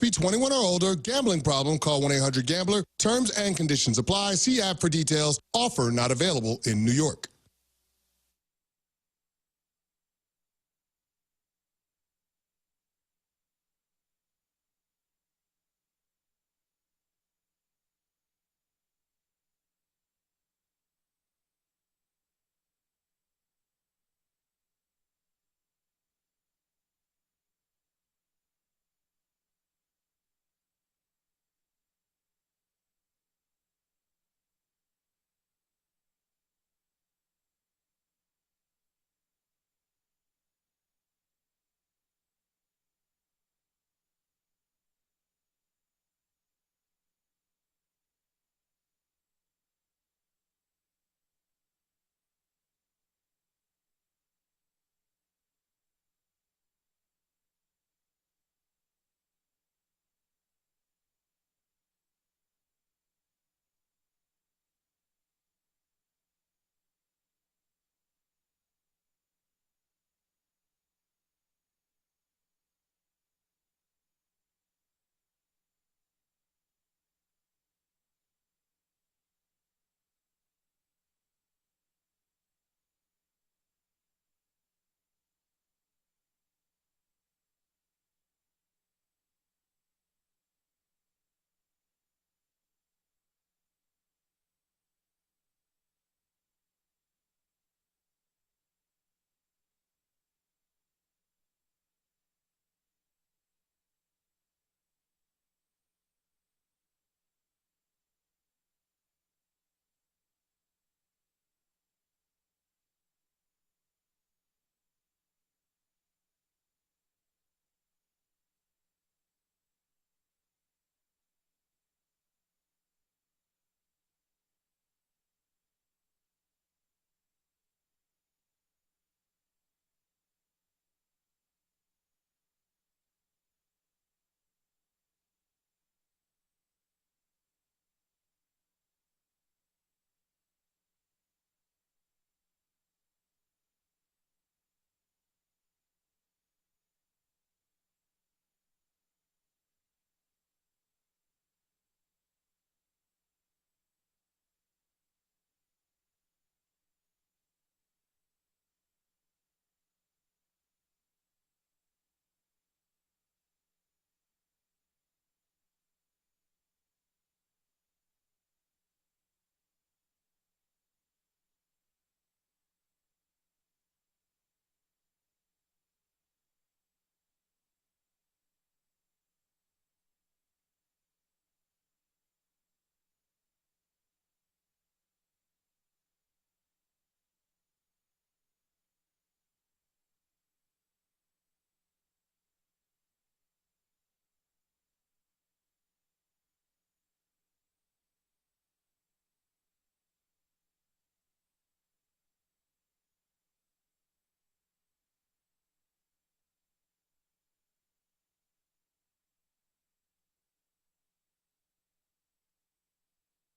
Be 21 or older. Gambling problem? Call 1-800-GAMBLER. Terms and conditions apply. See app for details. Offer not available in New York.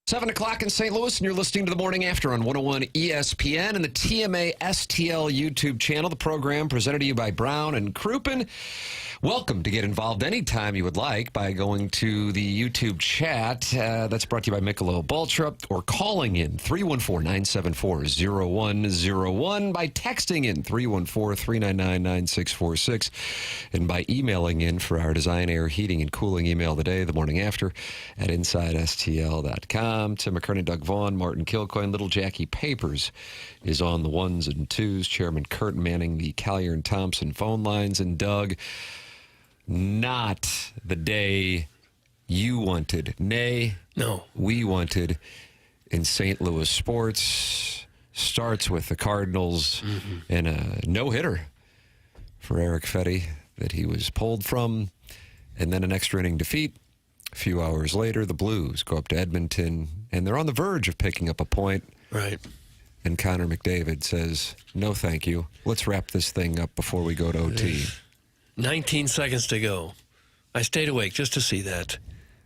Seven o'clock in St. Louis, and you're listening to the Morning After on 101 ESPN and the TMA STL YouTube channel. The program presented to you by Brown and Crouppen. Welcome to get involved anytime you would like by going to the YouTube chat. That's brought to you by Michelob Ultra, or calling in 314-974-0101, by texting in 314-399-9646, and by emailing in for our Design, Air, Heating, and Cooling email of the day, the morning after, at InsideSTL.com. To McKernan, Doug Vaughn, Martin Kilcoyne, Little Jackie Papers is on the ones and twos. Chairman Kurt manning the Collier and Thompson phone lines. And Doug, not the day you wanted. Nay, no, we wanted in St. Louis sports. Starts with the Cardinals and a no-hitter for Eric Fedde that he was pulled from, and then an extra inning defeat. A few hours later, the Blues go up to Edmonton, and they're on the verge of picking up a point. Right. And Connor McDavid says, no, thank you. Let's wrap this thing up before we go to OT. 19 seconds to go. I stayed awake just to see that.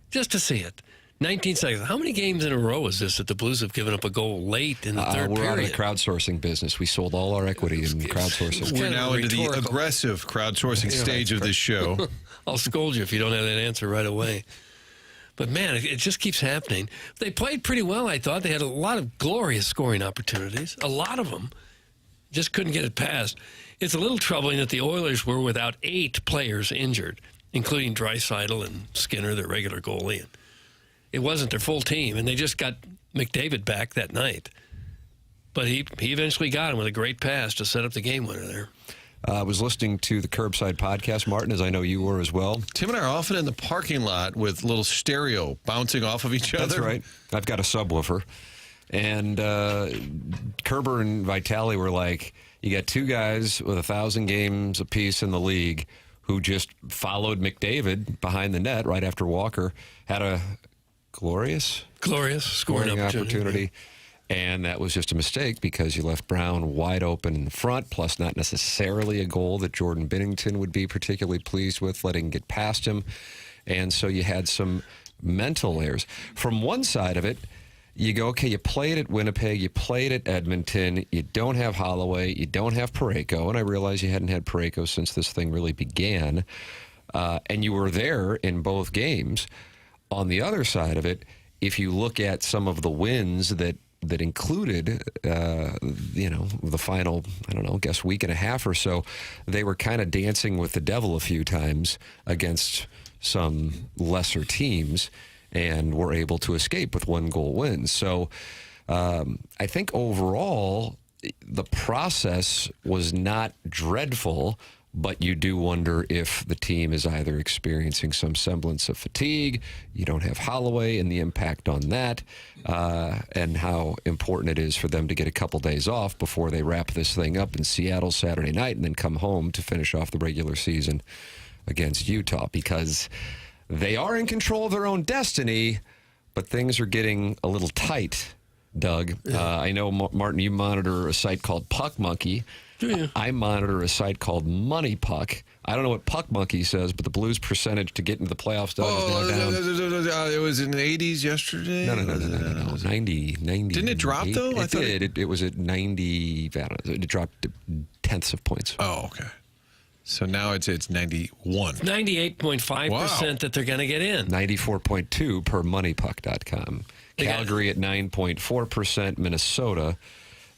Just to see it. 19 seconds. How many games in a row is this that the Blues have given up a goal late in the third period? We're out of the crowdsourcing business. We sold all our equity in crowdsourcing. We're now into the aggressive crowdsourcing stage of this show. I'll scold you if you don't have that answer right away. But, man, it just keeps happening. They played pretty well, I thought. They had a lot of glorious scoring opportunities, a lot of them. Just couldn't get it past. It's a little troubling that the Oilers were without 8 players injured, including Draisaitl and Skinner, their regular goalie. It wasn't their full team, and they just got McDavid back that night. But he eventually got him with a great pass to set up the game winner there. I was listening to the Curbside podcast, Martin, as I know you were as well. Tim and I are often in the parking lot with little stereo bouncing off of each other. That's right. I've got a subwoofer. And Kerber and Vitale were like, you got 2 guys with 1,000 games apiece in the league who just followed McDavid behind the net right after Walker had a glorious scoring opportunity. And that was just a mistake because you left Brown wide open in the front, plus not necessarily a goal that Jordan Binnington would be particularly pleased with, letting get past him. And so you had some mental errors. From one side of it, you go, okay, you played at Winnipeg, you played at Edmonton, you don't have Holloway, you don't have Parayko, and I realize you hadn't had Parayko since this thing really began, and you were there in both games. On the other side of it, if you look at some of the wins that included, the final, week and a half or so, they were kind of dancing with the devil a few times against some lesser teams and were able to escape with 1-goal wins. So I think overall the process was not dreadful, but you do wonder if the team is either experiencing some semblance of fatigue, you don't have Holloway, and the impact on that, and how important it is for them to get a couple days off before they wrap this thing up in Seattle Saturday night and then come home to finish off the regular season against Utah, because they are in control of their own destiny, but things are getting a little tight, Doug. I know, Martin, you monitor a site called Puck Monkey. I monitor a site called Money Puck. I don't know what Puck Monkey says, but the Blues' percentage to get into the playoffs is now down. It was in the 80s yesterday? No. 90. Didn't it drop, though? It did. It was at 90. I don't know, it dropped tenths of points. Oh, okay. So now it's 91. 98.5% that they're going to get in. 94.2 per moneypuck.com. Calgary at 9.4%. Minnesota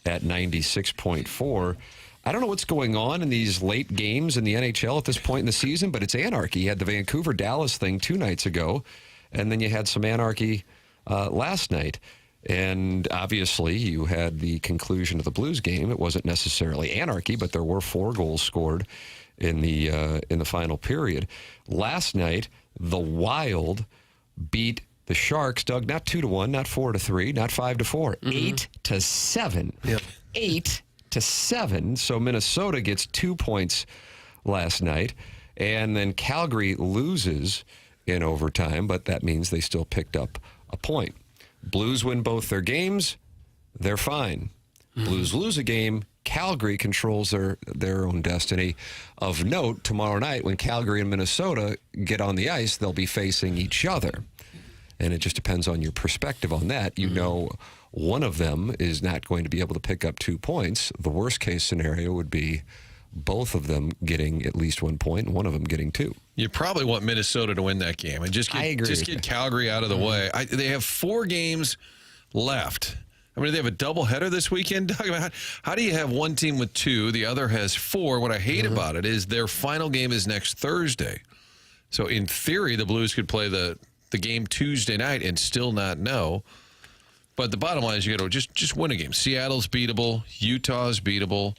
at 96.4%. I don't know what's going on in these late games in the NHL at this point in the season, but it's anarchy. You had the Vancouver-Dallas thing 2 nights ago, and then you had some anarchy last night. And obviously, you had the conclusion of the Blues game. It wasn't necessarily anarchy, but there were 4 goals scored in the final period. Last night, the Wild beat the Sharks, Doug, not 2-1, not 4-3, not 5-4, 8-7. Yep. 8-7. So Minnesota gets 2 points last night, and then Calgary loses in overtime, but that means they still picked up a point. Blues win both their games, they're fine. Blues lose a game, Calgary controls their own destiny. Of note, tomorrow night when Calgary and Minnesota get on the ice, they'll be facing each other. And it just depends on your perspective on that. You know, one of them is not going to be able to pick up 2 points. The worst case scenario would be both of them getting at least 1 point and one of them getting 2. You probably want Minnesota to win that game and just get Calgary out of the way. They have 4 games left. I mean, they have a doubleheader this weekend, Doug. I mean, how do you have one team with 2, the other has 4? What I hate about it is their final game is next Thursday. So in theory, the Blues could play the game Tuesday night and still not know. But the bottom line is you got to just win a game. Seattle's beatable. Utah's beatable.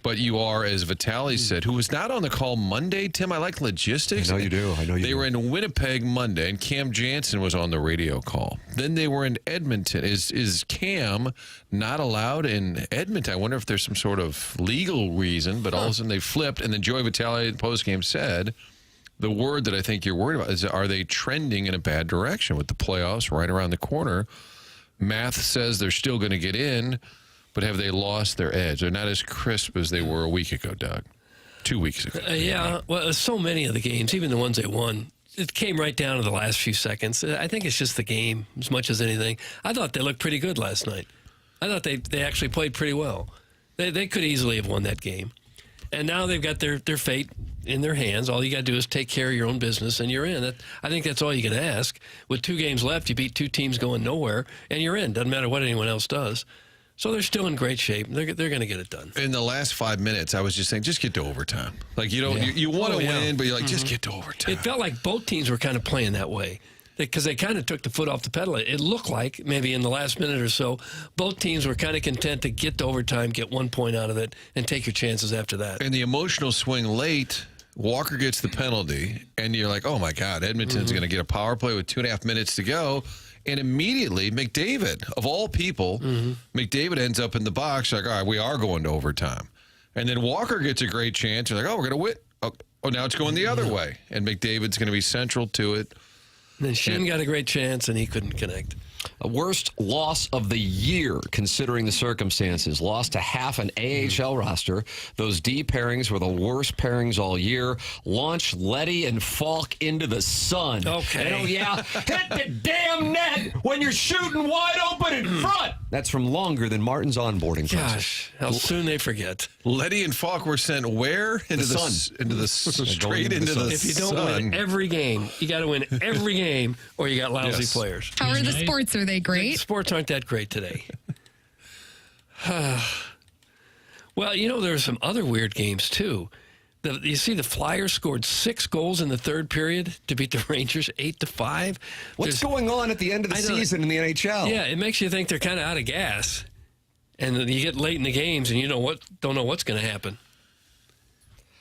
But you are, as Vitale said, who was not on the call Monday, Tim. I like logistics. I know you do. They were in Winnipeg Monday, and Cam Jansen was on the radio call. Then they were in Edmonton. Is Cam not allowed in Edmonton? I wonder if there's some sort of legal reason, but all of a sudden they flipped. And then Joey Vitale in postgame said, the word that I think you're worried about is, are they trending in a bad direction with the playoffs right around the corner? Math says they're still going to get in, but have they lost their edge? They're not as crisp as they were a week ago, Doug. 2 weeks ago. Yeah, well, so many of the games, even the ones they won, it came right down to the last few seconds. I think it's just the game as much as anything. I thought they looked pretty good last night. I thought they actually played pretty well. They could easily have won that game. And now they've got their fate in their hands. All you got to do is take care of your own business, and you're in. I think that's all you can ask. With 2 games left, you beat 2 teams going nowhere, and you're in. Doesn't matter what anyone else does. So they're still in great shape. They're going to get it done. In the last 5 minutes, I was just saying, just get to overtime. Like, you want to win, but you're like, just get to overtime. It felt like both teams were kind of playing that way because they kind of took the foot off the pedal. It looked like maybe in the last minute or so, both teams were kind of content to get to overtime, get 1 point out of it, and take your chances after that. And the emotional swing late, Walker gets the penalty, and you're like, oh, my God, Edmonton's going to get a power play with 2.5 minutes to go. And immediately, McDavid, of all people, McDavid ends up in the box like, all right, we are going to overtime. And then Walker gets a great chance. You're like, oh, we're going to win. Oh, now it's going the other way. And McDavid's going to be central to it. And then Sheen got a great chance, and he couldn't connect. A worst loss of the year, considering the circumstances. Lost to half an AHL roster. Those D pairings were the worst pairings all year. Launch Leddy and Falk into the sun. Okay. And, oh, yeah, hit the damn net when you're shooting wide open in front. That's from longer than Martin's onboarding process. Gosh, how soon they forget. Leddy and Falk were sent where? Into the sun. Into the straight into the sun. If you don't win every game, you got to win every game, or you got lousy players. How are the sports? Are they great? The sports aren't that great today. Well, there were some other weird games, too. You see the Flyers scored 6 goals in the third period to beat the Rangers 8-5. What's going on at the end of the season in the NHL? Yeah, it makes you think they're kind of out of gas. And then you get late in the games and you don't know what's going to happen.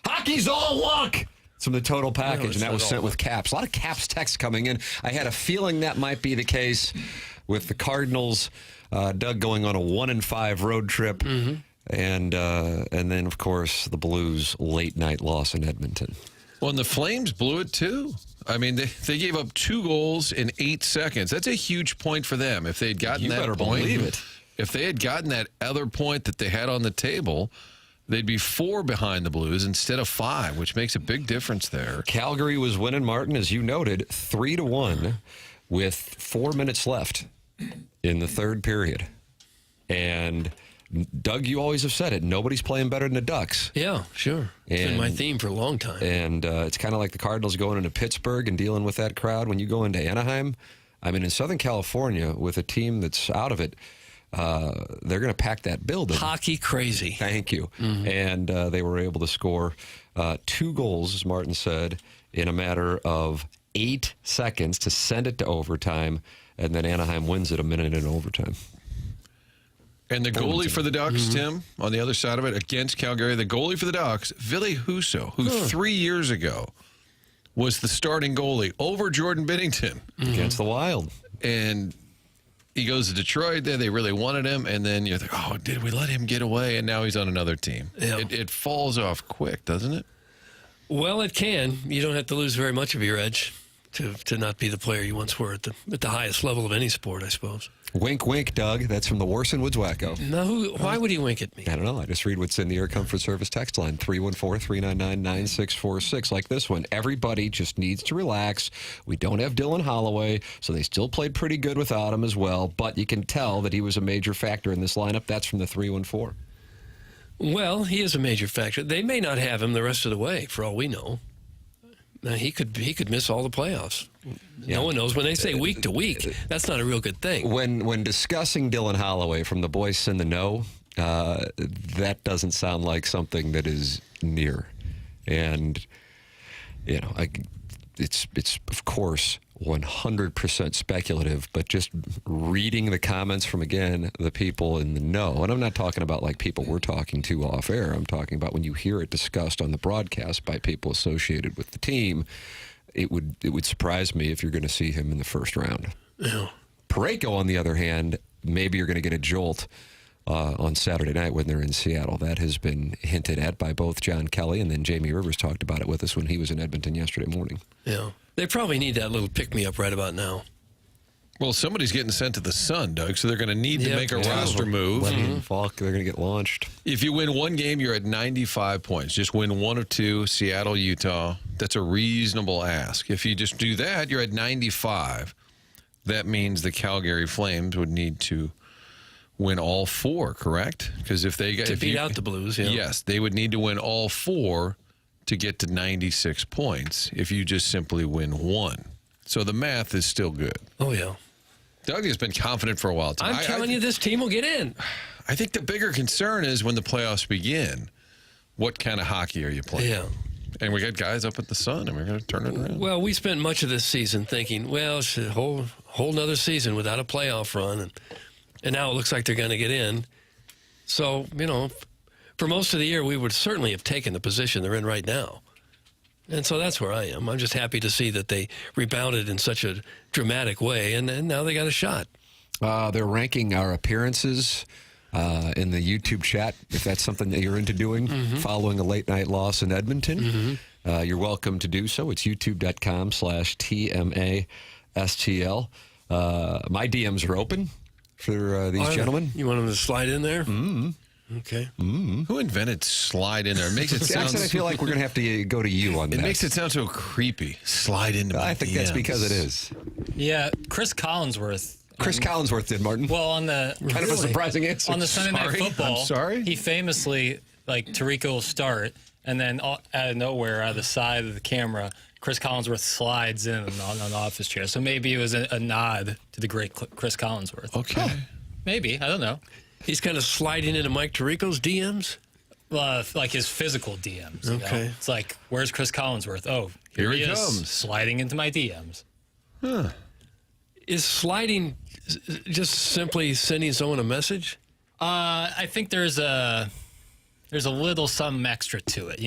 Hockey's all luck. It's from the total package, and that was sent with Caps. A lot of Caps text coming in. I had a feeling that might be the case with the Cardinals. Doug going on a 1-5 road trip. And then, of course, the Blues' late-night loss in Edmonton. Well, and the Flames blew it, too. I mean, they gave up 2 goals in 8 seconds. That's a huge point for them. If they had gotten that point, believe it. If they had gotten that other point that they had on the table, they'd be 4 behind the Blues instead of 5, which makes a big difference there. Calgary was winning, Martin, as you noted, 3-1 with 4 minutes left in the third period. And Doug, you always have said it. Nobody's playing better than the Ducks. Yeah, sure. It's been my theme for a long time. And it's kind of like the Cardinals going into Pittsburgh and dealing with that crowd. When you go into Anaheim, I mean, in Southern California, with a team that's out of it, they're going to pack that building. Hockey crazy. Thank you. And they were able to score 2 goals, as Martin said, in a matter of 8 seconds to send it to overtime. And then Anaheim wins it a minute in overtime. And the goalie for the Ducks, Tim, on the other side of it, against Calgary, the goalie for the Ducks, Ville Husso, who 3 years ago was the starting goalie over Jordan Binnington. Against the Wild. And he goes to Detroit there. They really wanted him. And then you're like, oh, did we let him get away? And now he's on another team. Yeah. It falls off quick, doesn't it? Well, it can. You don't have to lose very much of your edge to not be the player you once were at the highest level of any sport, I suppose. Wink, wink, Doug. That's from the Worsen Woods Wacko. No, why would he wink at me? I don't know. I just read what's in the Air Comfort Service text line, 314-399-9646, like this one. Everybody just needs to relax. We don't have Dylan Holloway, so they still played pretty good without him as well, but you can tell that he was a major factor in this lineup. That's from the 314. Well, he is a major factor. They may not have him the rest of the way, for all we know. Now, he could miss all the playoffs. Yeah. No one knows. When they say week to week, that's not a real good thing. When discussing Dylan Holloway from the Boys in the Know, that doesn't sound like something that is near. And, it's of course 100% speculative, but just reading the comments from, again, the people in the know, and I'm not talking about like people we're talking to off air, I'm talking about when you hear it discussed on the broadcast by people associated with the team, it would surprise me if you're going to see him in the first round. Yeah. Parayko, on the other hand, maybe you're going to get a jolt on Saturday night when they're in Seattle. That has been hinted at by both John Kelly, and then Jamie Rivers talked about it with us when he was in Edmonton yesterday morning. Yeah. They probably need that little pick-me-up right about now. Well, somebody's getting sent to the sun, Doug, so they're going to need to make a roster move. Lenny and Falk, they're going to get launched. If you win one game, you're at 95 points. Just win one or two, Seattle, Utah. That's a reasonable ask. If you just do that, you're at 95. That means the Calgary Flames would need to win all 4, correct? Because if they beat out the Blues, yes, they would need to win all 4 to get to 96 points if you just simply win 1. So the math is still good. Oh, yeah. Doug has been confident for a while. I'm telling you, this team will get in. I think the bigger concern is when the playoffs begin, what kind of hockey are you playing? Yeah. And we got guys up at the sun, and we're going to turn it around. Well, we spent much of this season thinking, well, it's a whole nother season without a playoff run. And now it looks like they're going to get in. So, for most of the year, we would certainly have taken the position they're in right now. And so that's where I am. I'm just happy to see that they rebounded in such a dramatic way, and now they got a shot. They're ranking our appearances in the YouTube chat, if that's something that you're into doing, following a late-night loss in Edmonton. You're welcome to do so. It's youtube.com/TMA STL. My DMs are open for these gentlemen. You want them to slide in there? Mm-hmm. Okay. Who invented slide in there? It makes it sound. Jackson, I feel like we're going to have to go to you on that. It makes it sound so creepy. Slide into my I think DMs. that's because it is. Yeah, Chris Collinsworth. Chris Collinsworth did, Martin. Well, on the kind of a surprising answer. on the Sunday Night Football, I'm sorry? he famously, Tirico will start, and then out of nowhere, out of the side of the camera, Chris Collinsworth slides in on an office chair. So maybe it was a nod to the great Chris Collinsworth. Okay. Maybe. I don't know. He's kind of sliding into Mike Tirico's DMs? Like his physical DMs. You Okay. know? It's like, where's Chris Collinsworth? Oh, Here he is, comes. sliding into my DMs. Huh. Is sliding just simply sending someone a message? I think there's a little something extra to it,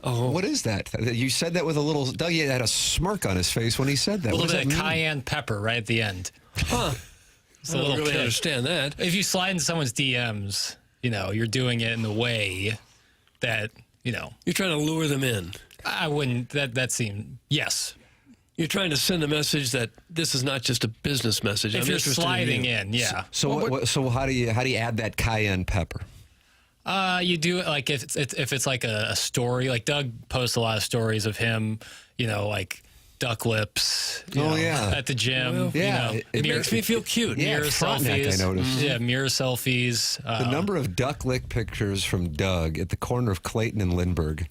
Oh, what is that? You said that with a little. Dougie had a smirk on his face when he said that. A little What does bit that of mean? cayenne pepper right at the end. Huh. It's I a don't little really kick. understand that. If you slide into someone's DMs, you're doing it in the way that, You're trying to lure them in. I wouldn't, that seemed, yes. You're trying to send a message that this is not just a business message. If I'm you're interested sliding you. in, yeah. So how do you add that cayenne pepper? You do it like if it's like a story, like Doug posts a lot of stories of him, like duck lips. At the gym. Well, yeah, it makes me feel cute. Yeah, mirror front neck, selfies. I noticed. Yeah, mirror selfies. The number of duck lick pictures from Doug at the corner of Clayton and Lindbergh.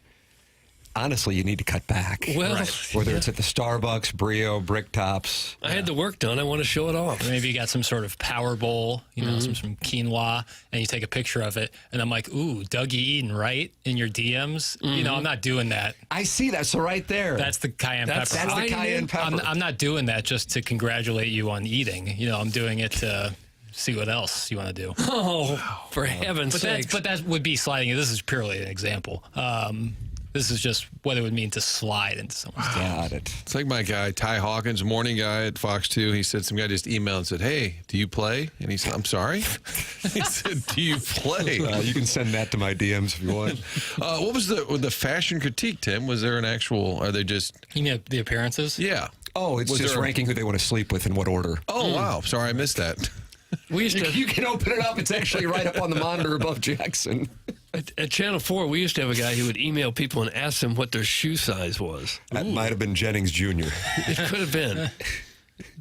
Honestly, you need to cut back. Well, Whether it's at the Starbucks, Brio, Brick Tops. I had the work done. I want to show it off. Maybe you got some sort of power bowl, some quinoa, and you take a picture of it. And I'm like, ooh, Dougie Eden, right? In your DMs. I'm not doing that. I see that. So right there. That's the cayenne That's pepper. the cayenne pepper. I'm not doing that just to congratulate you on eating. I'm doing it to see what else you want to do. Oh, for heaven's sake. But that would be sliding. This is purely an example. This is just what it would mean to slide into someone's DMs. Got it. It's like my guy, Ty Hawkins, morning guy at Fox 2. He said some guy just emailed and said, hey, do you play? And he said, I'm sorry? He said, do you play? You can send that to my DMs if you want. What was the fashion critique, Tim? Was there an actual, are they just... You mean the appearances? Yeah. Oh, it's Was just there a- ranking who they want to sleep with in what order. Oh, wow. Sorry, I missed that. We used to, You can open it up. It's actually right up on the monitor above Jackson. at Channel 4, we used to have a guy who would email people and ask them what their shoe size was. That might have been Jennings Jr. It could have been.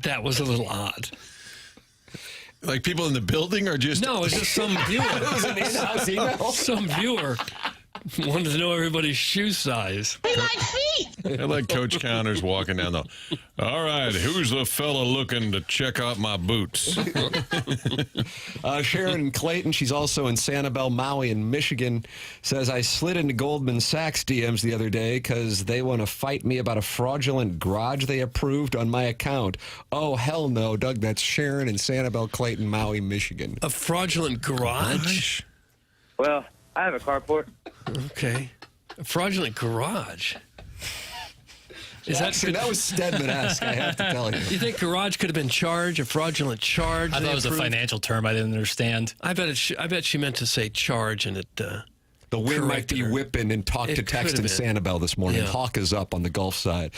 That was a little odd. Like people in the building or just... No, it's just some viewer. It was an in-house email. Some viewer wanted to know everybody's shoe size. I like Coach Connors walking down the... All right, who's the fella looking to check out my boots? Sharon Clayton, she's also in Sanibel, Maui, in Michigan, says, I slid into Goldman Sachs DMs the other day because they want to fight me about a fraudulent garage they approved on my account. Oh, hell no, Doug, that's Sharon in Sanibel, Clayton, Maui, Michigan. A fraudulent garage? Well, I have a carport. Okay. A fraudulent garage? Is Jackson, that was Stedman-esque, I have to tell you. You think garage could have been charge, a fraudulent charge? I thought they it was a approved? financial term I didn't understand. I bet she meant to say charge, and it. The The wind might be whipping and talk to text in Sanibel this morning. Yeah. Hawk is up on the Gulf side.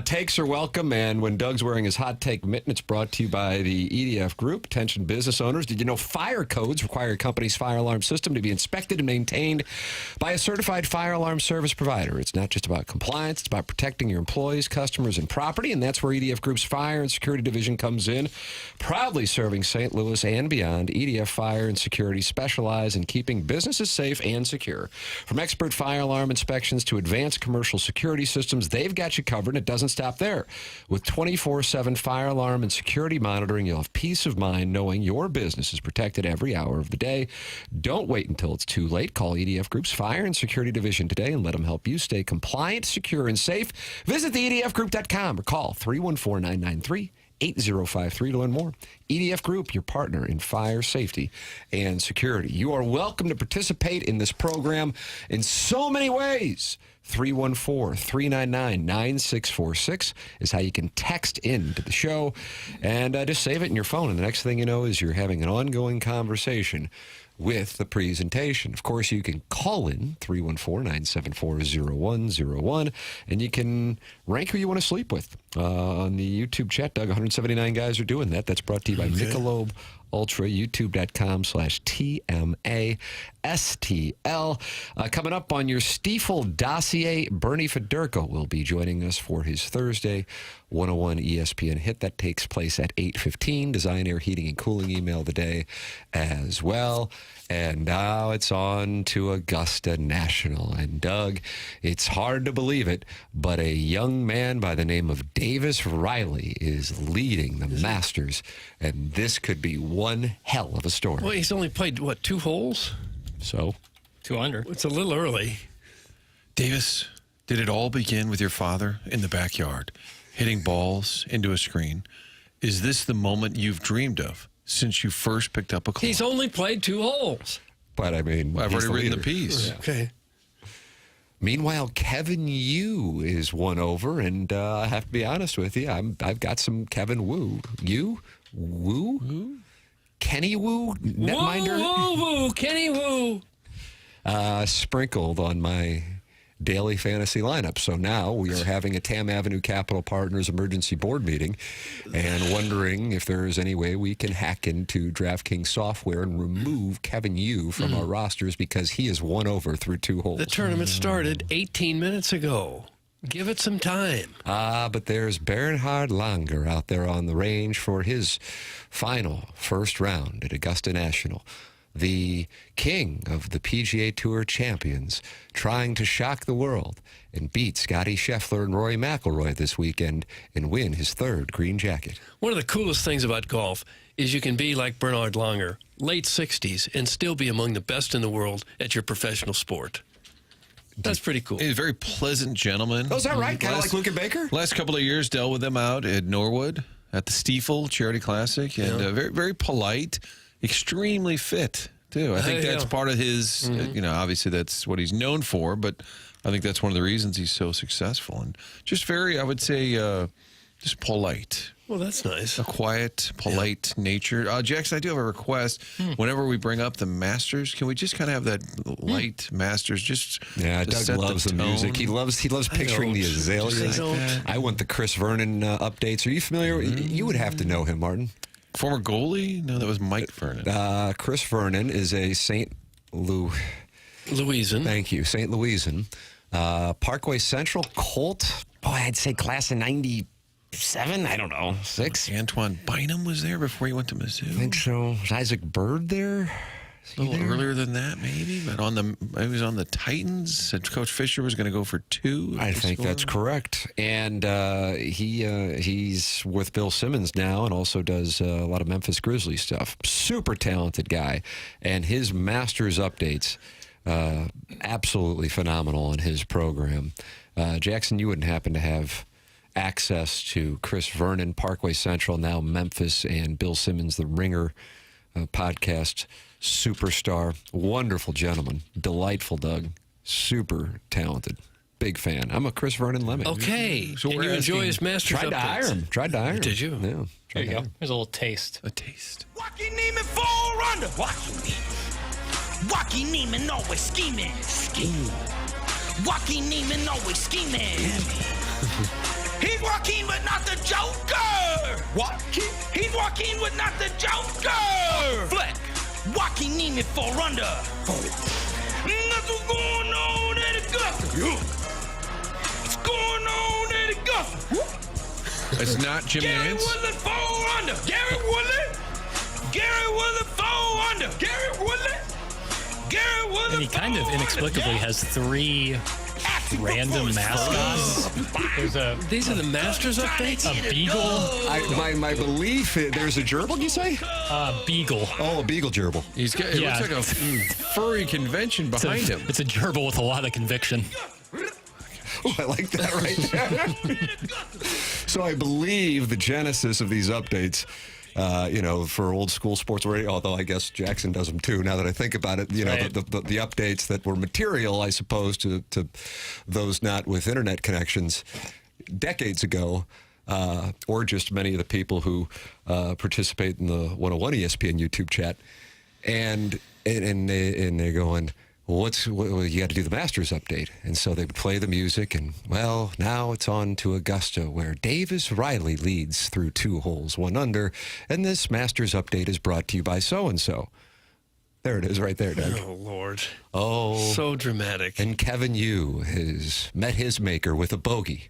Takes are welcome, and when Doug's wearing his hot take mitten, it's brought to you by the EDF Group. Attention business owners. Did you know fire codes require a company's fire alarm system to be inspected and maintained by a certified fire alarm service provider? It's not just about compliance. It's about protecting your employees, customers, and property, and that's where EDF Group's Fire and Security Division comes in. Proudly serving St. Louis and beyond, EDF Fire and Security specialize in keeping businesses safe and secure. From expert fire alarm inspections to advanced commercial security systems, they've got you covered, and it doesn't stop there. With 24/7 fire alarm and security monitoring, you'll have peace of mind knowing your business is protected every hour of the day. Don't wait until it's too late. Call EDF Group's Fire and Security Division today and let them help you stay compliant, secure, and safe. Visit theedfgroup.com or call 314-993-8053 to learn more. EDF Group, your partner in fire safety and security. You are welcome to participate in this program in so many ways. 314-399-9646 is how you can text in to the show, and just save it in your phone. And the next thing you know is you're having an ongoing conversation with the presentation. Of course, you can call in 314-974-0101, and you can rank who you want to sleep with. On the YouTube chat, Doug, 179 guys are doing that. That's brought to you by Michelob Ultra, youtube.com/TMA STL. Coming up on your Stiefel dossier, Bernie Federko will be joining us for his Thursday 101 ESPN hit. That takes place at 8:15. Design, Air, Heating, and Cooling email the day as well. And now it's on to Augusta National. And Doug, it's hard to believe it, but a young man by the name of Davis Riley is leading the Masters. And this could be one hell of a story. Well, he's only played, 2 holes? So? 2 under. It's a little early. Davis, did it all begin with your father in the backyard, hitting balls into a screen? Is this the moment you've dreamed of since you first picked up a club? He's only played 2 holes. But, I mean, I've already written the piece. Yeah. Okay. Meanwhile, Kevin Yu is one over, and I have to be honest with you, I've got some Kevin Wu. Woo? Kenny Wu? Netminder? Woo, Kenny Wu. Sprinkled on my daily fantasy lineup. So now we are having a Tam Avenue Capital Partners emergency board meeting and wondering if there is any way we can hack into DraftKings software and remove Kevin Yu from our rosters because he is one over through 2 holes. The tournament started 18 minutes ago. Give it some time. But there's Bernhard Langer out there on the range for his final first round at Augusta National. The king of the PGA Tour champions, trying to shock the world and beat Scotty Scheffler and Rory McIlroy this weekend and win his 3rd green jacket. One of the coolest things about golf is you can be like Bernhard Langer, late 60s, and still be among the best in the world at your professional sport. That's pretty cool. He's a very pleasant gentleman. Oh, is that right? Kind of like Luke Baker? Last couple of years, dealt with them out at Norwood at the Stiefel Charity Classic, and very, very polite, extremely fit, too. I think that's part of his, obviously that's what he's known for, but I think that's one of the reasons he's so successful. And just very, I would say, just polite. Well, that's nice. A quiet, polite nature. Jackson, I do have a request. Whenever we bring up the Masters, can we just kind of have that light Masters? Doug loves the music. He loves picturing the azaleas. I want the Chris Vernon updates. Are you familiar? You would have to know him, Martin. Former goalie? No, that was Mike Vernon. Chris Vernon is a St. Louisan. Thank you, St. Louisan. Parkway Central Colt. Boy, I'd say class of 97, I don't know, 6. Antoine Bynum was there before he went to Mizzou. I think so. Was Isaac Bird there? A little earlier than that, maybe, but he was on the Titans. Said Coach Fisher was going to go for 2. I think that's correct. And he's with Bill Simmons now and also does a lot of Memphis Grizzlies stuff. Super talented guy. And his Masters updates, absolutely phenomenal on his program. Jackson, you wouldn't happen to have access to Chris Vernon, Parkway Central, now Memphis, and Bill Simmons, the Ringer podcast superstar. Wonderful gentleman. Delightful, Doug. Super talented. Big fan. I'm a Chris Vernon lemon. Okay. So and you enjoy his Masters updates. Tried to hire him. Did you? Yeah. There you go. Here's a little taste. A taste. Walking Neiman 4 under. Walking Neiman. Joaquin Neiman always scheming. Joaquin Neiman always scheming. He's Joaquin, but not the Joker. Joaquin? He's Joaquin, but not the Joker. Fleck. Joaquin Neiman 4 under. That's what's going on at Augusta. What's going on at Augusta? It's not Jimmy Gary Nance? Woodland 4 under. Gary Woodland. Gary Woodland 4 under. Gary Woodland. Gary Woodland. And he kind of inexplicably has 3 random mascots. These are the Masters updates? A beagle. My belief, there's a gerbil, you say? Beagle. Oh, a beagle gerbil. It looks like a furry convention behind him. It's a gerbil with a lot of conviction. Oh, I like that right there. So I believe the genesis of these updates, for old school sports radio, although I guess Jackson does them too, now that I think about it, Right. the updates that were material, I suppose, to those not with internet connections decades ago, or just many of the people who participate in the 101 ESPN YouTube chat, and they're going, well, you got to do the Masters update. And so they would play the music, and, well, now it's on to Augusta, where Davis Riley leads through 2 holes, 1 under, and this Masters update is brought to you by so-and-so. There it is right there, Doug. Oh, Lord. Oh. So dramatic. And Kevin Yu has met his maker with a bogey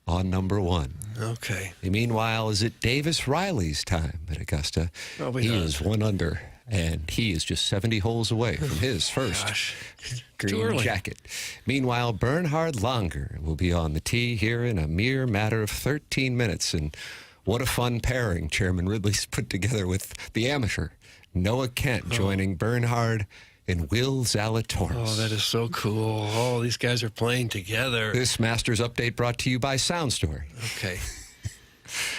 on number 1. Okay. Meanwhile, is it Davis Riley's time at Augusta? Probably he not. is 1 under. And he is just 70 holes away from his first Too green early. jacket. Meanwhile, Bernhard Langer will be on the tee here in a mere matter of 13 minutes. And what a fun pairing Chairman Ridley's put together with the amateur Noah Kent joining Bernhard and Will Zalatoris. Oh, that is so cool. Oh, these guys are playing together. This Masters update brought to you by Sound Story. Okay.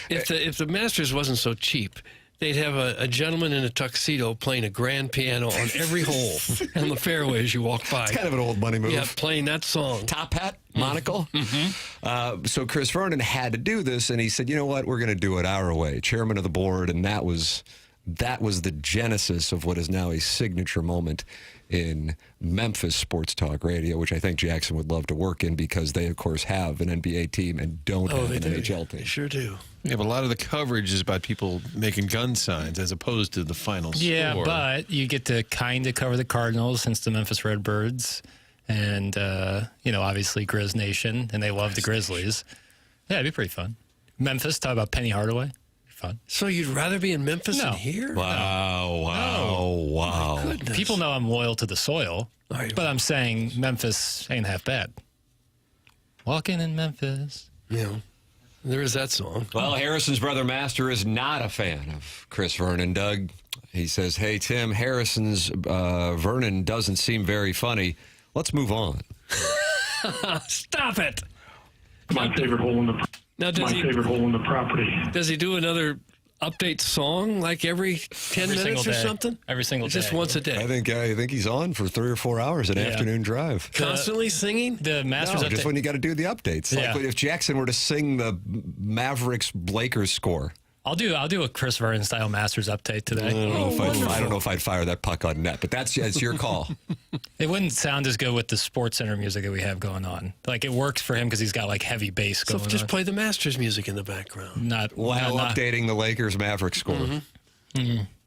If the Masters wasn't so cheap, they'd have a gentleman in a tuxedo playing a grand piano on every hole on the fairway as you walk by. It's kind of an old money move. Yeah, playing that song. Top hat, monocle. So Chris Vernon had to do this, and he said, you know what, we're going to do it our way. Chairman of the board, and that was the genesis of what is now a signature moment in Memphis sports talk radio, which I think Jackson would love to work in because they, of course, have an NBA team and don't have an NHL team. They sure do. Yeah, but a lot of the coverage is about people making gun signs as opposed to the final Yeah, score. but you get to kind of cover the Cardinals since the Memphis Redbirds and, obviously Grizz Nation, and they love the Grizzlies. Yeah, it'd be pretty fun. Memphis, talk about Penny Hardaway. Fun. So you'd rather be in Memphis No. than here? Wow. Goodness. People know I'm loyal to the soil, Are you? but I'm saying Memphis ain't half bad. Walking in Memphis. Yeah. There is that song. Well, Harrison's brother Master is not a fan of Chris Vernon, Doug. He says, hey, Tim, Harrison's Vernon doesn't seem very funny. Let's move on. Stop it. My favorite hole in the property. Does he do another update song like every 10 Every minutes single or day. something? Every single day. Just once a day. I think he's on for 3 or 4 hours an afternoon drive. Constantly singing? The Masters No, update. just when you got to do the updates. Yeah. Like if Jackson were to sing the Mavericks-Lakers score. I'll do a Chris Vernon style Masters update today. I don't know if I'd fire that puck on net, but it's your call. It wouldn't sound as good with the Sports Center music that we have going on. Like it works for him because he's got like heavy bass So going just on. play the Masters music in the background. Not Updating the Lakers-Mavericks score.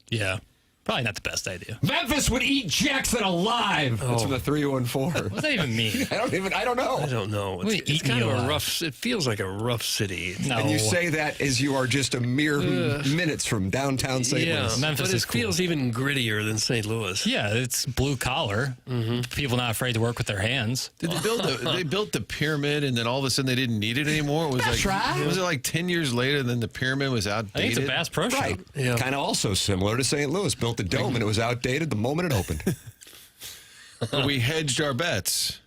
Yeah, probably not the best idea. Memphis would eat Jackson alive. That's from the 314. What does that even mean? I don't know. I don't know. What do you It's eat kind me of a alive? rough. It feels like a rough city. No, And you say that as you are just a mere minutes from downtown St. Yeah, Louis. Memphis but it is cool. feels even grittier than St. Louis. Yeah, it's blue collar. People not afraid to work with their hands. Did they build they built the pyramid and then all of a sudden they didn't need it anymore? It was Was it like 10 years later and then the pyramid was I think outdated? it's a Bass Pro Right. Shop. Yeah. Kind of also similar to St. Louis. Built a dome and it was outdated the moment it opened. But we hedged our bets.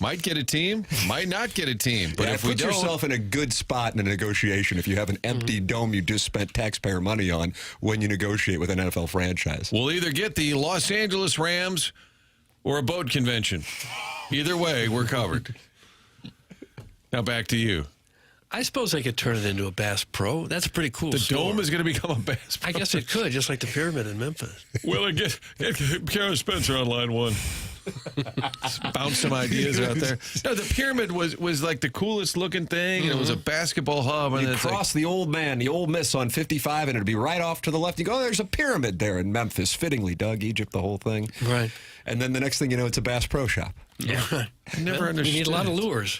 Might get a team, might not get a team. But Yeah, if we put don't, yourself in a good spot in a negotiation if you have an empty dome you just spent taxpayer money on when you negotiate with an NFL franchise. we'll either get the Los Angeles Rams or a boat convention. Either way, we're covered. Now back to you. I suppose they could turn it into a Bass Pro. That's a pretty cool The store. Dome is going to become a Bass Pro. I guess it could, just like the Pyramid in Memphis. Well, get Karen Spencer on line one. Bounce some ideas out there. No, the Pyramid was like the coolest looking thing, and it was a basketball hub. And You it's cross the Old Man, the Ole Miss on 55, and it'd be right off to the left. You go, oh, there's a pyramid there in Memphis. Fittingly, Doug, Egypt, the whole thing. Right. And then the next thing you know, it's a Bass Pro Shop. Yeah. I never understood. You need a lot of lures.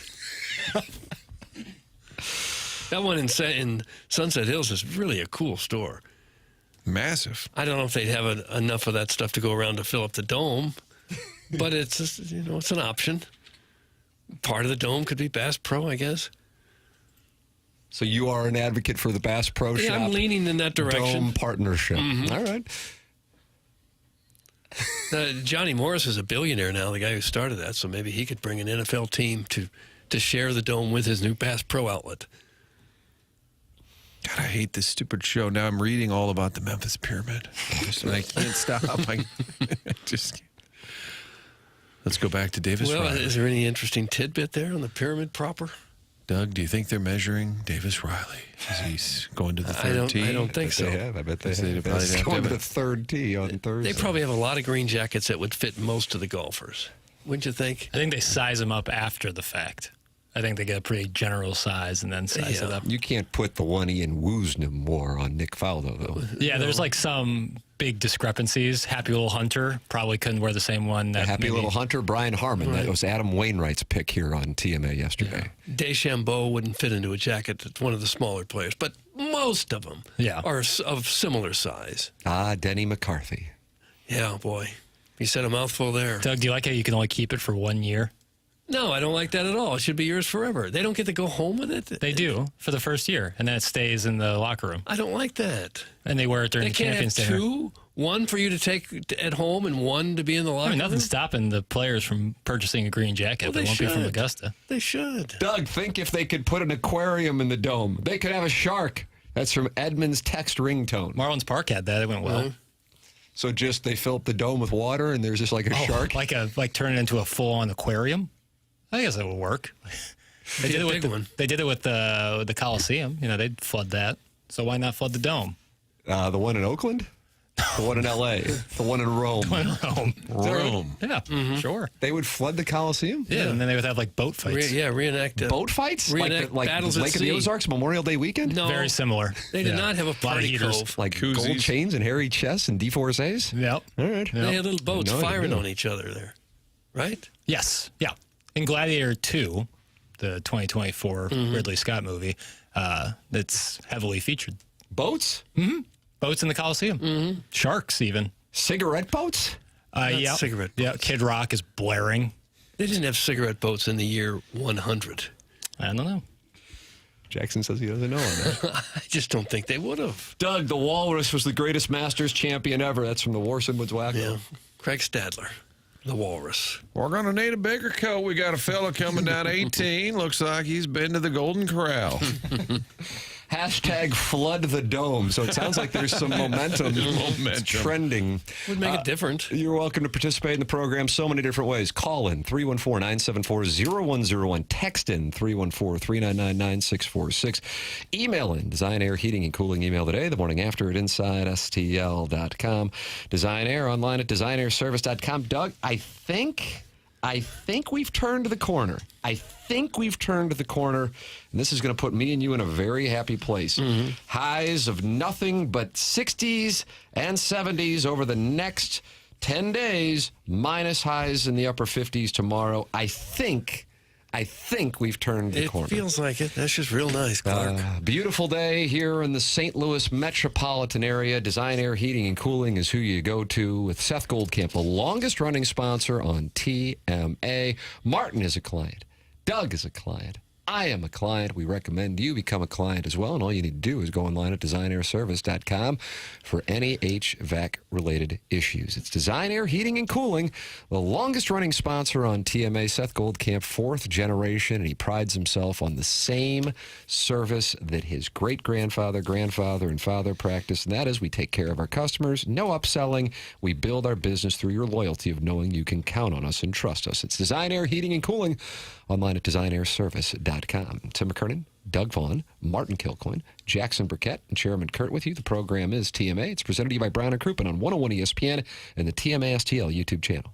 That one in Sunset Hills is really a cool store. Massive. I don't know if they'd have enough of that stuff to go around to fill up the Dome, but it's it's an option. Part of the Dome could be Bass Pro, I guess. So you are an advocate for the Bass Pro Shop? Yeah, I'm leaning in that direction. Dome partnership. Mm-hmm. All right. Johnny Morris is a billionaire now, the guy who started that, so maybe he could bring an NFL team to share the Dome with his new Bass Pro outlet. God, I hate this stupid show. Now I'm reading all about the Memphis Pyramid. And I can't stop. I just can't. Let's go back to Davis Riley. Is there any interesting tidbit there on the pyramid proper? Doug, do you think they're measuring Davis Riley as he's going to the third tee? I don't think so. They have. I bet they have. probably It's have going to to the third tee on Thursday. They probably have a lot of green jackets that would fit most of the golfers. Wouldn't you think? I think they size them up after the fact. I think they get a pretty general size and then size it up. You can't put the one Ian Woosnam wore on Nick Faldo, though. Yeah, there's like some big discrepancies. Happy Little Hunter probably couldn't wear the same one. That Happy Little Hunter, Brian Harmon. Right. That was Adam Wainwright's pick here on TMA yesterday. Yeah. Deschambeau wouldn't fit into a jacket that's one of the smaller players, but most of them are of similar size. Denny McCarthy. Yeah, boy. You said a mouthful there. Doug, do you like how you can only keep it for 1 year? No, I don't like that at all. It should be yours forever. They don't get to go home with it? They do for the first year, and then it stays in the locker room. I don't like that. And they wear it during the Champions Dinner. They can't have two? One for you to take at home and one to be in the locker room? Nothing's stopping the players from purchasing a green jacket. Well, they won't be from Augusta. They should. Doug, think if they could put an aquarium in the Dome. They could have a shark. That's from Edmund's text ringtone. Marlins Park had that. It went well. So just they fill up the Dome with water and there's just like a shark? Like turn it into a full-on aquarium? I guess it would work. They did it with the Coliseum. They'd flood that. So why not flood the Dome? The one in Oakland? The one in L.A.? The one in Rome? The one in Rome. Yeah, sure. They would flood the Coliseum? Yeah, and then they would have like boat fights. Reenact boat fights? Reenact like battles Lake of the Ozarks, Memorial Day weekend? No. Very similar. They did not have a party cove. Like Koozies. gold chains and hairy chests and divorcees? Yep. All right. They had little boats firing on each other there, right? Yes. Yeah. In Gladiator 2, the 2024 Ridley Scott movie, it's heavily featured. Boats? Mm-hmm. Boats in the Coliseum. Mm-hmm. Sharks, even. Cigarette boats? Yeah. Cigarette boats. Yeah, Kid Rock is blaring. They didn't have cigarette boats in the year 100. I don't know. Jackson says he doesn't know on that. I just don't think they would have. Doug, the Walrus was the greatest Masters champion ever. That's from the Warson Woods Wacko. Yeah. Craig Stadler, the Walrus. We're going to need a bigger coat. We got a fella coming down 18. Looks like he's been to the Golden Corral. Hashtag flood the Dome. So it sounds like there's some momentum. It's trending. Would make it different. You're welcome to participate in the program so many different ways. Call in 314-974-0101. Text in 314-399-9646. Email in Design Air Heating and Cooling email today. The morning after at InsideSTL.com. Design Air online at DesignAirService.com. Doug, I think we've turned the corner. And this is going to put me and you in a very happy place. Mm-hmm. Highs of nothing but 60s and 70s over the next 10 days, minus highs in the upper 50s tomorrow. I think we've turned the corner. It feels like it. That's just real nice, Clark. Beautiful day here in the St. Louis metropolitan area. Design Air Heating and Cooling is who you go to with Seth Goldcamp, the longest running sponsor on TMA. Martin is a client. Doug is a client. I am a client. We recommend you become a client as well. And all you need to do is go online at DesignAirService.com for any HVAC-related issues. It's Design Air Heating and Cooling, the longest-running sponsor on TMA. Seth Goldcamp, fourth generation, and he prides himself on the same service that his great-grandfather, grandfather, and father practiced, and that is we take care of our customers, no upselling. We build our business through your loyalty of knowing you can count on us and trust us. It's Design Air Heating and Cooling, online at DesignAirService.com. TMA.com. Tim McKernan, Doug Vaughn, Martin Kilcoyne, Jackson Burkett, and Chairman Kurt with you. The program is TMA. It's presented to you by Brown & Crouppen on 101 ESPN and the TMA STL YouTube channel.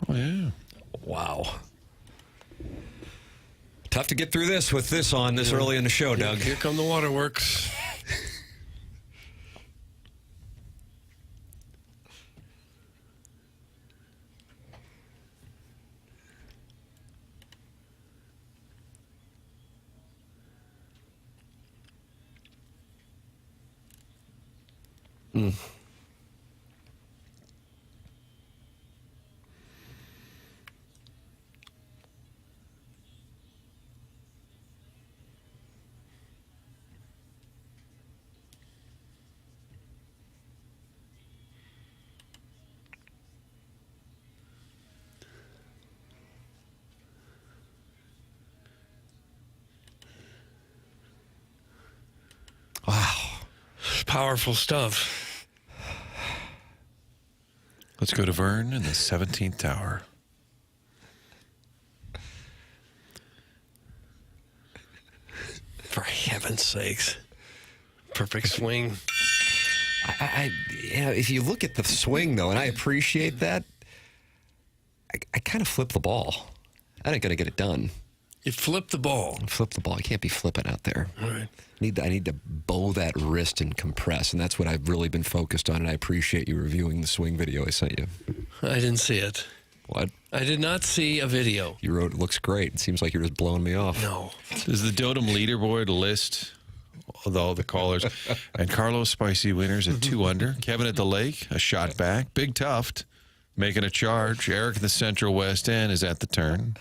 Oh, yeah. Wow. Tough to get through this with this on this early in the show, Doug. Here come the waterworks. Wow. Powerful stuff. Let's go to Vern in the 17th tower. For heaven's sakes. Perfect swing. If you look at the swing, though, and I appreciate that, I kind of flip the ball. I ain't going to get it done. You flip the ball. Flip the ball. You can't be flipping out there. All right. I need to bow that wrist and compress, and that's what I've really been focused on, and I appreciate you reviewing the swing video I sent you. I didn't see it. What? I did not see a video. You wrote, it looks great. It seems like you're just blowing me off. No. Does the Dotem leaderboard list all the callers? And Carlos Spicy winners at 2 under. Kevin at the Lake, a shot back. Big Tuft making a charge. Eric at the Central West End is at the turn.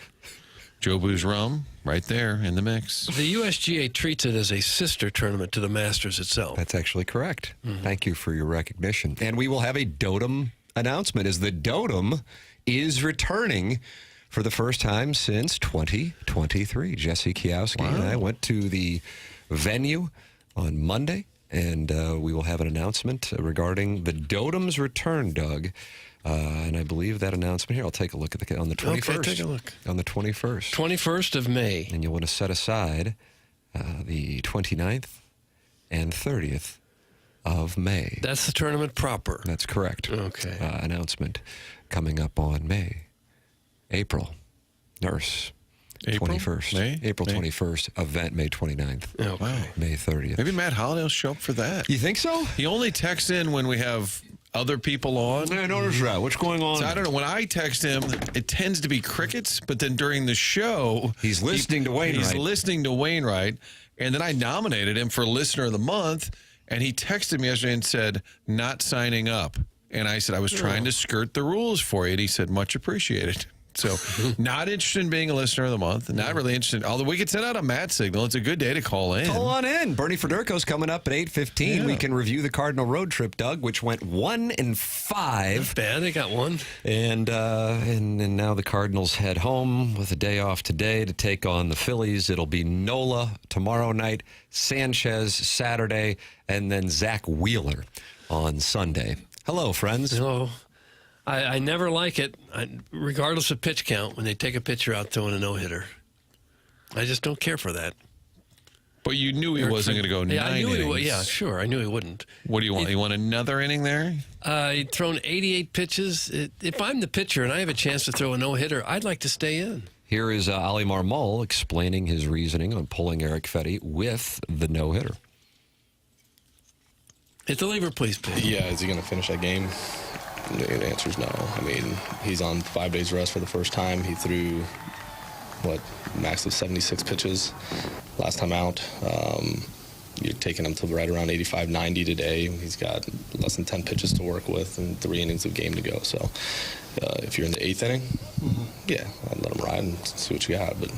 Joe Boo's Rum right there in the mix. The USGA treats it as a sister tournament to the Masters itself. That's actually correct. Thank you for your recognition. And we will have a Dotem announcement, as the Dotem is returning for the first time since 2023. Jesse Kiowski and I went to the venue on Monday, and we will have an announcement regarding the Dotem's return, Doug. And I believe that announcement here, I'll take a look at on the 21st. Okay, take a look. On the 21st. 21st of May. And you'll want to set aside the 29th and 30th of May. That's the tournament proper. That's correct. Okay. Announcement coming up on April. Nurse. April? 21st. May? April May? 21st. Event May 29th. Oh, wow. May 30th. Maybe Matt Holiday will show up for that. You think so? He only texts in when we have other people on. I noticed that. What's going on? So I don't know. When I text him, it tends to be crickets, but then during the show, He's listening to Wainwright. He's listening to Wainwright, and then I nominated him for Listener of the Month, and he texted me yesterday and said, not signing up. And I said, I was trying to skirt the rules for you. And he said, much appreciated. So not interested in being a Listener of the Month. Not really interested. Although we could send out a Matt signal. It's a good day to call in. Call on in. Bernie Federko's coming up at 8:15. Yeah. We can review the Cardinal road trip, Doug, which went 1-5. Not bad. They got one. And now the Cardinals head home with a day off today to take on the Phillies. It'll be Nola tomorrow night, Sanchez Saturday, and then Zach Wheeler on Sunday. Hello, friends. Hello. I never like it, regardless of pitch count, when they take a pitcher out throwing a no-hitter. I just don't care for that. But you knew he wasn't going to go 9 I knew innings. he would. Yeah, sure. I knew he wouldn't. What do you want? You want another inning there? He'd thrown 88 pitches. If I'm the pitcher and I have a chance to throw a no-hitter, I'd like to stay in. Here is Oli Marmol explaining his reasoning on pulling Eric Fedde with the no-hitter. Hit the lever, please, Pete. Yeah, is he going to finish that game? The answer is no. I mean, he's on 5 days rest for the first time. He threw, max of 76 pitches last time out. You're taking him to right around 85, 90 today. He's got less than 10 pitches to work with and 3 innings of game to go. So if you're in the 8th inning, yeah, I'd let him ride and see what you got. But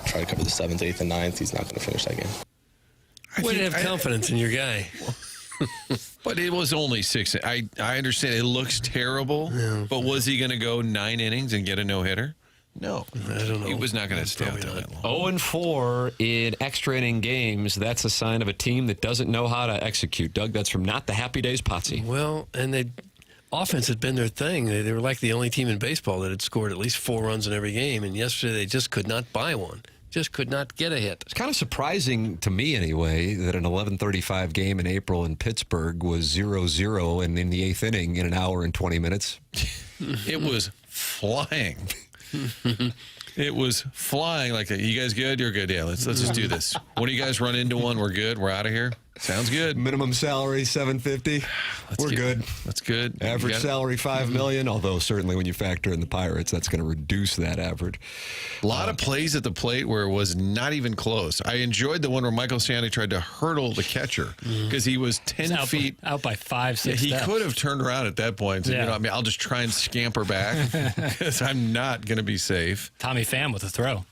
try to cover the 7th, 8th, and 9th. He's not going to finish that game. Way to have confidence in your guy. But it was only 6. I understand it looks terrible, but was he going to go 9 innings and get a no-hitter? No. I don't know. He was not going to stay out there that long. 0-4 in extra inning games. That's a sign of a team that doesn't know how to execute. Doug, that's from Not the Happy Days Potsy. Well, and offense had been their thing. They were like the only team in baseball that had scored at least 4 runs in every game, and yesterday they just could not buy one. Just could not get a hit. It's kind of surprising to me, anyway, that an 11:35 game in April in Pittsburgh was 0-0, and in the 8th inning in an hour and 20 minutes. It was flying. It was flying like that. You guys good? You're good. Yeah, let's just do this. When do you guys run into one? We're good. We're out of here. Sounds good. Minimum salary $750. We're good. That's good. Average salary $5 million. Although certainly when you factor in the Pirates, that's going to reduce that average. A lot of plays at the plate where it was not even close. I enjoyed the one where Michael Stanley tried to hurdle the catcher because he was 10 feet out by 5, 6 He steps. could have turned around at that point. And said, I mean, I'll just try and scamper back because I'm not going to be safe. Tommy Pham with a throw.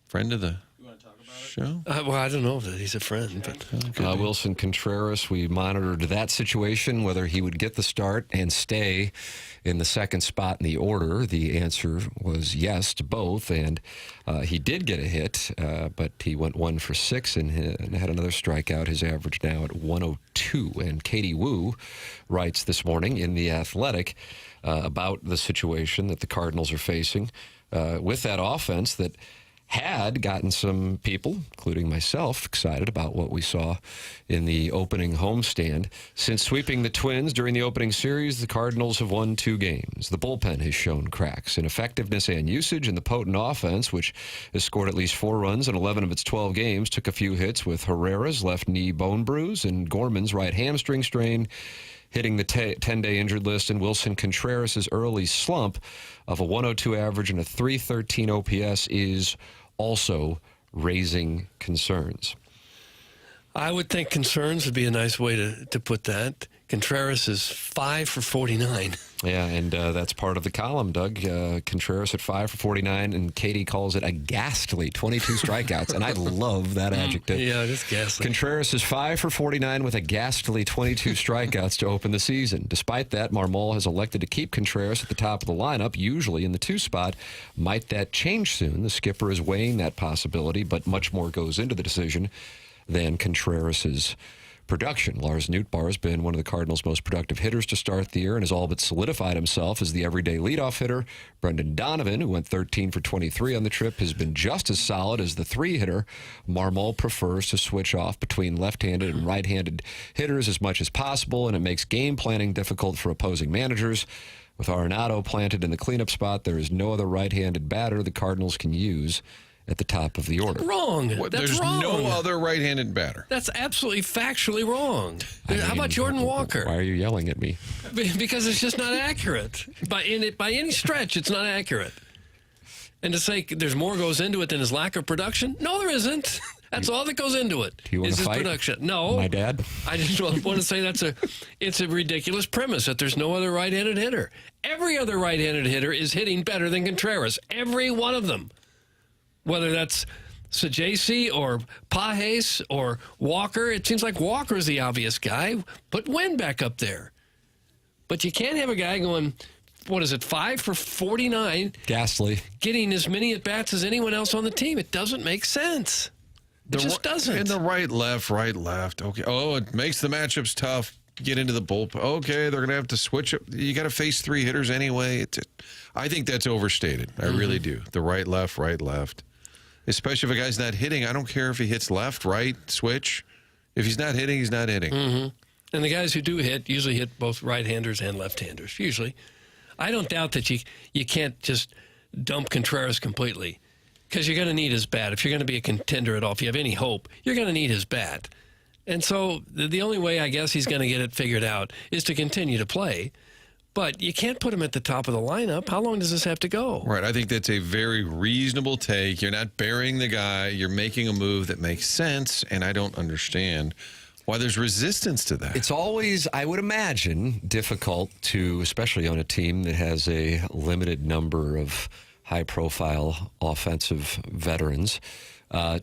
Friend of the show? Well, I don't know that he's a friend. But Wilson Contreras, we monitored that situation, whether he would get the start and stay in the second spot in the order. The answer was yes to both, and he did get a hit, but he went 1 for 6 and had another strikeout. His average now at 102. And Katie Wu writes this morning in The Athletic about the situation that the Cardinals are facing with that offense that had gotten some people, including myself, excited about what we saw in the opening homestand. Since sweeping the Twins during the opening series, the Cardinals have won 2 games. The bullpen has shown cracks in effectiveness and usage, and the potent offense, which has scored at least 4 runs in 11 of its 12 games, took a few hits with Herrera's left knee bone bruise and Gorman's right hamstring strain hitting the 10-day injured list, and Wilson Contreras' early slump of a 102 average and a 313 OPS is also raising concerns. I would think concerns would be a nice way to put that. Contreras is 5 for 49. Yeah, and that's part of the column, Doug. Contreras at 5 for 49, and Katie calls it a ghastly 22 strikeouts, and I love that adjective. Yeah, it is ghastly. Contreras is 5 for 49 with a ghastly 22 strikeouts to open the season. Despite that, Marmol has elected to keep Contreras at the top of the lineup, usually in the 2 spot. Might that change soon? The skipper is weighing that possibility, but much more goes into the decision than Contreras' production. Lars Nootbaar has been one of the Cardinals' most productive hitters to start the year and has all but solidified himself as the everyday leadoff hitter. Brendan Donovan, who went 13 for 23 on the trip, has been just as solid as the 3 hitter. Marmol prefers to switch off between left-handed and right-handed hitters as much as possible, and it makes game planning difficult for opposing managers. With Arenado planted in the cleanup spot, there is no other right-handed batter the Cardinals can use at the top of the order. Wrong. There's no other right-handed batter. That's absolutely factually wrong. How about Jordan Walker? Why are you yelling at me? Because it's just not accurate. By any stretch, it's not accurate. And to say there's more goes into it than his lack of production? No, there isn't. That's all that goes into it. Do you want to fight production. No. My dad? I just want to say it's a ridiculous premise that there's no other right-handed hitter. Every other right-handed hitter is hitting better than Contreras. Every one of them. Whether that's Sajasi or Pajes or Walker, it seems like Walker's the obvious guy. Put Wynn back up there. But you can't have a guy going, 5 for 49? Ghastly. Getting as many at-bats as anyone else on the team. It doesn't make sense. It just doesn't. And the right, left. Okay. Oh, it makes the matchups tough. Get into the bullpen. Okay, they're going to have to switch up. You got to face 3 hitters anyway. I think that's overstated. I really do. The right, left. Especially if a guy's not hitting. I don't care if he hits left, right, switch. If he's not hitting, he's not hitting. Mm-hmm. And the guys who do hit usually hit both right-handers and left-handers, usually. I don't doubt that you can't just dump Contreras completely because you're going to need his bat. If you're going to be a contender at all, if you have any hope, you're going to need his bat. And so the only way I guess he's going to get it figured out is to continue to play. But you can't put him at the top of the lineup. How long does this have to go? Right. I think that's a very reasonable take. You're not burying the guy. You're making a move that makes sense, and I don't understand why there's resistance to that. It's always, I would imagine, difficult to, especially on a team that has a limited number of high-profile offensive veterans,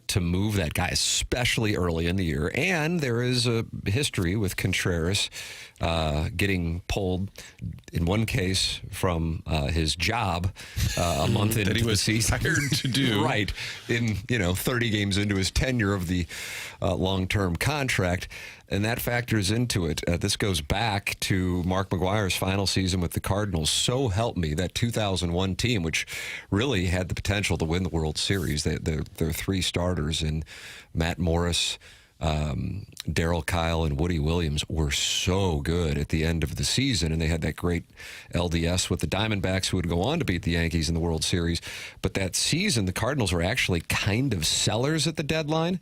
to move that guy, especially early in the year. And there is a history with Contreras getting pulled, in one case, from his job a month into the season. That he was hired to do. Right. In, 30 games into his tenure of the long-term contract. And that factors into it. This goes back to Mark McGwire's final season with the Cardinals. So help me, that 2001 team, which really had the potential to win the World Series. Their 3 starters in Matt Morris, Darryl Kyle and Woody Williams were so good at the end of the season, and they had that great LDS with the Diamondbacks who would go on to beat the Yankees in the World Series. But that season, the Cardinals were actually kind of sellers at the deadline,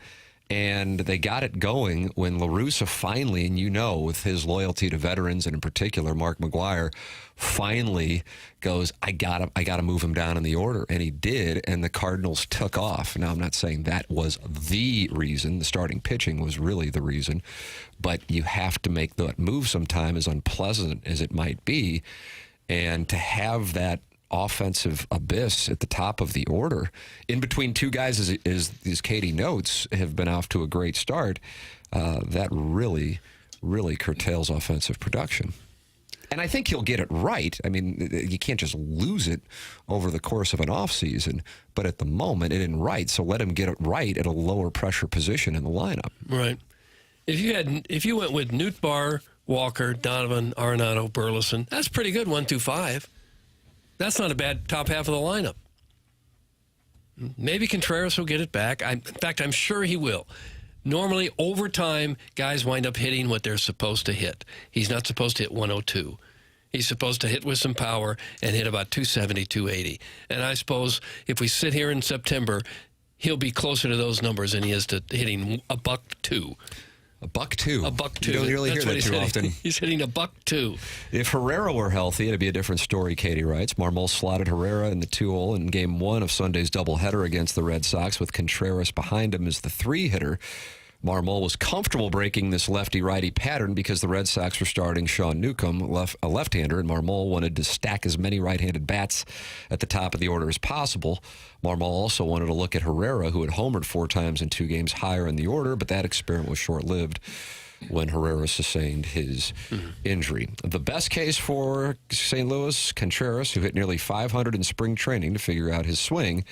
and they got it going when La Russa finally, and you know, with his loyalty to veterans, and in particular Mark McGwire, finally goes, I gotta move him down in the order. And he did, and the Cardinals took off. Now, I'm not saying that was the reason. The starting pitching was really the reason. But you have to make that move sometime, as unpleasant as it might be. And to have that offensive abyss at the top of the order, in between two guys, as Katie notes, have been off to a great start, that really, really curtails offensive production. And I think he'll get it right. I mean, you can't just lose it over the course of an offseason, but at the moment, it isn't right, so let him get it right at a lower pressure position in the lineup. Right. If you went with Nootbaar, Walker, Donovan, Arenado, Burleson, that's pretty good, 1 through 5. That's not a bad top half of the lineup. Maybe Contreras will get it back. In fact, I'm sure he will. Normally, over time, guys wind up hitting what they're supposed to hit. He's not supposed to hit 102. He's supposed to hit with some power and hit about 270, 280. And I suppose if we sit here in September, he'll be closer to those numbers than he is to hitting $102. $102. $102. You don't really hear that too often. He's hitting $102. If Herrera were healthy, it'd be a different story, Katie writes. Marmol slotted Herrera in the 2-hole in Game 1 of Sunday's doubleheader against the Red Sox, with Contreras behind him as the 3-hitter. Marmol was comfortable breaking this lefty-righty pattern because the Red Sox were starting Sean Newcomb, a left-hander, and Marmol wanted to stack as many right-handed bats at the top of the order as possible. Marmol also wanted to look at Herrera, who had homered 4 times in 2 games higher in the order, but that experiment was short-lived when Herrera sustained his injury. The best case for St. Louis, Contreras, who hit nearly 500 in spring training to figure out his swing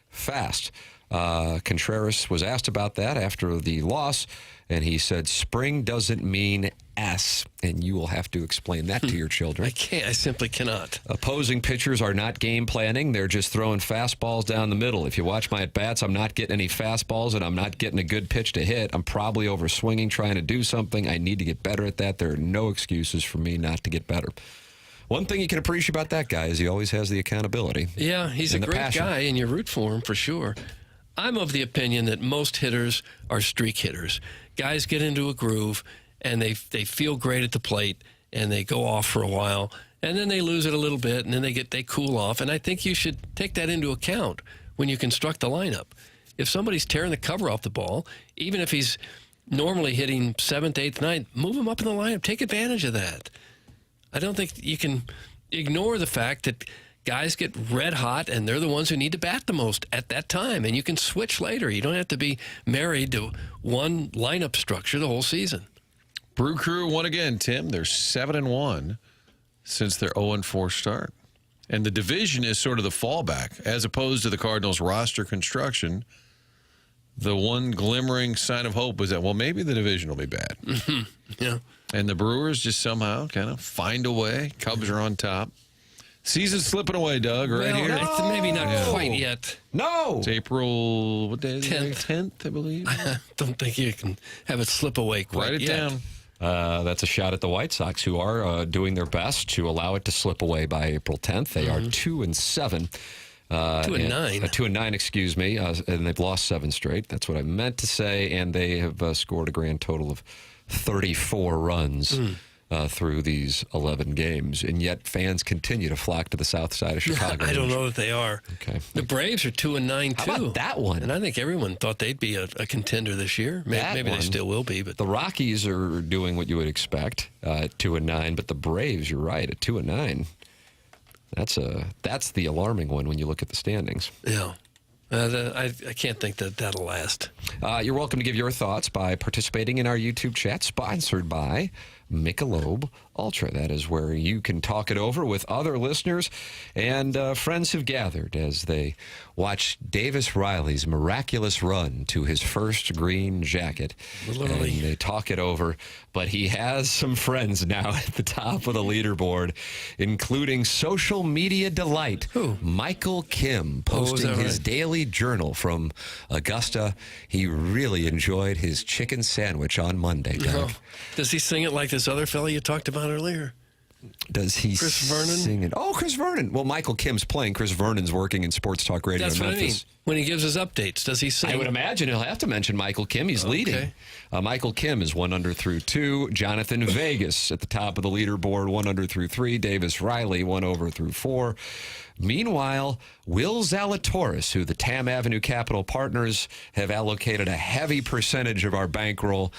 fast. Contreras was asked about that after the loss, and he said, spring doesn't mean S, and you will have to explain that to your children. I simply cannot. Opposing pitchers are not game planning. They're just throwing fastballs down the middle. If you watch my at-bats, I'm not getting any fastballs, and I'm not getting a good pitch to hit. I'm probably over-swinging, trying to do something. I need to get better at that. There are no excuses for me not to get better. One thing you can appreciate about that guy is he always has the accountability. Yeah, he's a great guy, and you root for him for sure. I'm of the opinion that most hitters are streak hitters. Guys get into a groove, and they feel great at the plate, and they go off for a while, and then they lose it a little bit, and then they cool off. And I think you should take that into account when you construct the lineup. If somebody's tearing the cover off the ball, even if he's normally hitting 7th, 8th, 9th, move him up in the lineup. Take advantage of that. I don't think you can ignore the fact that guys get red hot, and they're the ones who need to bat the most at that time. And you can switch later. You don't have to be married to one lineup structure the whole season. Brew Crew won again, Tim. They're 7-1 since their 0-4 start. And the division is sort of the fallback, as opposed to the Cardinals' roster construction. The one glimmering sign of hope was that, well, maybe the division will be bad. Yeah. And the Brewers just somehow kind of find a way. Cubs are on top. Season's slipping away, Doug, right here. No. Maybe not quite yet. No. It's April, what day is it? 10th. 10th, I believe. I don't think you can have it slip away quite Write it yet. down. That's a shot at the White Sox, who are doing their best to allow it to slip away by April 10th. They are 2-7. 2-9. 2-9, excuse me. And they've lost 7 straight. That's what I meant to say. And they have scored a grand total of 34 runs through these 11 games. And yet fans continue to flock to the south side of Chicago. I don't know that they are. Okay. The Braves are 2-9, too. How about that one? And I think everyone thought they'd be a contender this year. Maybe they still will be. But the Rockies are doing what you would expect at 2-9. But the Braves, you're right, at 2-9. That's the alarming one when you look at the standings. Yeah. I can't think that'll last. You're welcome to give your thoughts by participating in our YouTube chat, sponsored by Michelob Ultra. That is where you can talk it over with other listeners and friends who've gathered as they watch Davis Riley's miraculous run to his first green jacket. Literally. And they talk it over, but he has some friends now at the top of the leaderboard, including social media delight Michael Kim, posting his daily journal from Augusta. He really enjoyed his chicken sandwich on Monday, Doug. Does he sing it like this other fella you talked about earlier? Does he Chris Vernon? sing it? Oh, Chris Vernon. Well, Michael Kim's playing. Chris Vernon's working in Sports Talk Radio That's in what Memphis. I mean. When he gives his updates, does he sing? I would imagine he'll have to mention Michael Kim. He's leading. Michael Kim is 1 under through 2. Jonathan Vegas at the top of the leaderboard, 1 under through 3. Davis Riley, 1 over through 4. Meanwhile, Will Zalatoris, who the Tam Avenue Capital Partners have allocated a heavy percentage of our bankroll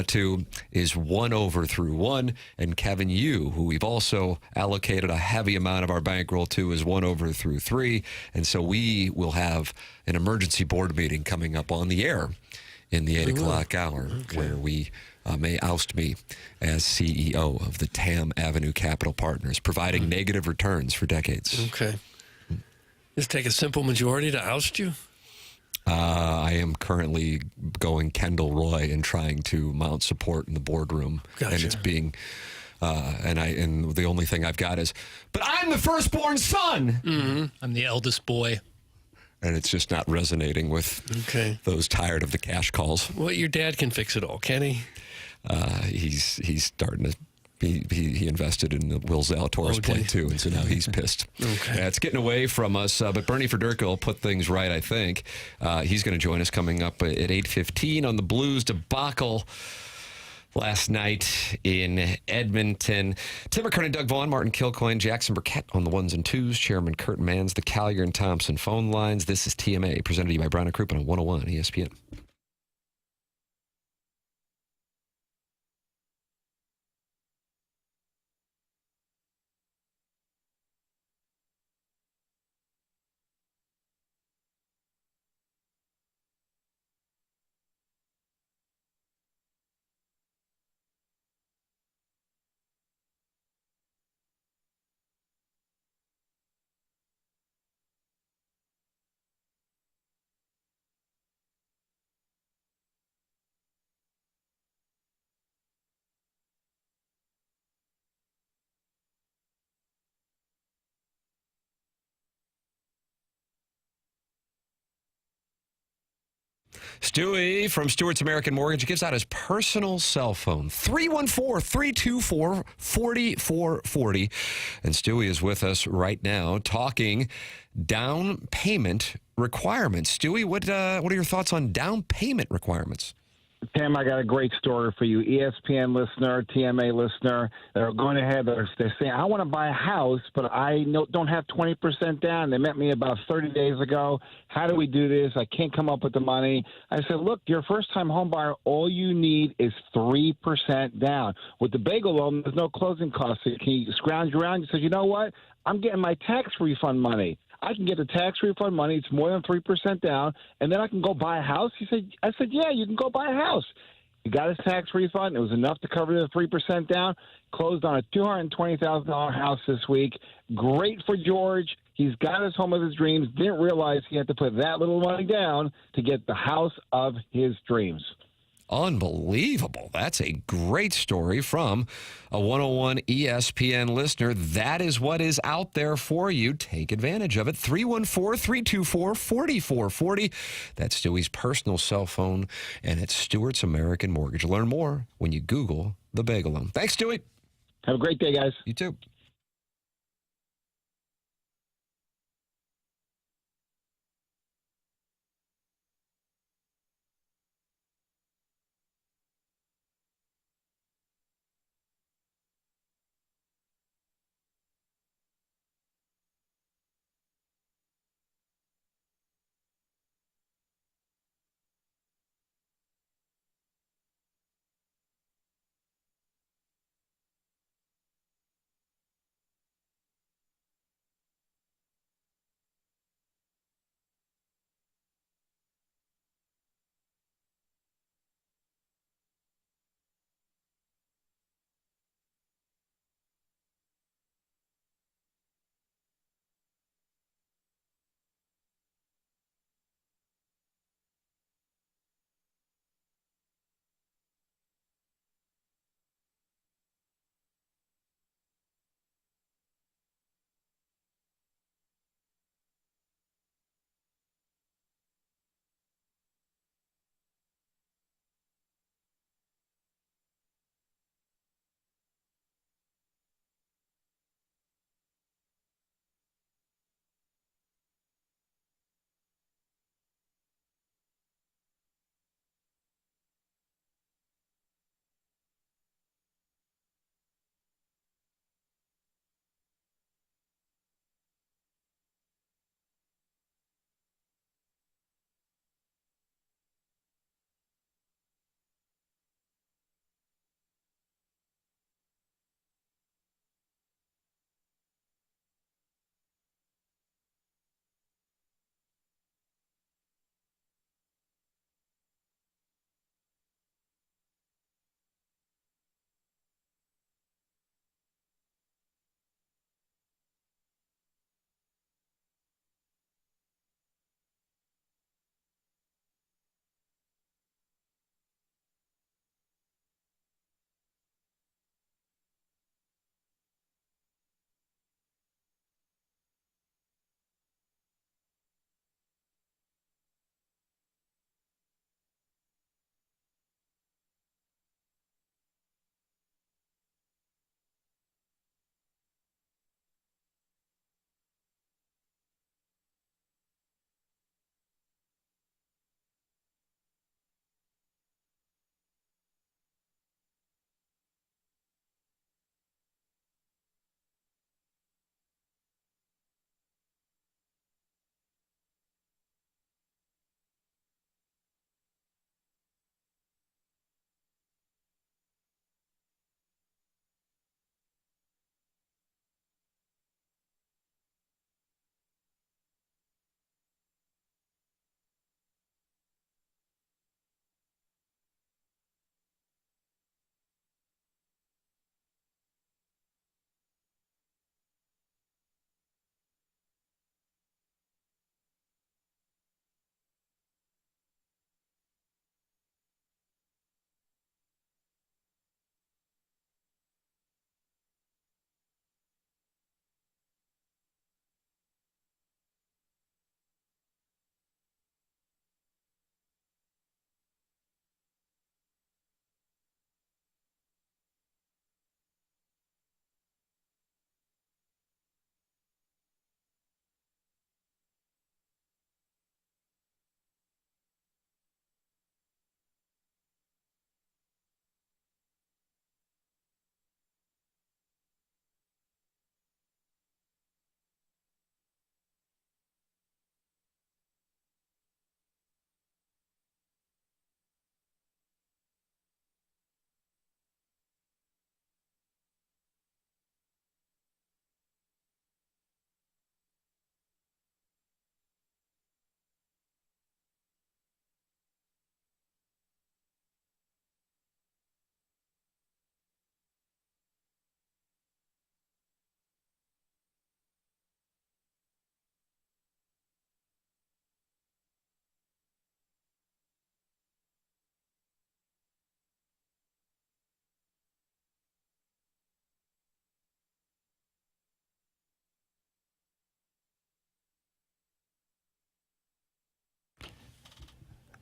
to, is 1 over through 1. And Kevin Yu, who we've also allocated a heavy amount of our bankroll to, is 1 over through 3. And so we will have an emergency board meeting coming up on the air in the 8 o'clock hour, where we may oust me as CEO of the Tam Avenue Capital Partners, providing negative returns for decades. Okay. Just take a simple majority to oust you? I am currently going Kendall Roy and trying to mount support in the boardroom. Gotcha. And it's being... and the only thing I've got is, but I'm the firstborn son. Mm-hmm. I'm the eldest boy. And it's just not resonating with those tired of the cash calls. Well, your dad can fix it all, can he? He's starting to. He invested in the Will Zalatoris play too, and so now he's pissed. It's getting away from us, but Bernie Fedderko will put things right, I think. He's going to join us coming up at 8:15 on the Blues debacle last night in Edmonton. Tim McKernan, Doug Vaughn, Martin Kilcoyne, Jackson Burkett on the 1s and 2s. Chairman Kurt Mans, the Callier and Thompson phone lines. This is TMA, presented to you by Brown and Crouppen on 101 ESPN. Stewie from Stewart's American Mortgage gives out his personal cell phone, 314-324-4440. And Stewie is with us right now talking down payment requirements. Stewie, what are your thoughts on down payment requirements? Tim, I got a great story for you. ESPN listener, TMA listener, they're going ahead. They're saying, I want to buy a house, but I don't have 20% down. They met me about 30 days ago. How do we do this? I can't come up with the money. I said, look, you're a first-time home buyer. All you need is 3% down. With the bagel loan, there's no closing costs. So you can scrounge around. You say, you know what? I'm getting my tax refund money. I can get the tax refund money. It's more than 3% down, and then I can go buy a house. I said, yeah, you can go buy a house. He got his tax refund. It was enough to cover the 3% down. Closed on a $220,000 house this week. Great for George. He's got his home of his dreams. Didn't realize he had to put that little money down to get the house of his dreams. Unbelievable. That's a great story from a 101 ESPN listener. That is what is out there for you. Take advantage of it. 314-324-4440. That's Stewie's personal cell phone, and it's Stewart's American Mortgage. Learn more when you Google the bagel loan. Thanks, Stewie. Have a great day, guys. You too.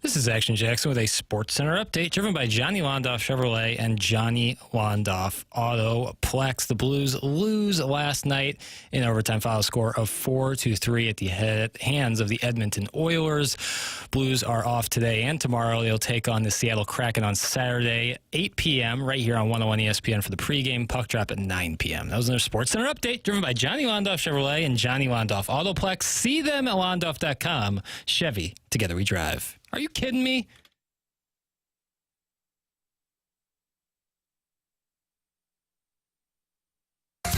This is Action Jackson with a Sports Center update driven by Johnny Londoff Chevrolet and Johnny Londoff Autoplex. The Blues lose last night in overtime, final score of 4-3 at the hands of the Edmonton Oilers. Blues are off today and tomorrow. They'll take on the Seattle Kraken on Saturday, 8 p.m. right here on 101 ESPN for the pregame. Puck drop at 9 p.m. That was another Sports Center update driven by Johnny Londoff Chevrolet and Johnny Londoff Autoplex. See them at londoff.com. Chevy, together we drive. Are you kidding me? We're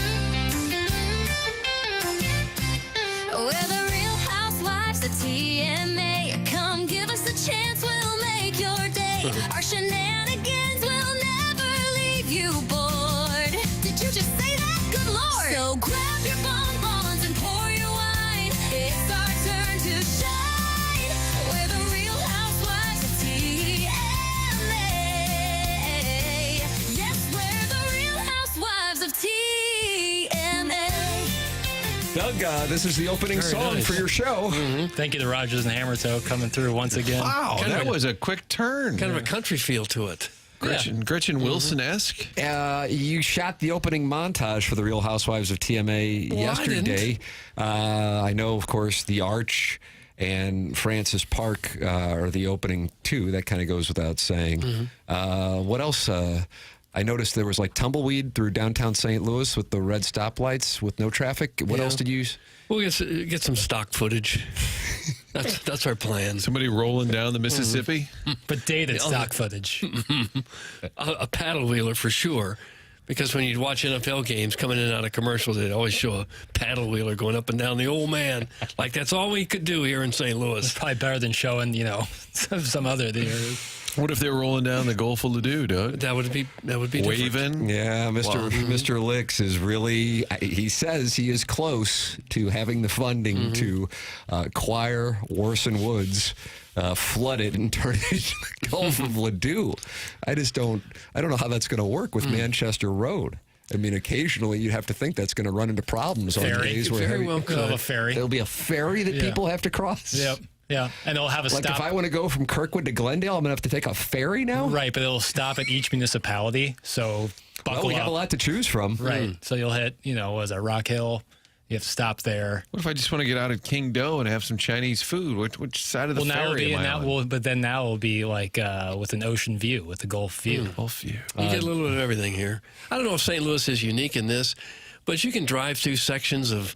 the Real Housewives of TMA. Come give us a chance, we'll make your day. Our shenanigans will never leave you bored. Did you just say that? Good Lord. So grab your bonbons and pour your wine. It's our turn to shine. We're the Real Housewives of TMA. Yes, we're the Real Housewives of TMA. Doug, this is the opening song for your show. Thank you to Rogers and Hammertoe coming through once again. Wow, that was a quick turn. Kind of a country feel to it. Gretchen Wilson-esque. You shot the opening montage for the Real Housewives of TMA yesterday. I know, of course, the Arch and Francis Park are the opening two. That kind of goes without saying. What else? I noticed there was like tumbleweed through downtown St. Louis with the red stoplights with no traffic. What else did you use? We'll get some stock footage. That's our plan. Somebody rolling down the Mississippi? But dated stock footage. A paddle wheeler for sure. Because when you'd watch NFL games coming in and out of commercials, they'd always show a paddle wheeler going up and down the old man. Like that's all we could do here in St. Louis. It's probably better than showing, some other there. What if they were rolling down the Gulf of Ladue, Doug? That would be waving. Different. Yeah, Mr. Licks is really. He says he is close to having the funding to acquire Warson Woods, flood it, and turn it into the Gulf of Ladue. I don't know how that's going to work with Manchester Road. I mean, occasionally you'd have to think that's going to run into problems on days where a ferry. There'll be a ferry that people have to cross. Yep. Yeah, and they'll have a stop. Like if I want to go from Kirkwood to Glendale, I'm going to have to take a ferry now? Right, but it'll stop at each municipality, so buckle we up. have a lot to choose from. Right, so you'll hit, what was it, Rock Hill? You have to stop there. What if I just want to get out at King Do and have some Chinese food? Which side of the ferry am I on? But then now it'll be like with an ocean view, with the Gulf view. Gulf view. You get a little bit of everything here. I don't know if St. Louis is unique in this, but you can drive through sections of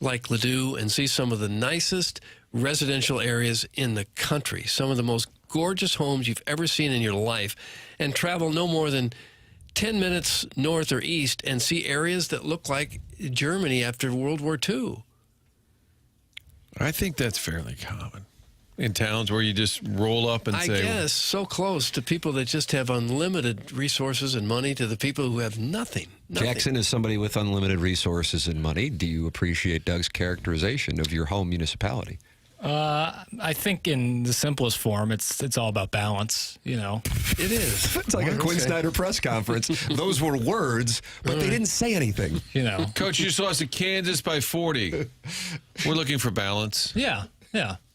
like Ladue and see some of the nicest residential areas in the country, some of the most gorgeous homes you've ever seen in your life, and travel no more than 10 minutes north or east and see areas that look like Germany after World War II. I think that's fairly common in towns where you just roll up and say... I guess, so close to people that just have unlimited resources and money to the people who have nothing. Jackson is somebody with unlimited resources and money. Do you appreciate Doug's characterization of your home municipality? I think in the simplest form, it's all about balance, It is. It's like a Quinn Snyder press conference. Those were words, but they didn't say anything. Coach, you lost to Kansas by 40. We're looking for balance. Yeah.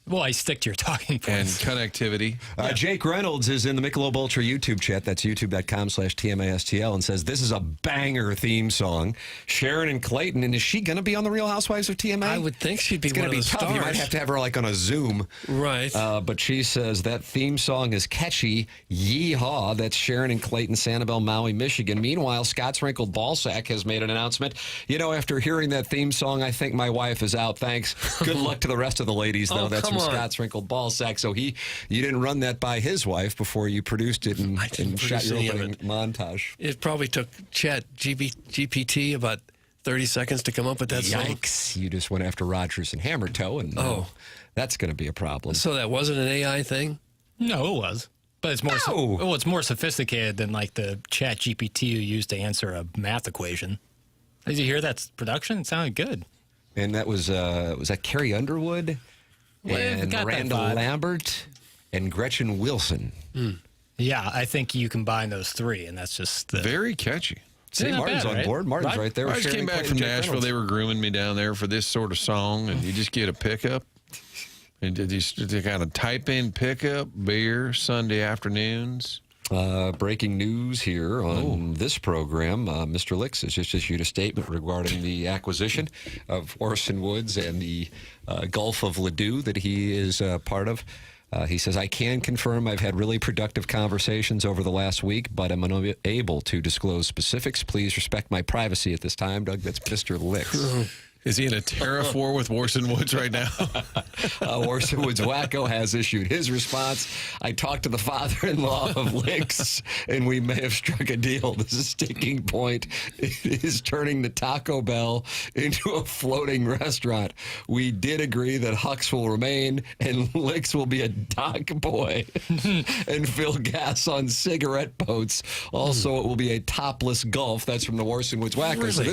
Well, I stick to your talking points. And connectivity. Jake Reynolds is in the Michelob Ultra YouTube chat. That's youtube.com/TMASTL and says, this is a banger theme song. Sharon and Clayton, and is she going to be on the Real Housewives of TMA? I would think she'd be one of the stars. You might have to have her like on a Zoom. Right. But she says that theme song is catchy. Yeehaw. That's Sharon and Clayton, Sanibel, Maui, Michigan. Meanwhile, Scott's Wrinkled Ballsack has made an announcement. After hearing that theme song, I think my wife is out. Thanks. Good luck to the rest of the ladies, though. That's from Scott's Wrinkled Ballsack. So you didn't run that by his wife before you produced it and shot your opening montage. It probably took Chat GPT about 30 seconds to come up with that song. Yikes. You just went after Rogers and Hammertoe, and that's going to be a problem. So that wasn't an AI thing? No, it was. But it's more it's more sophisticated than like the Chat GPT you used to answer a math equation. Did you hear that production? It sounded good. And that was that Carrie Underwood? And Miranda Lambert and Gretchen Wilson. Yeah, I think you combine those three, and that's just very catchy. See, Martin's on board. Martin's right there. I just came back from Nashville. They were grooming me down there for this sort of song, and you just get a pickup, And did you kind of type in pickup beer Sunday afternoons? Breaking news here on this program. Mr. Licks has just issued a statement regarding the acquisition of Orson Woods and the Gulf of Ladue that he is part of. He says, I can confirm I've had really productive conversations over the last week, but I'm unable to disclose specifics. Please respect my privacy at this time. Doug, that's Mr. Licks. Is he in a tariff war with Orson Woods right now? Orson Woods Wacko has issued his response. I talked to the father-in-law of Licks, and we may have struck a deal. The sticking point is turning the Taco Bell into a floating restaurant. We did agree that Hux will remain, and Licks will be a dock boy and fill gas on cigarette boats. Also, it will be a topless Gulf. That's from the Orson Woods Wacko. Really? So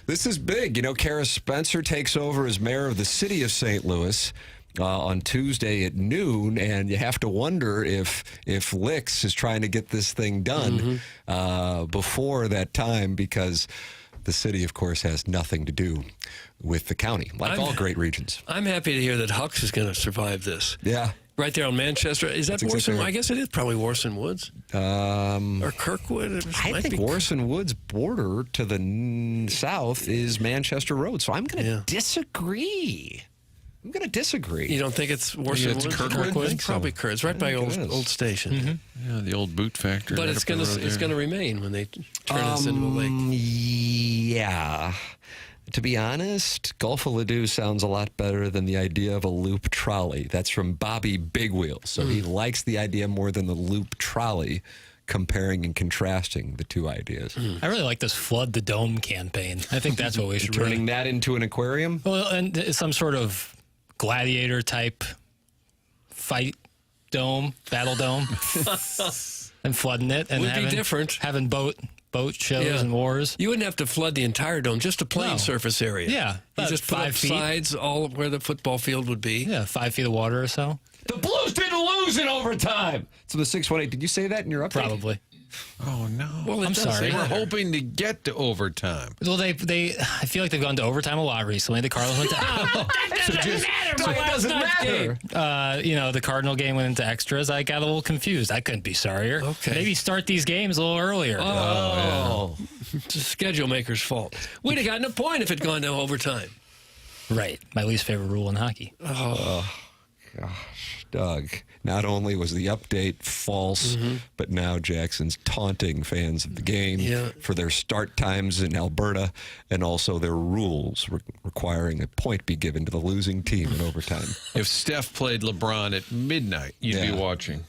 this is big. You know, Kara Spencer takes over as mayor of the city of St. Louis on Tuesday at noon, and you have to wonder if Licks is trying to get this thing done before that time, because the city, of course, has nothing to do with the county, like all great regions. I'm happy to hear that Hux is going to survive this. Yeah. Right there on Manchester. Is that Orson? Exactly. I guess it is probably Orson Woods. Or Kirkwood. I think Orson Woods' border to the south is Manchester Road, so I'm going to disagree. You don't think it's Orson Woods? Kirkwood? It's probably Kirkwood. It's right by old station. Mm-hmm. Yeah, the old boot factory. But it's going to remain when they turn us into a lake. Yeah. To be honest, Gulf of Ladue sounds a lot better than the idea of a loop trolley. That's from Bobby Bigwheel. So he likes the idea more than the loop trolley, comparing and contrasting the two ideas. I really like this Flood the Dome campaign. I think that's what we should Turning that into an aquarium? Well, and some sort of gladiator type fight dome, battle dome, and flooding it. And would be different. Having boat shows and wars. You wouldn't have to flood the entire dome, just a plain surface area. Yeah. You just put 5 feet. Sides all where the football field would be. Yeah, 5 feet of water or so. The Blues didn't lose in overtime. So the 618. Did you say that in your update? Probably. Oh, no. Well, I'm sorry. They were hoping to get to overtime. Well, I feel like they've gone to overtime a lot recently. The Cardinals went to... It doesn't matter. The Cardinal game went into extras. I got a little confused. I couldn't be sorrier. Okay. Maybe start these games a little earlier. Oh. It's a schedule maker's fault. We'd have gotten a point if it had gone to overtime. Right. My least favorite rule in hockey. Oh, gosh, Doug. Not only was the update false, but now Jackson's taunting fans of the game for their start times in Alberta, and also their rules requiring a point be given to the losing team in overtime. If Steph played LeBron at midnight, you'd be watching.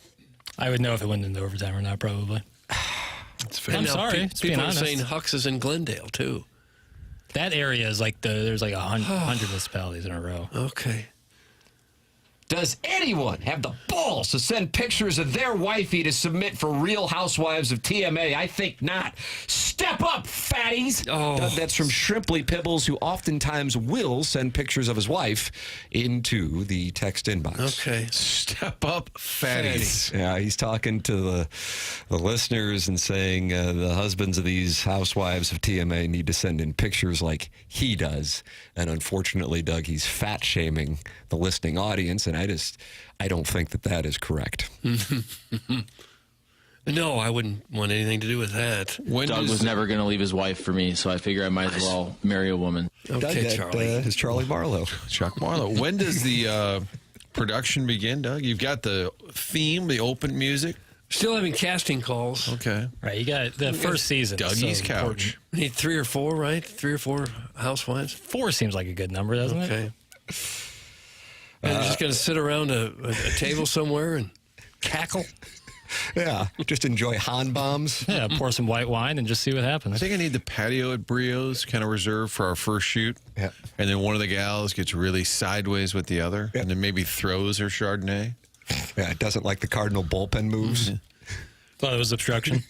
I would know if it went into overtime or not, probably. That's fair. I'm sorry. People are saying Hux is in Glendale, too. That area is like there's like 100 municipalities in a row. Okay. Does anyone have the balls to send pictures of their wifey to submit for Real Housewives of TMA? I think not. Step up, fatties! Oh. That's from Shrimply Pibbles, who oftentimes will send pictures of his wife into the text inbox. Okay. Step up, fatties. Yeah, he's talking to the listeners and saying the husbands of these housewives of TMA need to send in pictures like he does. And unfortunately, Doug, he's fat-shaming the listening audience, and I don't think that is correct. No, I wouldn't want anything to do with that. Doug was never going to leave his wife for me, so I figure I might as well marry a woman. Okay, Doug, Charlie. Is Charlie Marlowe. Chuck Marlowe. When does the production begin, Doug? You've got the theme, the open music. Still having casting calls. Okay. Right, you got the first season. Dougie's couch. We need 3 or 4, right? 3 or 4 housewives. 4 seems like a good number, doesn't it? Okay. And you're just going to sit around a table somewhere and cackle? Yeah, just enjoy Han bombs. Yeah, pour some white wine and just see what happens. I think I need the patio at Brio's kind of reserved for our first shoot. Yeah. And then one of the gals gets really sideways with the other and then maybe throws her Chardonnay. Yeah, it doesn't like the Cardinal bullpen moves. Thought it was obstruction.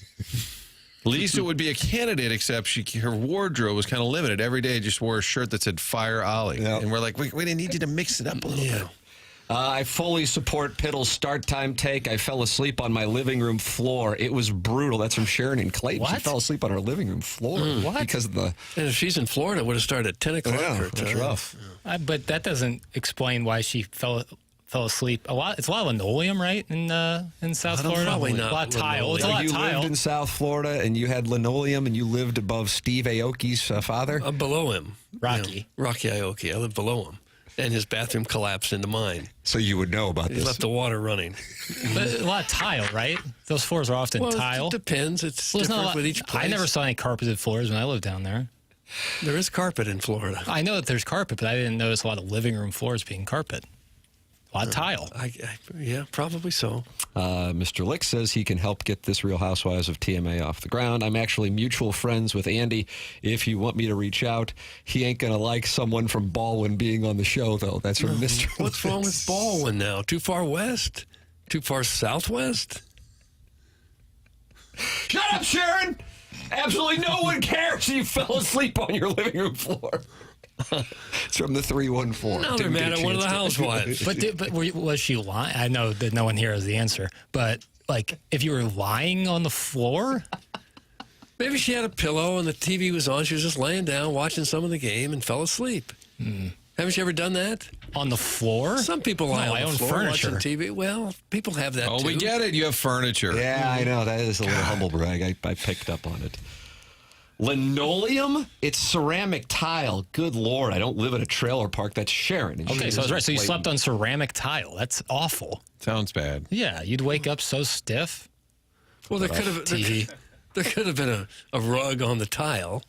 Lisa would be a candidate, except her wardrobe was kind of limited. Every day just wore a shirt that said Fire Ollie. Yep. And we're like, we need you to mix it up a little bit. I fully support Pittle's start time take. I fell asleep on my living room floor. It was brutal. That's from Sharon and Clayton. What? She fell asleep on her living room floor. What? Because of the... And if she's in Florida, it would have started at 10 o'clock. Yeah, that's rough. But that doesn't explain why she fell asleep. It's a lot of linoleum, right, in South Florida? Probably not. A lot of tile. It's a lot of You tile. lived in South Florida, and you had linoleum, and you lived above Steve Aoki's father? I'm below him. Rocky. Rocky Aoki. I live below him. And his bathroom collapsed into mine. So you would know about He this. left the water running. But a lot of tile, right? Those floors are often tile. It depends. It's Well, there's not a different lot- with each place. I never saw any carpeted floors when I lived down there. There is carpet in Florida. I know that there's carpet, but I didn't notice a lot of living room floors being carpet. A lot of tile. Yeah, probably so. Mr. Lick says he can help get this Real Housewives of TMA off the ground. I'm actually mutual friends with Andy. If you want me to reach out, he ain't going to like someone from Baldwin being on the show, though. That's from Mr. What's wrong with Baldwin now? Too far west? Too far southwest? Shut up, Sharon! Absolutely no one cares you fell asleep on your living room floor. It's from the 314. Now they're mad at one of the housewives. But was she lying? I know that no one here has the answer, but like if you were lying on the floor, Maybe she had a pillow and the TV was on. She was just laying down watching some of the game and fell asleep. Haven't you ever done that? On the floor? Some people lie on the floor furniture. watching TV. Well, people have that Oh, too. we get it. You have furniture. Yeah, I know. That is a little humble brag. I picked up on it. Linoleum? It's ceramic tile. Good Lord. I don't live at a trailer park. That's Sharon. And Okay, she so I was right. So you Clayton. slept on ceramic tile. That's awful. Sounds bad. Yeah, you'd wake up so stiff. Well, there could have been a rug on the tile.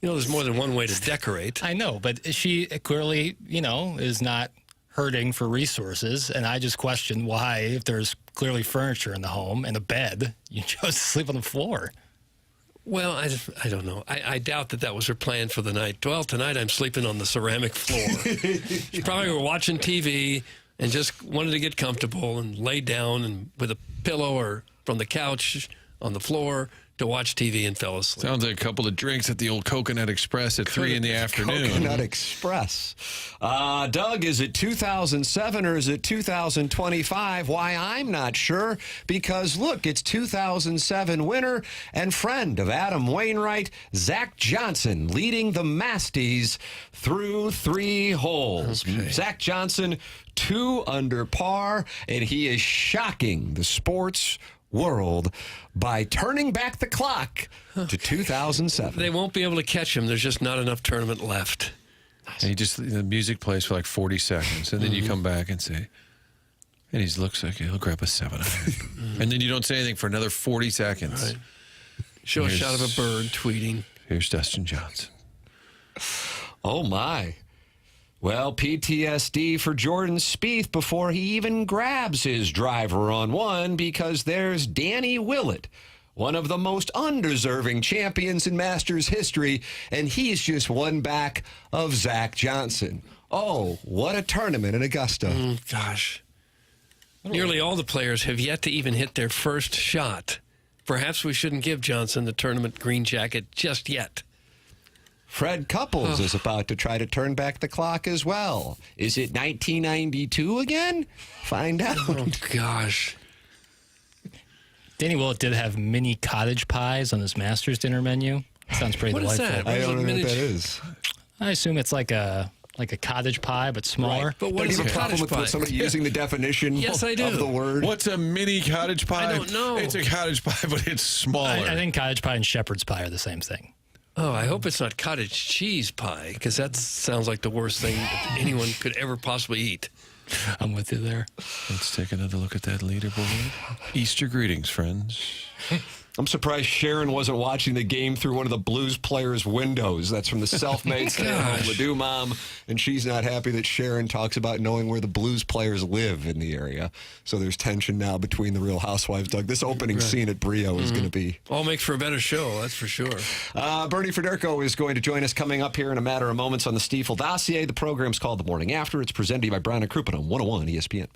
You know, there's more than one way to decorate. I know, but she clearly, is not hurting for resources. And I just question why, if there's clearly furniture in the home and a bed, you chose to sleep on the floor. Well, I don't know. I doubt that was her plan for the night. Well, tonight I'm sleeping on the ceramic floor. She probably were watching TV and just wanted to get comfortable and lay down and with a pillow or from the couch on the floor to watch TV and fell asleep. Sounds like a couple of drinks at the old Coconut Express at 3 in the afternoon. Coconut Express. Doug, is it 2007 or is it 2025? Why, I'm not sure. Because, look, it's 2007 winner and friend of Adam Wainwright, Zach Johnson, leading the Masties through 3 holes. Okay. Zach Johnson, 2 under par, and he is shocking the sports world by turning back the clock to 2007. They won't be able to catch him. There's just not enough tournament left. And the music plays for like 40 seconds, and then you come back and say, and he looks like he'll grab a 7-iron. And then you don't say anything for another 40 seconds. Right. Show a shot of a bird tweeting. Here's Dustin Johnson. Oh, my. Well, PTSD for Jordan Spieth before he even grabs his driver on one, because there's Danny Willett, one of the most undeserving champions in Masters history, and he's just one back of Zach Johnson. Oh, what a tournament in Augusta. Gosh. Nearly all the players have yet to even hit their first shot. Perhaps we shouldn't give Johnson the tournament green jacket just yet. Fred Couples is about to try to turn back the clock as well. Is it 1992 again? Find out. Oh, gosh. Danny Willett did have mini cottage pies on his Masters dinner menu. Sounds pretty delightful. Is that? I don't know what that is. I assume it's like a cottage pie, but smaller. Right. But what Don't is you a have a problem cottage with pie? somebody using the definition Yes, I do. of the word? What's a mini cottage pie? I don't know. It's a cottage pie, but it's smaller. I think cottage pie and shepherd's pie are the same thing. Oh, I hope it's not cottage cheese pie, because that sounds like the worst thing that anyone could ever possibly eat. I'm with you there. Let's take another look at that leaderboard. Easter greetings, friends. I'm surprised Sharon wasn't watching the game through one of the Blues players' windows. That's from the self-made Ledoux mom, and she's not happy that Sharon talks about knowing where the Blues players live in the area. So there's tension now between the Real Housewives. Doug, this opening scene at Brio is going to be... All makes for a better show, that's for sure. Bernie Federko is going to join us coming up here in a matter of moments on the Stiefel Dossier. The program's called The Morning After. It's presented to you by Brown and Crouppen on 101 ESPN.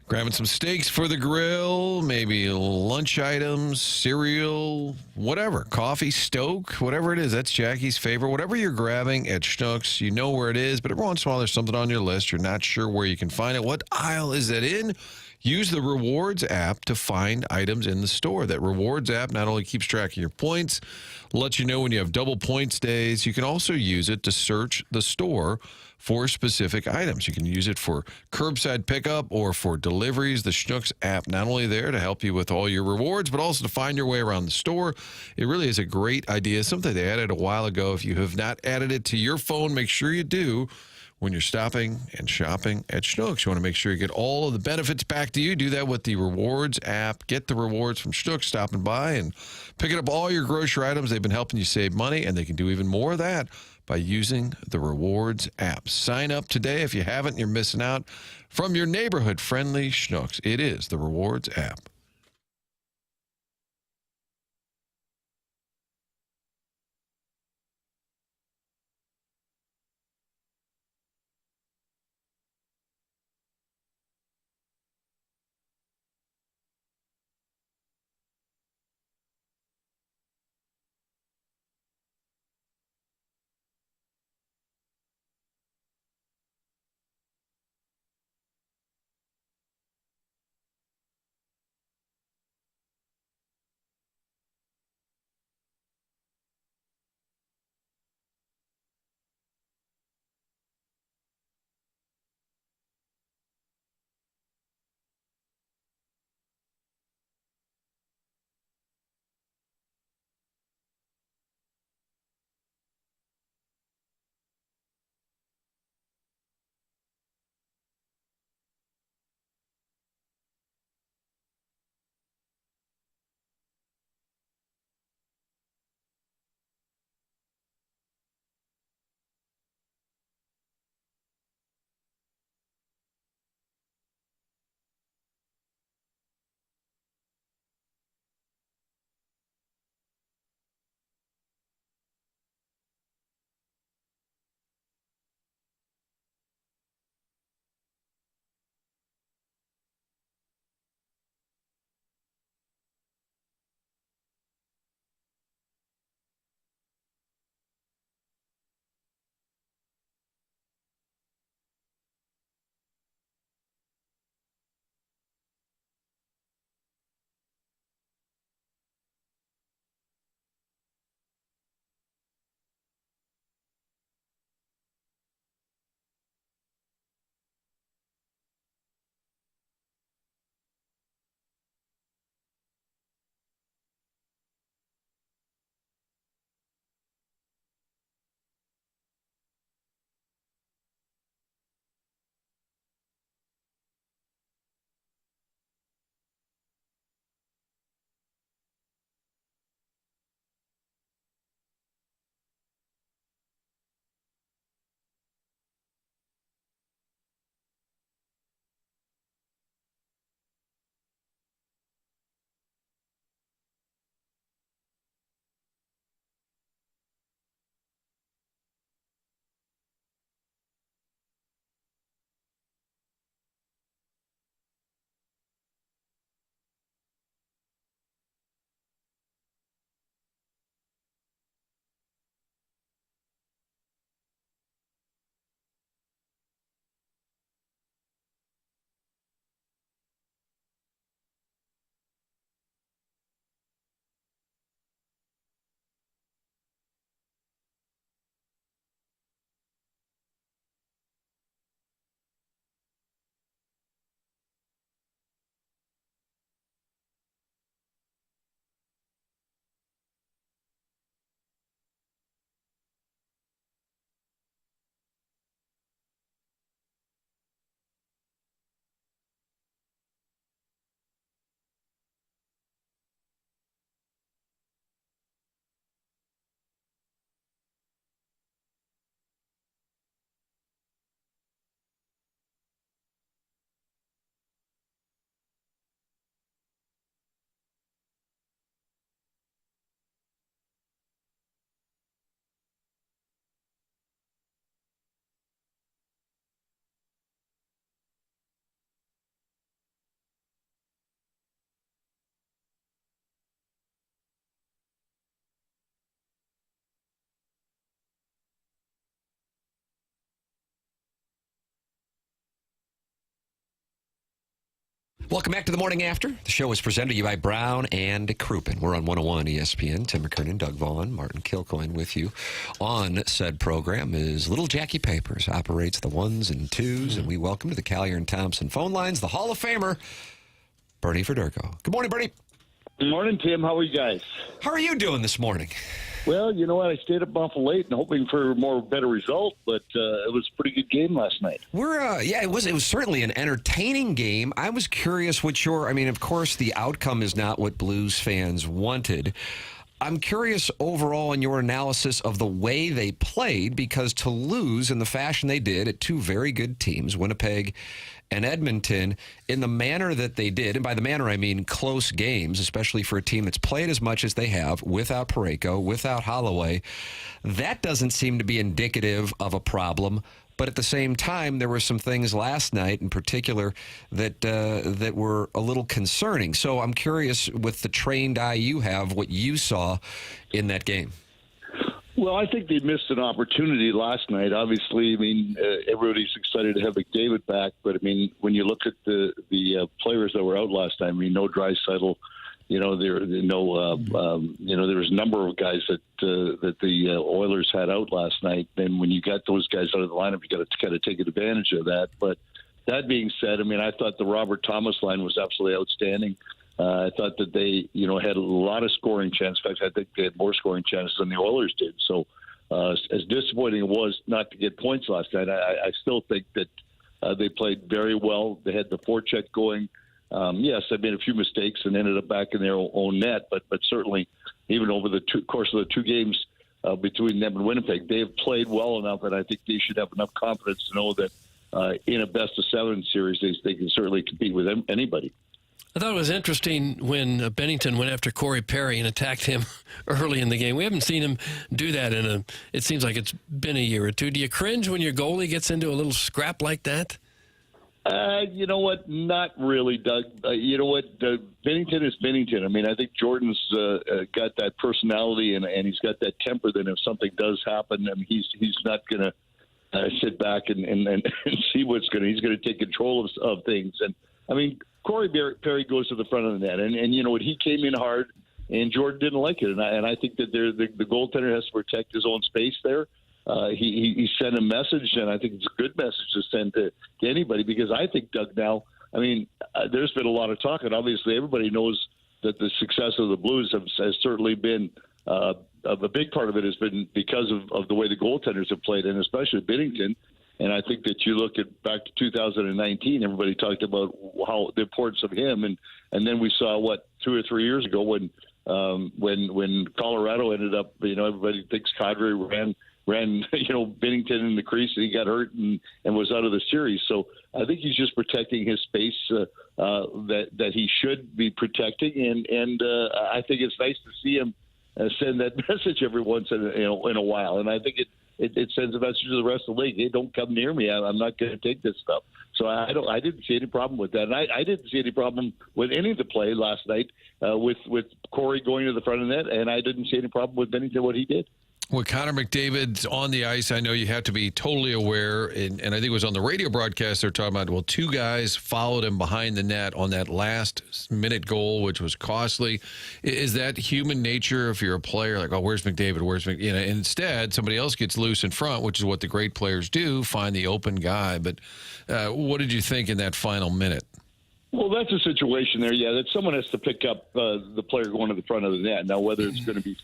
Grabbing some steaks for the grill, maybe lunch items, cereal, whatever. Coffee, Stoke, whatever it is. That's Jackie's favorite. Whatever you're grabbing at Schnucks, you know where it is, but every once in a while there's something on your list. You're not sure where you can find it. What aisle is that in? Use the Rewards app to find items in the store. That Rewards app not only keeps track of your points, lets you know when you have double points days, you can also use it to search the store for specific items. You can use it for curbside pickup or for deliveries. The Schnucks app not only there to help you with all your rewards, but also to find your way around the store. It really is a great idea, something they added a while ago. If you have not added it to your phone, make sure you do. When you're stopping and shopping at Schnucks, you want to make sure you get all of the benefits back to you. Do that with the Rewards app. Get the rewards from Schnucks stopping by and picking up all your grocery items. They've been helping you save money, and they can do even more of that by using the Rewards app. Sign up today. If you haven't, you're missing out. From your neighborhood-friendly Schnucks, it is the Rewards app. Welcome back to the Morning After. The show is presented to you by Brown and Crouppen. We're on 101 ESPN. Tim McKernan, Doug Vaughn, Martin Kilcoyne with you. On said program is Little Jackie Papers, operates the 1s and 2s, and we welcome to the Collier and Thompson phone lines the Hall of Famer, Bernie Fedderko. Good morning, Bernie. Good morning, Tim. How are you guys? How are you doing this morning? Well, you know what? I stayed up awful late and hoping for a better result, but it was a pretty good game last night. It was certainly an entertaining game. I was curious what of course, the outcome is not what Blues fans wanted. I'm curious overall in your analysis of the way they played, because to lose in the fashion they did at two very good teams, Winnipeg and Edmonton, in the manner that they did, and by the manner I mean close games, especially for a team that's played as much as they have without Parayko, without Holloway, that doesn't seem to be indicative of a problem. But at the same time, there were some things last night in particular that were a little concerning. So I'm curious, with the trained eye you have, what you saw in that game. Well, I think they missed an opportunity last night. Obviously, everybody's excited to have McDavid back, but when you look at the players that were out last time, no Draisaitl. There was a number of guys that the Oilers had out last night. And when you got those guys out of the lineup, you got to kind of take advantage of that. But that being said, I thought the Robert Thomas line was absolutely outstanding. I thought that they, had a lot of scoring chances. In fact, I think they had more scoring chances than the Oilers did. So as disappointing it was not to get points last night, I still think that they played very well. They had the forecheck going. Yes, they made a few mistakes and ended up back in their own net, but certainly even over the course of the two games between them and Winnipeg, they have played well enough that I think they should have enough confidence to know that in a best-of-7 series, they can certainly compete with anybody. I thought it was interesting when Bennington went after Corey Perry and attacked him early in the game. We haven't seen him do that it seems like it's been a year or two. Do you cringe when your goalie gets into a little scrap like that? You know what? Not really, Doug. You know what? Bennington is Bennington. I think Jordan's got that personality and he's got that temper that if something does happen, he's not going to sit back and see what's going to. He's going to take control of things. And Corey Perry goes to the front of the net, and you know what? He came in hard, and Jordan didn't like it. And I think that the goaltender has to protect his own space there. He sent a message, and I think it's a good message to send to anybody, because I think, Doug, now, there's been a lot of talk, and obviously everybody knows that the success of the Blues has certainly been a big part of it has been because of the way the goaltenders have played, and especially Binnington. And I think that you look back to 2019, everybody talked about how the importance of him, and then we saw 2 or 3 years ago when Colorado ended up, everybody thinks Kadri ran Binnington in the crease, and he got hurt and was out of the series. So I think he's just protecting his space that he should be protecting, and I think it's nice to see him send that message every once in a while, and I think it sends a message to the rest of the league. Hey, don't come near me. I'm not going to take this stuff. So I didn't see any problem with that. And I didn't see any problem with any of the play last night with Corey going to the front of the net, and I didn't see any problem with Bennington, what he did. When Connor McDavid's on the ice, I know you have to be totally aware, and I think it was on the radio broadcast they're talking about, two guys followed him behind the net on that last-minute goal, which was costly. Is that human nature if you're a player? Like, where's McDavid? Where's McDavid? Instead, somebody else gets loose in front, which is what the great players do, find the open guy. But what did you think in that final minute? Well, that's a situation there, that someone has to pick up the player going to the front of the net. Now, whether it's going to be,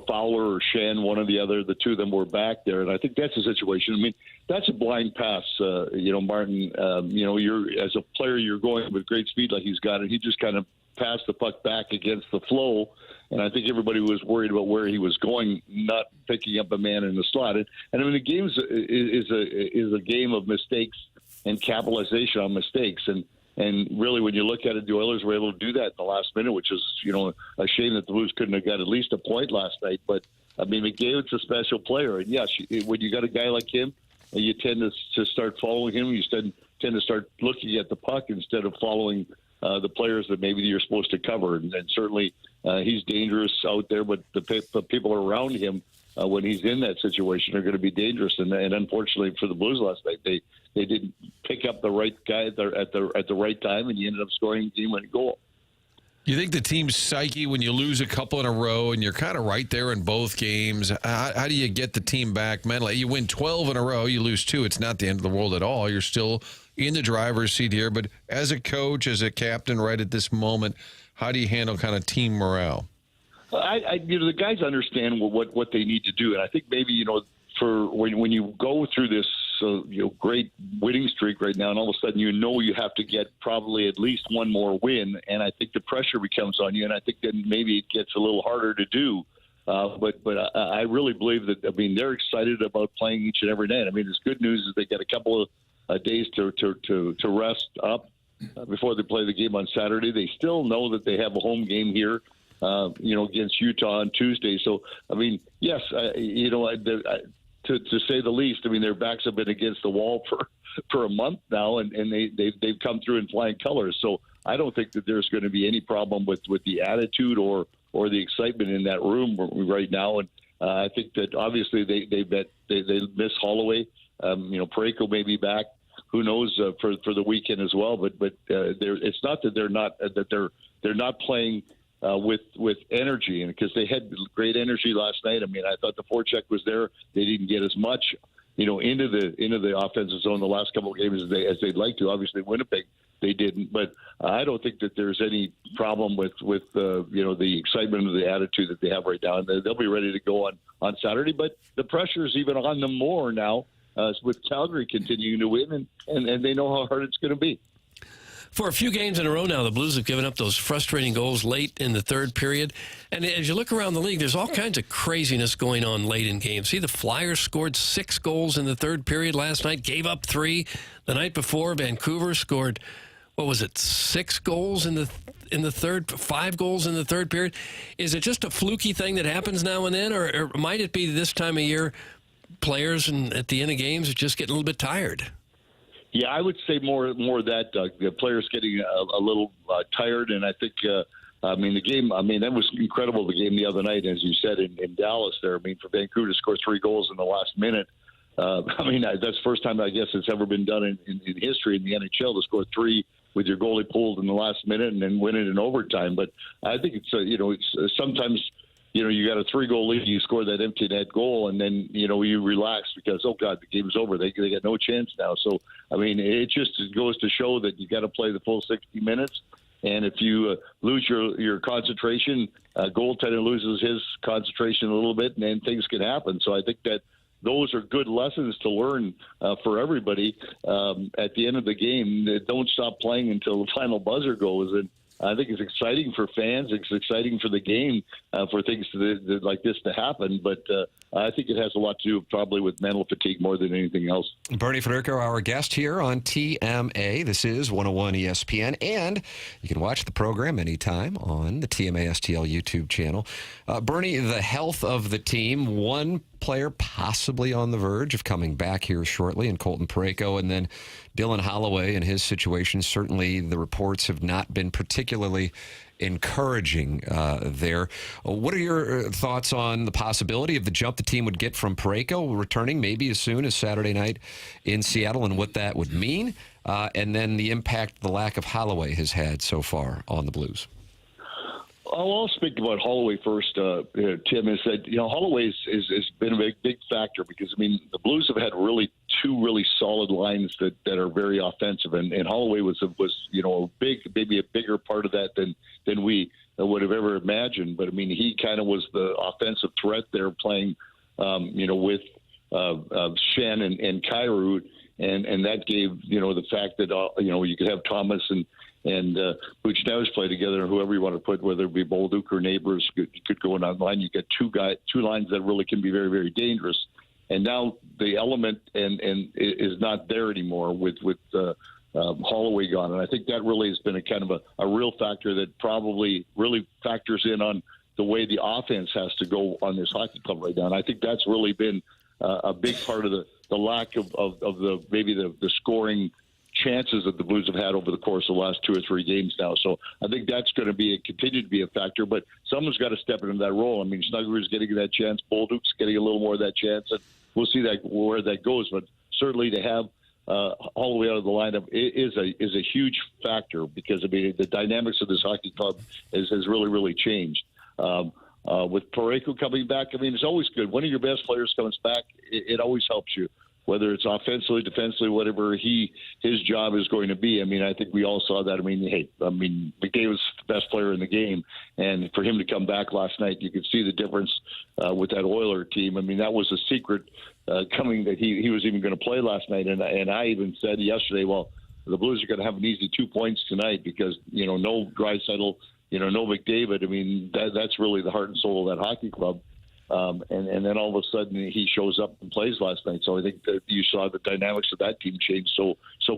Fowler or Shen, one or the other, the two of them were back there, and I think that's a situation. That's a blind pass, Martin. You're as a player, you're going with great speed like he's got it. He just kind of passed the puck back against the flow, and I think everybody was worried about where he was going, not picking up a man in the slot. And the game is a game of mistakes and capitalization on mistakes, And really, when you look at it, the Oilers were able to do that in the last minute, which is, a shame that the Blues couldn't have got at least a point last night. But, McDavid's a special player. And, yes, when you got a guy like him, you tend to start following him. You tend to start looking at the puck instead of following the players that maybe you're supposed to cover. And certainly he's dangerous out there, but the people around him when he's in that situation are going to be dangerous. And unfortunately for the Blues last night, they didn't pick up the right guy at the right time, and he ended up scoring the game-winning goal. You think the team's psyche, when you lose a couple in a row and you're kind of right there in both games, how do you get the team back mentally? You win 12 in a row, you lose 2. It's not the end of the world at all. You're still in the driver's seat here. But as a coach, as a captain right at this moment, how do you handle kind of team morale? The guys understand what they need to do. And I think maybe, for when you go through this great winning streak right now, and all of a sudden you have to get probably at least one more win, and I think the pressure becomes on you, and I think then maybe it gets a little harder to do. But I really believe that, they're excited about playing each and every night. It's good news is they got a couple of days to rest up before they play the game on Saturday. They still know that they have a home game here, against Utah on Tuesday. So, yes, to say the least, their backs have been against the wall for a month now, and they've come through in flying colors. So I don't think that there's going to be any problem with the attitude or the excitement in that room right now. And I think that obviously they miss Holloway. Parayko may be back. Who knows for the weekend as well? But it's not that they're not playing with energy, and because they had great energy last night. I thought the forecheck was there. They didn't get as much, into the offensive zone the last couple of games as they'd like to. Obviously, Winnipeg they didn't, but I don't think that there's any problem with the excitement or the attitude that they have right now, and they'll be ready to go on Saturday. But the pressure is even on them more now with Calgary continuing to win, and they know how hard it's going to be. For a few games in a row now, the Blues have given up those frustrating goals late in the third period. And as you look around the league, there's all kinds of craziness going on late in games. See, the Flyers scored 6 goals in the third period last night, gave up 3. The night before, Vancouver scored, 6 goals in the third, 5 goals in the third period. Is it just a fluky thing that happens now and then, or might it be this time of year players and at the end of games are just getting a little bit tired? Yeah, I would say more that, Doug. The players getting a little tired, and I think, the game, that was incredible, the game the other night, as you said, in Dallas there. For Vancouver to score 3 goals in the last minute, that's the first time, I guess, it's ever been done in history in the NHL to score 3 with your goalie pulled in the last minute and then win it in overtime. But I think it's sometimes you got a 3-goal lead, you score that empty net goal, and then, you relax because, oh, God, the game's over. They got no chance now. So, it just goes to show that you got to play the full 60 minutes. And if you lose your concentration, goaltender loses his concentration a little bit, and then things can happen. So I think that those are good lessons to learn for everybody at the end of the game. Don't stop playing until the final buzzer goes. And I think it's exciting for fans. It's exciting for the game for things like this to happen. But I think it has a lot to do probably with mental fatigue more than anything else. Bernie Federico, our guest here on TMA. This is 101 ESPN. And you can watch the program anytime on the TMA STL YouTube channel. Bernie, the health of the team, one player possibly on the verge of coming back here shortly, and Colton Parayko, and then Dylan Holloway and his situation. Certainly the reports have not been particularly encouraging there. What are your thoughts on the possibility of the jump the team would get from Parayko returning maybe as soon as Saturday night in Seattle, and what that would mean, and then the impact the lack of Holloway has had so far on the Blues? I'll speak about Holloway first. Tim has said, Holloway has been a big factor because, the Blues have had two really solid lines that are very offensive, and Holloway was maybe a bigger part of that than we would have ever imagined. But he kind of was the offensive threat there, playing with Shen and Kyrou, and that gave the fact that you could have Thomas and Buchnevich play together, and whoever you want to put, whether it be Bolduc or Neighbors, could go in on line. You get two lines that really can be very, very dangerous. And now the element is not there anymore with Holloway gone. And I think that really has been a kind of a real factor that probably really factors in on the way the offense has to go on this hockey club right now. And I think that's really been a big part of the lack of the maybe the scoring chances that the Blues have had over the course of the last 2 or 3 games now. So I think that's going to continue to be a factor, but someone's got to step into that role. I mean, Snugger's getting that chance, Bolduc's getting a little more of that chance, and we'll see where that goes. But certainly to have all the way out of the lineup is a huge factor, because I mean the dynamics of this hockey club has really, really changed. With Fedde coming back, I mean, it's always good. One of your best players comes back, it always helps you, whether it's offensively, defensively, whatever his job is going to be. I mean, I think we all saw that. I mean, McDavid was the best player in the game, and for him to come back last night, you could see the difference with that Oiler team. I mean, that was a secret coming that he was even going to play last night, and I even said yesterday, well, the Blues are going to have an easy 2 points tonight because, no Draisaitl, no McDavid. I mean, that's really the heart and soul of that hockey club. And then all of a sudden he shows up and plays last night. So I think that you saw the dynamics of that team change so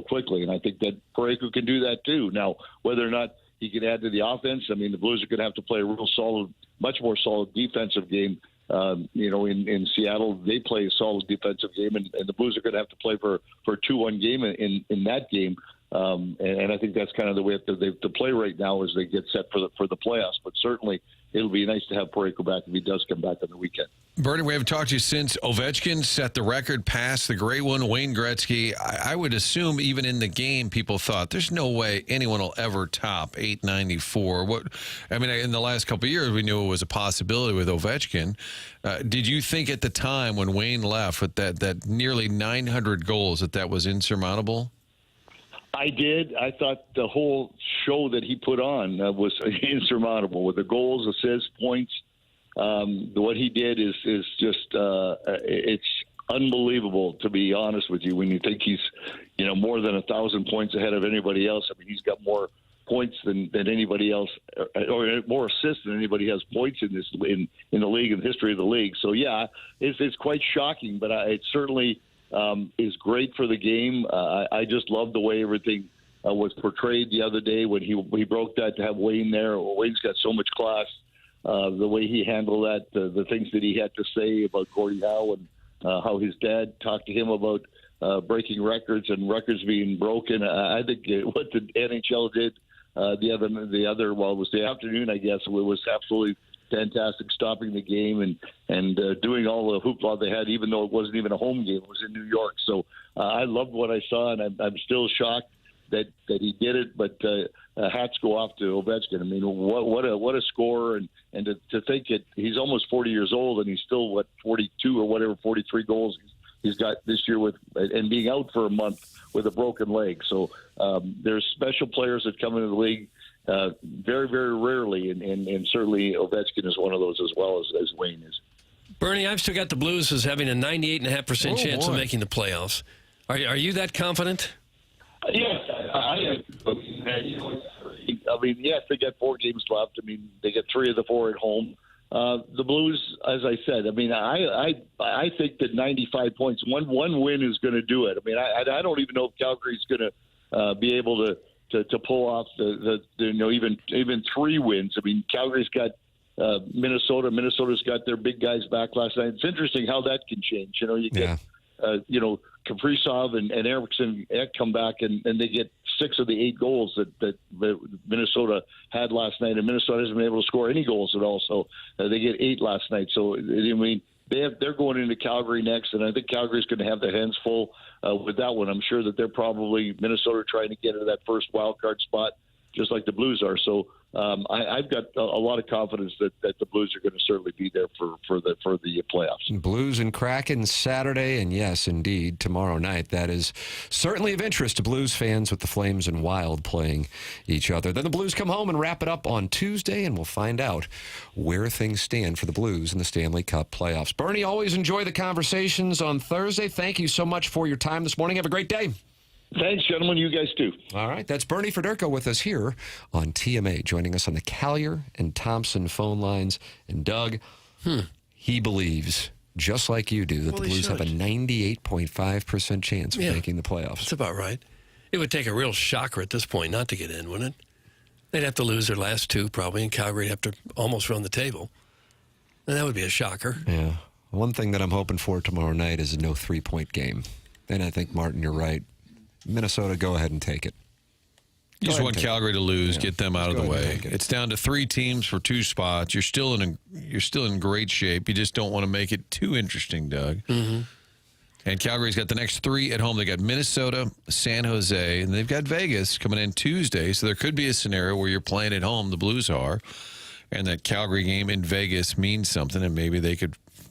quickly. And I think that Fedde can do that too. Now, whether or not he can add to the offense, I mean, the Blues are going to have to play a real solid, much more solid defensive game. In Seattle, they play a solid defensive game, and the Blues are going to have to play for a 2-1 game in that game. And I think that's kind of the way they have to play right now as they get set for the playoffs. But certainly, it'll be nice to have Fedde back if he does come back on the weekend. Bernie, we haven't talked to you since Ovechkin set the record past the great one, Wayne Gretzky. I would assume even in the game, people thought there's no way anyone will ever top 894. In the last couple of years, we knew it was a possibility with Ovechkin. Did you think at the time when Wayne left with that nearly 900 goals that was insurmountable? I did. I thought the whole show that he put on was insurmountable with the goals, assists, points. What he did is just it's unbelievable, to be honest with you, when you think he's more than 1,000 points ahead of anybody else. I mean, he's got more points than anybody else, or more assists than anybody has points in the league, in the history of the league. So yeah, it's quite shocking, but it certainly is great for the game. I just love the way everything was portrayed the other day when he broke that, to have Wayne there. Wayne's got so much class. The way he handled that, the things that he had to say about Gordie Howe and how his dad talked to him about breaking records and records being broken. I think what the NHL did it was the afternoon, I guess, it was absolutely fantastic, stopping the game and doing all the hoopla they had, even though it wasn't even a home game. It was in New York. So I loved what I saw, and I'm still shocked that he did it, but hats go off to Ovechkin. I mean, what a scorer, and to think that he's almost 40 years old and he's still 42 or whatever, 43 goals he's got this year and being out for a month with a broken leg. So there's special players that come into the league very, very rarely, and certainly Ovechkin is one of those as well as Wayne is. Bernie, I've still got the Blues as having a 98.5% chance of making the playoffs. Are you that confident? Yes, I am. I mean, yes, they got 4 games left. I mean, they get 3 of the 4 at home. The Blues, as I said, I mean, I think that 95 points, one win is going to do it. I mean, I don't even know if Calgary's going to be able to pull off even 3 wins. I mean, Calgary's got Minnesota. Minnesota's got their big guys back last night. It's interesting how that can change. You get Kaprizov and Eriksson come back and they get 6 of the 8 goals that Minnesota had last night, and Minnesota hasn't been able to score any goals at all. So they get 8 last night. So I mean, they're going into Calgary next, and I think Calgary's going to have their hands full with that one. I'm sure that they're probably Minnesota trying to get into that first wild card spot, just like the Blues are. So I've got a lot of confidence that the Blues are going to certainly be there for the playoffs. Blues and Kraken Saturday, and yes, indeed, tomorrow night. That is certainly of interest to Blues fans, with the Flames and Wild playing each other. Then the Blues come home and wrap it up on Tuesday, and we'll find out where things stand for the Blues in the Stanley Cup playoffs. Bernie, always enjoy the conversations on Thursday. Thank you so much for your time this morning. Have a great day. Thanks, gentlemen. You guys too. All right. That's Bernie Fedderko with us here on TMA, joining us on the Callier and Thompson phone lines. And Doug, he believes, just like you do, that the Blues have a 98.5% chance of making the playoffs. That's about right. It would take a real shocker at this point not to get in, wouldn't it? They'd have to lose their last 2 probably, and Calgary would have to almost run the table. And that would be a shocker. Yeah. One thing that I'm hoping for tomorrow night is a no 3-point game. And I think, Martin, you're right. Minnesota, go ahead and take it. You just want Calgary to lose, get them out of the way. It's down to 3 teams for 2 spots. You're still in great shape. You just don't want to make it too interesting, Doug. Mm-hmm. And Calgary's got the next 3 at home. They got Minnesota, San Jose, and they've got Vegas coming in Tuesday. So there could be a scenario where you're playing at home, the Blues are, and that Calgary game in Vegas means something, and maybe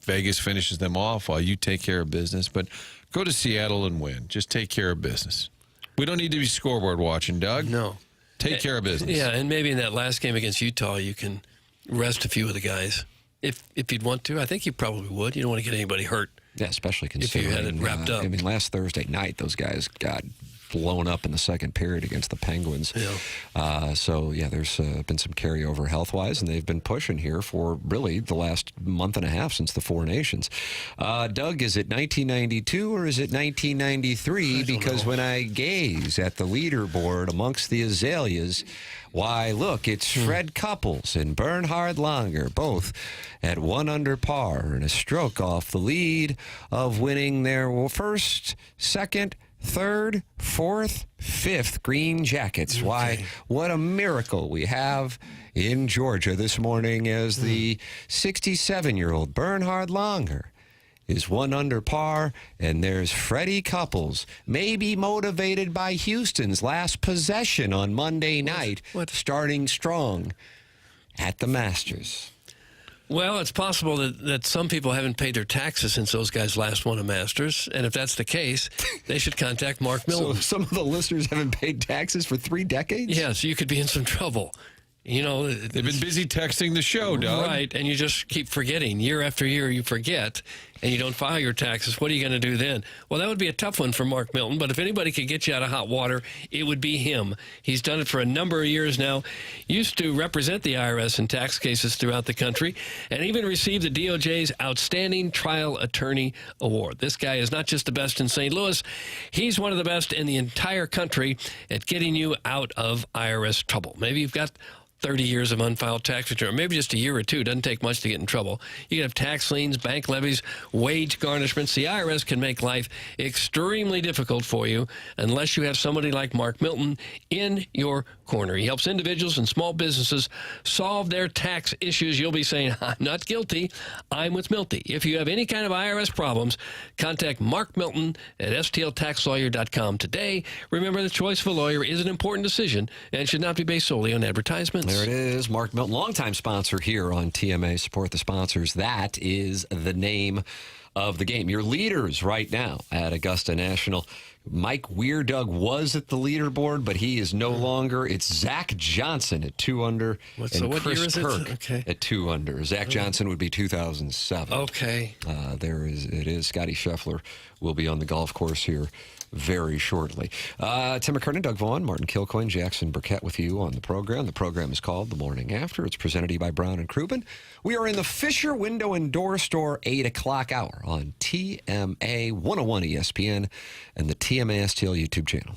Vegas finishes them off while you take care of business. But go to Seattle and win. Just take care of business. We don't need to be scoreboard watching, Doug. No. Take care of business. Yeah, and maybe in that last game against Utah, you can rest a few of the guys. If you'd want to. I think you probably would. You don't want to get anybody hurt. Yeah, especially considering if you had it wrapped up. I mean, last Thursday night, those guys got blown up in the second period against the Penguins. Yeah. So, yeah, there's been some carryover health-wise, and they've been pushing here for really the last month and a half since the Four Nations. Doug, is it 1992 or is it 1993? Because when I gaze at the leaderboard amongst the azaleas, why, look, it's Fred Couples and Bernhard Langer, both at 1 under par and a stroke off the lead of winning their first, second, third, fourth, fifth Green Jackets. Okay. Why, what a miracle we have in Georgia this morning as the 67-year-old Bernhard Langer is 1 under par, and there's Freddie Couples, maybe motivated by Houston's last possession on Monday night, starting strong at the Masters. Well, it's possible that some people haven't paid their taxes since those guys last won a Masters, and if that's the case, they should contact Mark Milton. So some of the listeners haven't paid taxes for 3 decades? Yeah, so you could be in some trouble. You know, they've been busy texting the show, Doug. Right, and you just keep forgetting. Year after year, you forget, and you don't file your taxes. What are you going to do then? Well, that would be a tough one for Mark Milton, but if anybody could get you out of hot water, it would be him. He's done it for a number of years now, used to represent the IRS in tax cases throughout the country, and even received the DOJ's Outstanding Trial Attorney Award. This guy is not just the best in St. Louis, he's one of the best in the entire country at getting you out of IRS trouble. Maybe you've got 30 years of unfiled tax return, maybe just a year or two. Doesn't take much to get in trouble. You can have tax liens, bank levies, wage garnishments. The IRS can make life extremely difficult for you unless you have somebody like Mark Milton in your corner. He helps individuals and small businesses solve their tax issues. You'll be saying, I'm not guilty. I'm with Milty. If you have any kind of IRS problems, contact Mark Milton at stltaxlawyer.com today. Remember, the choice of a lawyer is an important decision and should not be based solely on advertisements. There it is. Mark Milton, longtime sponsor here on TMA. Support the sponsors. That is the name of the game. Your leaders right now at Augusta National. Mike Weirdoug was at the leaderboard, but he is no longer. It's Zach Johnson at 2 under and Chris Kirk at 2 under. Zach Johnson would be 2007. Okay. It is. Scotty Scheffler will be on the golf course here very shortly. Tim McKernan, Doug Vaughn, Martin Kilcoyne, Jackson Burkett with you on the program. The program is called The Morning After. It's presented to you by Brown & Krubin. We are in the Fisher Window and Door Store 8 o'clock hour on TMA 101 ESPN and the TMA STL YouTube channel.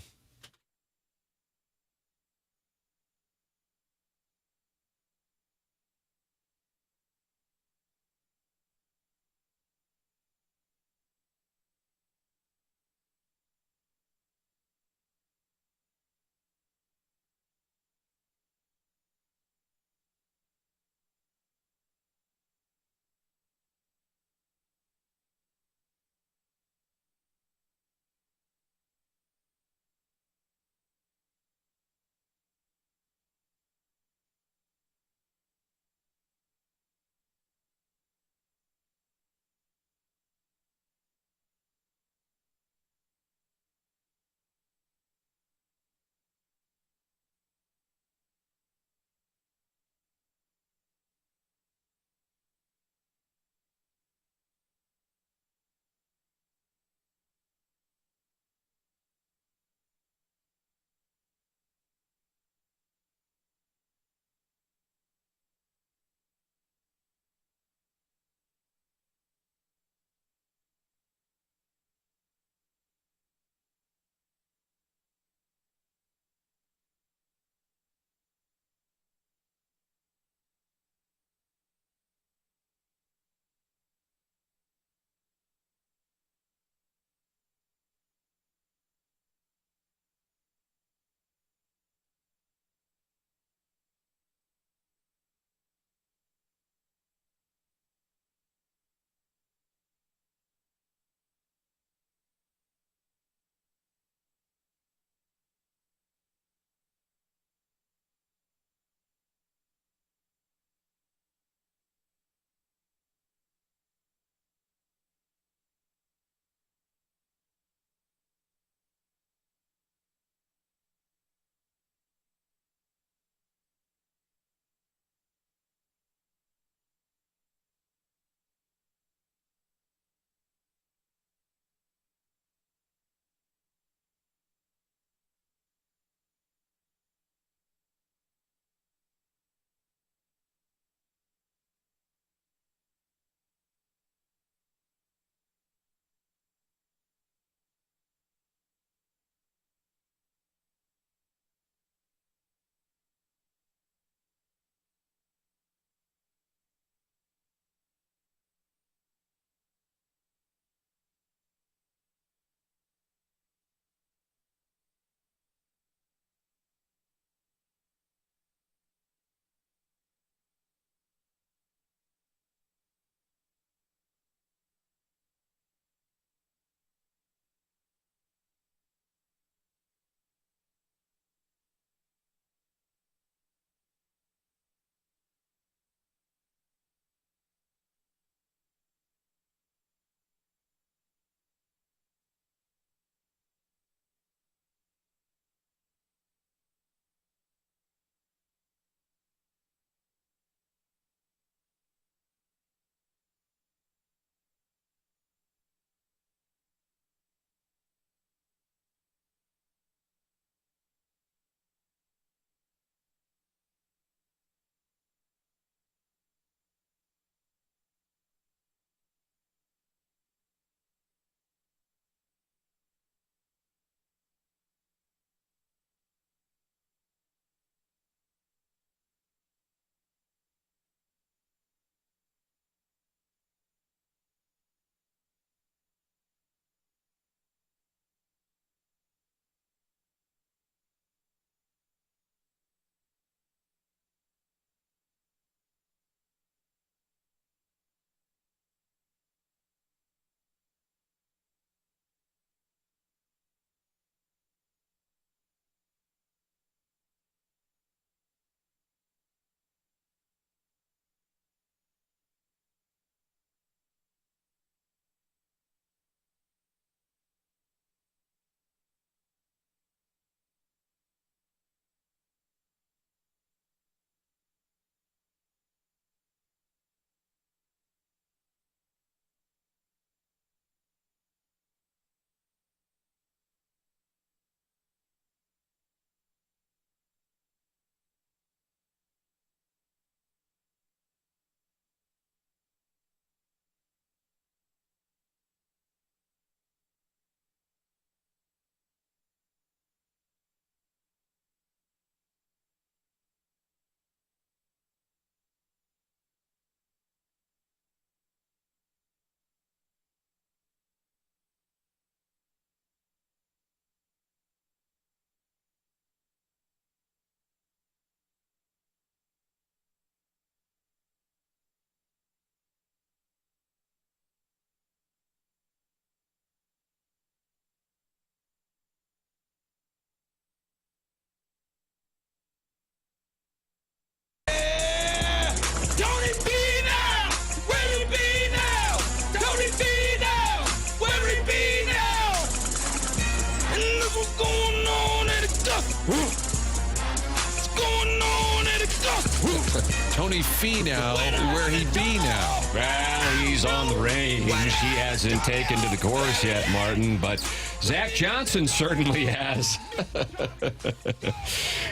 Tony Finau, where he be now? Well, he's on the range. He hasn't taken to the course yet, Martin, but Zach Johnson certainly has.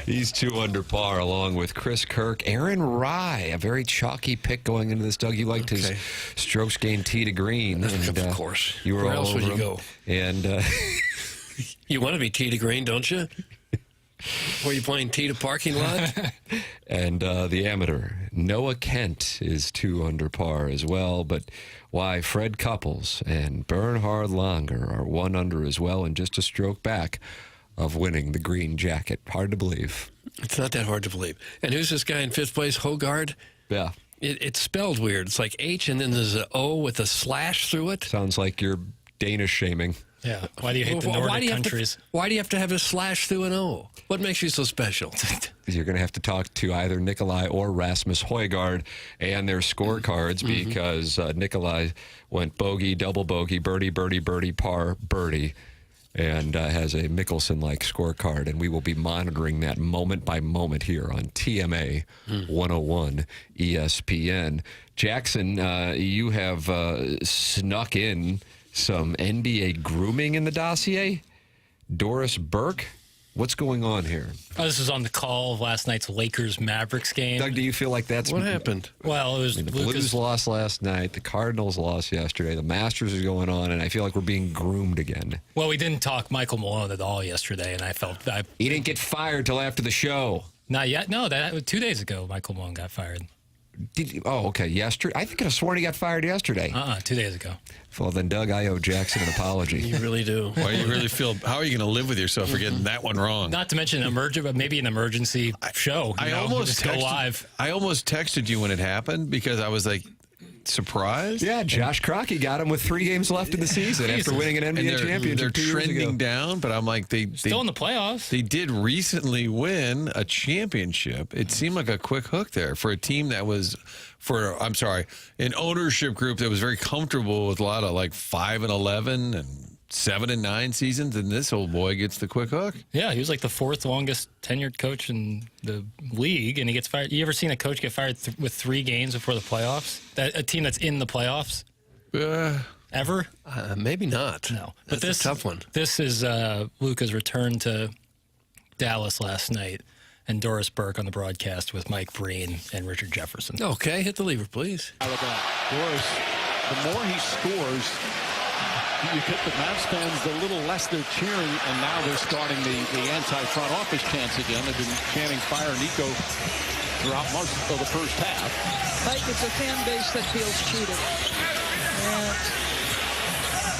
He's 2 under par, along with Chris Kirk. Aaron Rye, a very chalky pick going into this. Doug, you liked his strokes gained tee to green. And, of course. You were Where all else would over you him. go? And you want to be tee to green, don't you? Were you playing tee to parking lot? And the amateur, Noah Kent, is 2 under par as well. But why, Fred Couples and Bernhard Langer are 1 under as well, and just a stroke back of winning the green jacket. Hard to believe. It's not that hard to believe. And who's this guy in 5th place? Hogard? Yeah. It's spelled weird. It's like H and then there's an O with a slash through it. Sounds like you're Danish shaming. Yeah. Why do you hate the Nordic countries? Why do you have to have a slash through an O? What makes you so special? You're going to have to talk to either Nikolai or Rasmus Højgaard and their scorecards because Nikolai went bogey, double bogey, birdie, birdie, birdie, par, birdie, and has a Mickelson-like scorecard. And we will be monitoring that moment by moment here on TMA 101 ESPN. Jackson, you have snuck in some NBA grooming in the dossier. Doris Burke, what's going on here? Oh, this was on the call of last night's Lakers-Mavericks game. Doug, do you feel like that's... What happened? Well, it was... the Blues lost last night. The Cardinals lost yesterday. The Masters is going on, and I feel like we're being groomed again. Well, we didn't talk Michael Malone at all yesterday, and I felt... He didn't get fired till after the show. Not yet. No, that 2 days ago, Michael Malone got fired. Okay. Yesterday? I think I could have sworn he got fired yesterday. 2 days ago. Well, then, Doug, I owe Jackson an apology. You really do. Why you really feel? How are you going to live with yourself for getting that one wrong? Not to mention maybe an emergency show. I almost go live. I almost texted you when it happened because I was like surprised. Yeah, Josh Kroenke got him with 3 games left in the season after winning an NBA championship. They're 2 years trending ago. down, but I'm like they Still in the playoffs. They did recently win a championship. It seemed like a quick hook there for a team that was an ownership group that was very comfortable with a lot of like 5-11 and 7-9 seasons, and this old boy gets the quick hook. Yeah, he was like the 4th longest tenured coach in the league, and he gets fired. You ever seen a coach get fired with 3 games before the playoffs? A team that's in the playoffs? Ever? Maybe not. No. But this is a tough one. This is Luka's return to Dallas last night, and Doris Burke on the broadcast with Mike Breen and Richard Jefferson. Okay, hit the lever, please. Doris, the more he scores, you get the Mavs fans, the little less they're cheering, and now they're starting the anti-front office chants again. They've been chanting Fire Nico throughout most of the first half. Mike, it's a fan base that feels cheated. And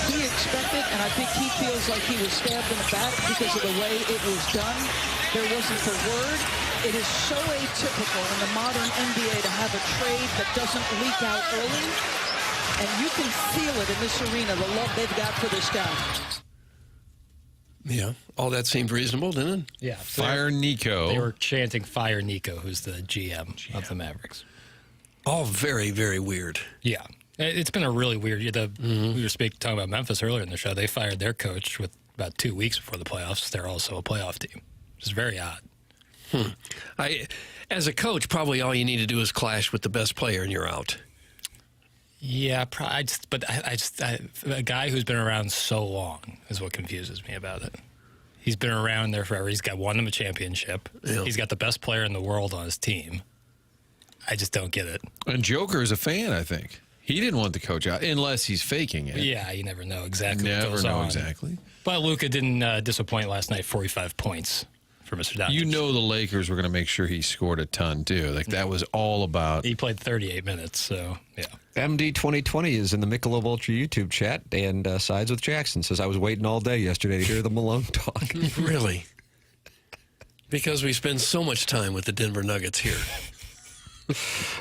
he expected, and I think he feels like he was stabbed in the back because of the way it was done. There wasn't the word. It is so atypical in the modern NBA to have a trade that doesn't leak out early. And you can feel it in this arena, the love they've got for this guy. Yeah, all that seemed reasonable, didn't it? Yeah. Fire Nico. They were chanting Fire Nico, who's the GM of the Mavericks. All very, very weird. Yeah. It's been a really weird year. We were talking about Memphis earlier in the show. They fired their coach with about 2 weeks before the playoffs. They're also a playoff team. It's very odd. As a coach, probably all you need to do is clash with the best player and you're out. Yeah, a guy who's been around so long is what confuses me about it. He's been around there forever. He's won them a championship. Yeah. He's got the best player in the world on his team. I just don't get it. And Joker is a fan, I think. He didn't want the coach out unless he's faking it. Yeah, you never know exactly what Never goes know on. Exactly. But Luka didn't disappoint last night, 45 points for Mr. Doncic. You know the Lakers were going to make sure he scored a ton, too. Like, that was all about... He played 38 minutes, so, yeah. MD 2020 is in the Michelob Ultra YouTube chat and sides with Jackson. Says, I was waiting all day yesterday to hear the Malone talk. Really? Because we spend so much time with the Denver Nuggets here.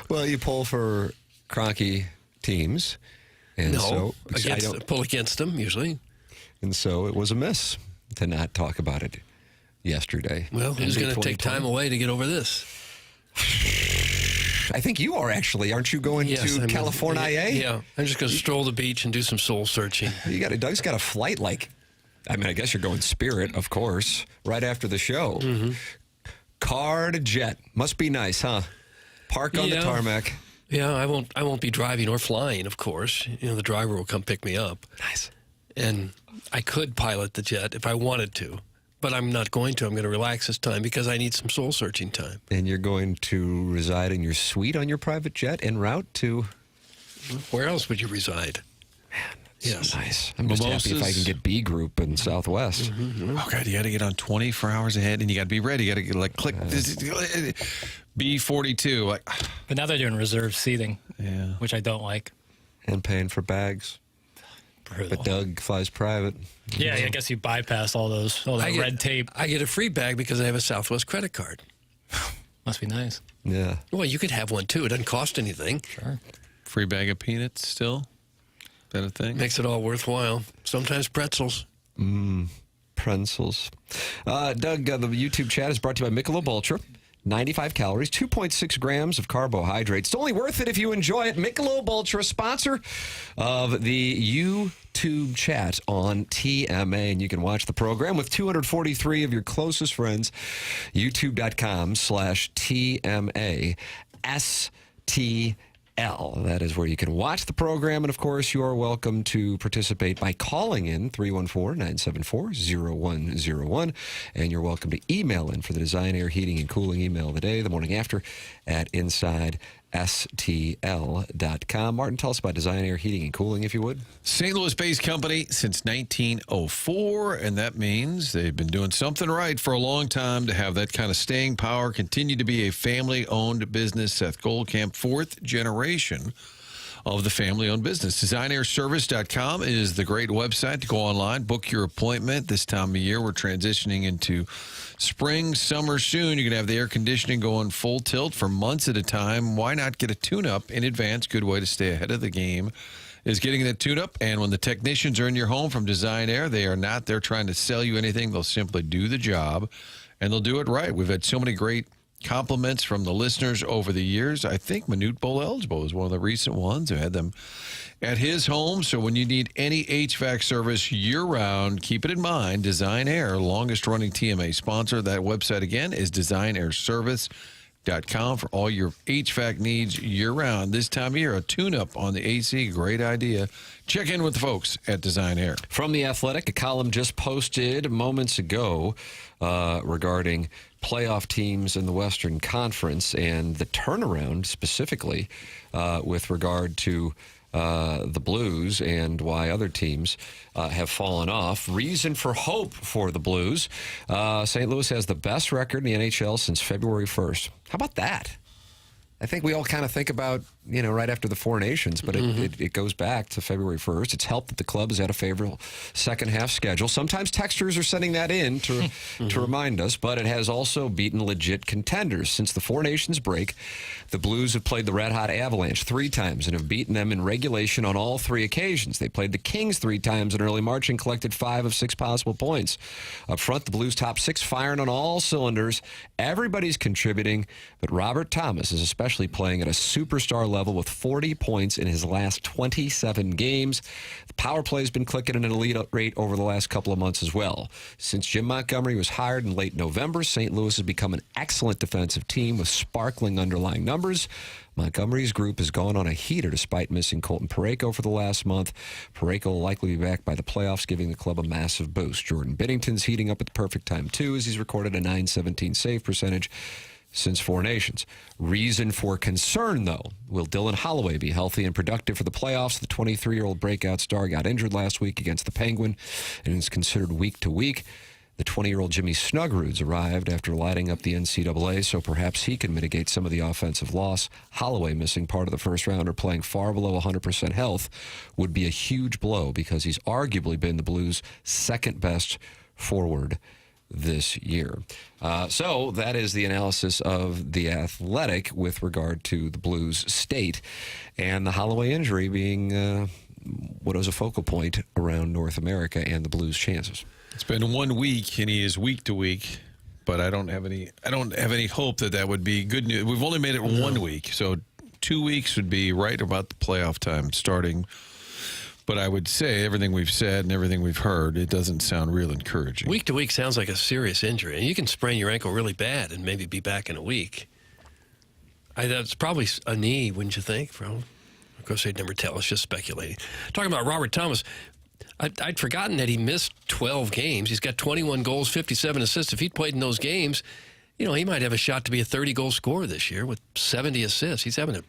Well, you pull for Kroenke teams. And pull against them, usually. And so it was a miss to not talk about it yesterday. Well, who's going to take time away to get over this? I think you are actually. Aren't you going to California? Yeah. I'm just going to stroll the beach and do some soul searching. Doug's got a flight I guess you're going Spirit, of course, right after the show. Car to jet. Must be nice, huh? Park on the tarmac. Yeah, I won't be driving or flying, of course. The driver will come pick me up. Nice. And I could pilot the jet if I wanted to, but I'm not going to. I'm going to relax this time because I need some soul-searching time. And you're going to reside in your suite on your private jet en route to... Where else would you reside? Man, yes. So nice. I'm just happy if I can get B group in Southwest. Oh, God, you got to get on 24 hours ahead, and you got to be ready. You got to get, like, click B42. Like, but now they're doing reserved seating, yeah, which I don't like. And paying for bags. Brutal. But Doug flies private. Yeah, I guess you bypass all that red tape. I get a free bag because I have a Southwest credit card. Must be nice. Yeah. Well, you could have one, too. It doesn't cost anything. Sure. Free bag of peanuts still? Is that a thing? Makes it all worthwhile. Sometimes pretzels. Pretzels. Doug, the YouTube chat is brought to you by Michelob Ultra. 95 calories, 2.6 grams of carbohydrates. It's only worth it if you enjoy it. Michelob Ultra, sponsor of the YouTube chat on TMA. And you can watch the program with 243 of your closest friends. YouTube.com/TMA STL. That is where you can watch the program. And, of course, you are welcome to participate by calling in 314-974-0101. And you're welcome to email in for the Design, Air, Heating, and Cooling email of the day, the morning after, at InsideSTL.com. Martin, tell us about Design, Air, Heating, and Cooling, if you would. St. Louis-based company since 1904, and that means they've been doing something right for a long time to have that kind of staying power, continue to be a family-owned business. Seth Goldkamp, fourth generation of the family-owned business. DesignAirService.com is the great website to go online, book your appointment. This time of year, we're transitioning into spring, summer soon. You're going to have the air conditioning going full tilt for months at a time. Why not get a tune-up in advance? Good way to stay ahead of the game is getting that tune-up. And when the technicians are in your home from Design Air, they are not there trying to sell you anything. They'll simply do the job, and they'll do it right. We've had so many great compliments from the listeners over the years. I think Manute Bowl Eligible is one of the recent ones who had them at his home. So when you need any HVAC service year-round, keep it in mind. Design Air, longest-running TMA sponsor. That website, again, is DesignAirService.com for all your HVAC needs year-round. This time of year, a tune-up on the AC, great idea. Check in with the folks at Design Air. From The Athletic, a column just posted moments ago regarding playoff teams in the Western Conference and the turnaround specifically with regard to the Blues and why other teams have fallen off. Reason for hope for the Blues. St. Louis has the best record in the NHL since February 1st. How about that? I think we all kind of think about, right after the Four Nations, but it goes back to February 1st. It's helped that the club has had a favorable second-half schedule. Sometimes texters are sending that in to remind us, but it has also beaten legit contenders. Since the Four Nations break, the Blues have played the Red-Hot Avalanche 3 times and have beaten them in regulation on all 3 occasions. They played the Kings 3 times in early March and collected 5 of 6 possible points. Up front, the Blues top 6 firing on all cylinders. Everybody's contributing, but Robert Thomas is especially playing at a superstar level with 40 points in his last 27 games. The power play has been clicking at an elite rate over the last couple of months as well. Since Jim Montgomery was hired in late November, St. Louis has become an excellent defensive team with sparkling underlying numbers. Montgomery's group has gone on a heater despite missing Colton Parayko for the last month. Parayko will likely be back by the playoffs, giving the club a massive boost. Jordan Binnington's heating up at the perfect time, too, as he's recorded a .917 save percentage since Four Nations. Reason for concern, though. Will Dylan Holloway be healthy and productive for the playoffs? The 23-year-old breakout star got injured last week against the Penguin and is considered week to week. The 20-year-old Jimmy Snuggerud's arrived after lighting up the NCAA, so perhaps he can mitigate some of the offensive loss. Holloway missing part of the first round or playing far below 100% health would be a huge blow because he's arguably been the Blues' second-best forward this year. So that is the analysis of The Athletic with regard to the Blues' state and the Holloway injury being what is a focal point around North America and the Blues' chances. It's been 1 week, and he is week to week, but I don't have any hope that would be good news. We've only made it 1 week, so 2 weeks would be right about the playoff time starting. But I would say everything we've said and everything we've heard, it doesn't sound real encouraging. Week to week sounds like a serious injury. And you can sprain your ankle really bad and maybe be back in a week. That's probably a knee, wouldn't you think? Of course, they'd never tell us, just speculating. Talking about Robert Thomas, I'd forgotten that he missed 12 games. He's got 21 goals, 57 assists. If he'd played in those games, he might have a shot to be a 30-goal scorer this year with 70 assists. He's having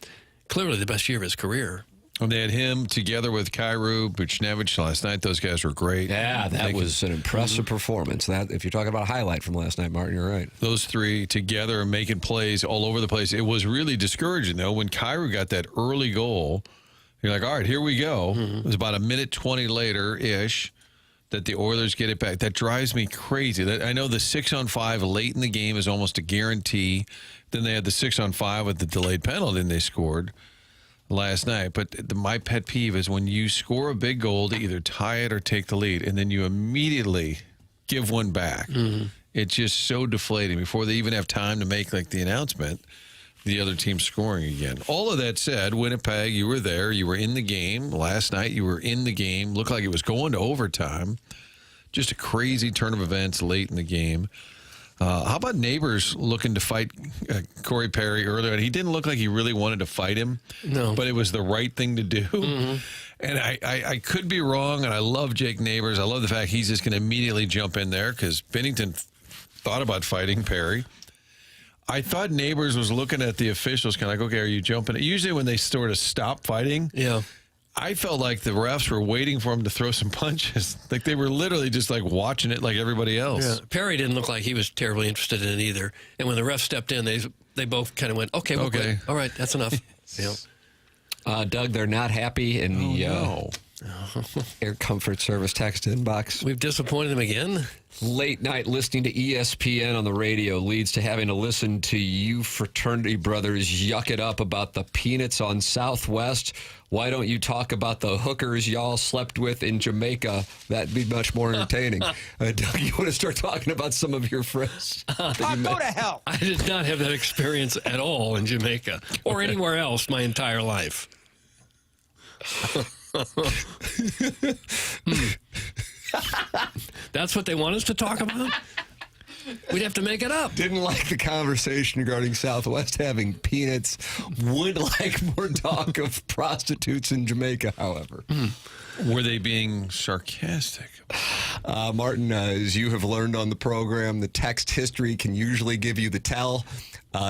clearly the best year of his career. And they had him together with Kyrou, Buchnevich last night. Those guys were great. Yeah, that was an impressive performance. That, if you're talking about a highlight from last night, Martin, you're right. Those three together making plays all over the place. It was really discouraging, though, when Kyrou got that early goal. You're like, all right, here we go. It was about a minute 20 later-ish that the Oilers get it back. That drives me crazy. I know the 6-on-5 late in the game is almost a guarantee. Then they had the 6-on-5 with the delayed penalty, and they scored last night. But my pet peeve is when you score a big goal to either tie it or take the lead, and then you immediately give one back. It's just so deflating before they even have time to make the announcement. The other team scoring again. All of that said, Winnipeg, you were there. You were in the game. Last night, you were in the game. Looked like it was going to overtime. Just a crazy turn of events late in the game. How about Neighbors looking to fight Corey Perry earlier? And he didn't look like he really wanted to fight him. No. But it was the right thing to do. And I could be wrong, and I love Jake Neighbors. I love the fact he's just going to immediately jump in there because Binnington thought about fighting Perry. I thought Neighbors was looking at the officials kind of like, okay, are you jumping? Usually when they sort of stop fighting, I felt like the refs were waiting for him to throw some punches. Like they were literally just watching it like everybody else. Yeah. Perry didn't look like he was terribly interested in it either. And when the refs stepped in, they both kind of went, okay, we're good. All right, that's enough. Doug, they're not happy in the Air Comfort Service text inbox. We've disappointed them again. Late night listening to ESPN on the radio leads to having to listen to you fraternity brothers yuck it up about the peanuts on Southwest. Why don't you talk about the hookers y'all slept with in Jamaica? That'd be much more entertaining. Doug, you want to start talking about some of your friends? Go to hell. I did not have that experience at all in Jamaica or anywhere else my entire life. That's what they want us to talk about? We'd have to make it up. Didn't like the conversation regarding Southwest having peanuts. Would like more talk of prostitutes in Jamaica, however. Were they being sarcastic? Martin, as you have learned on the program, the text history can usually give you the tell.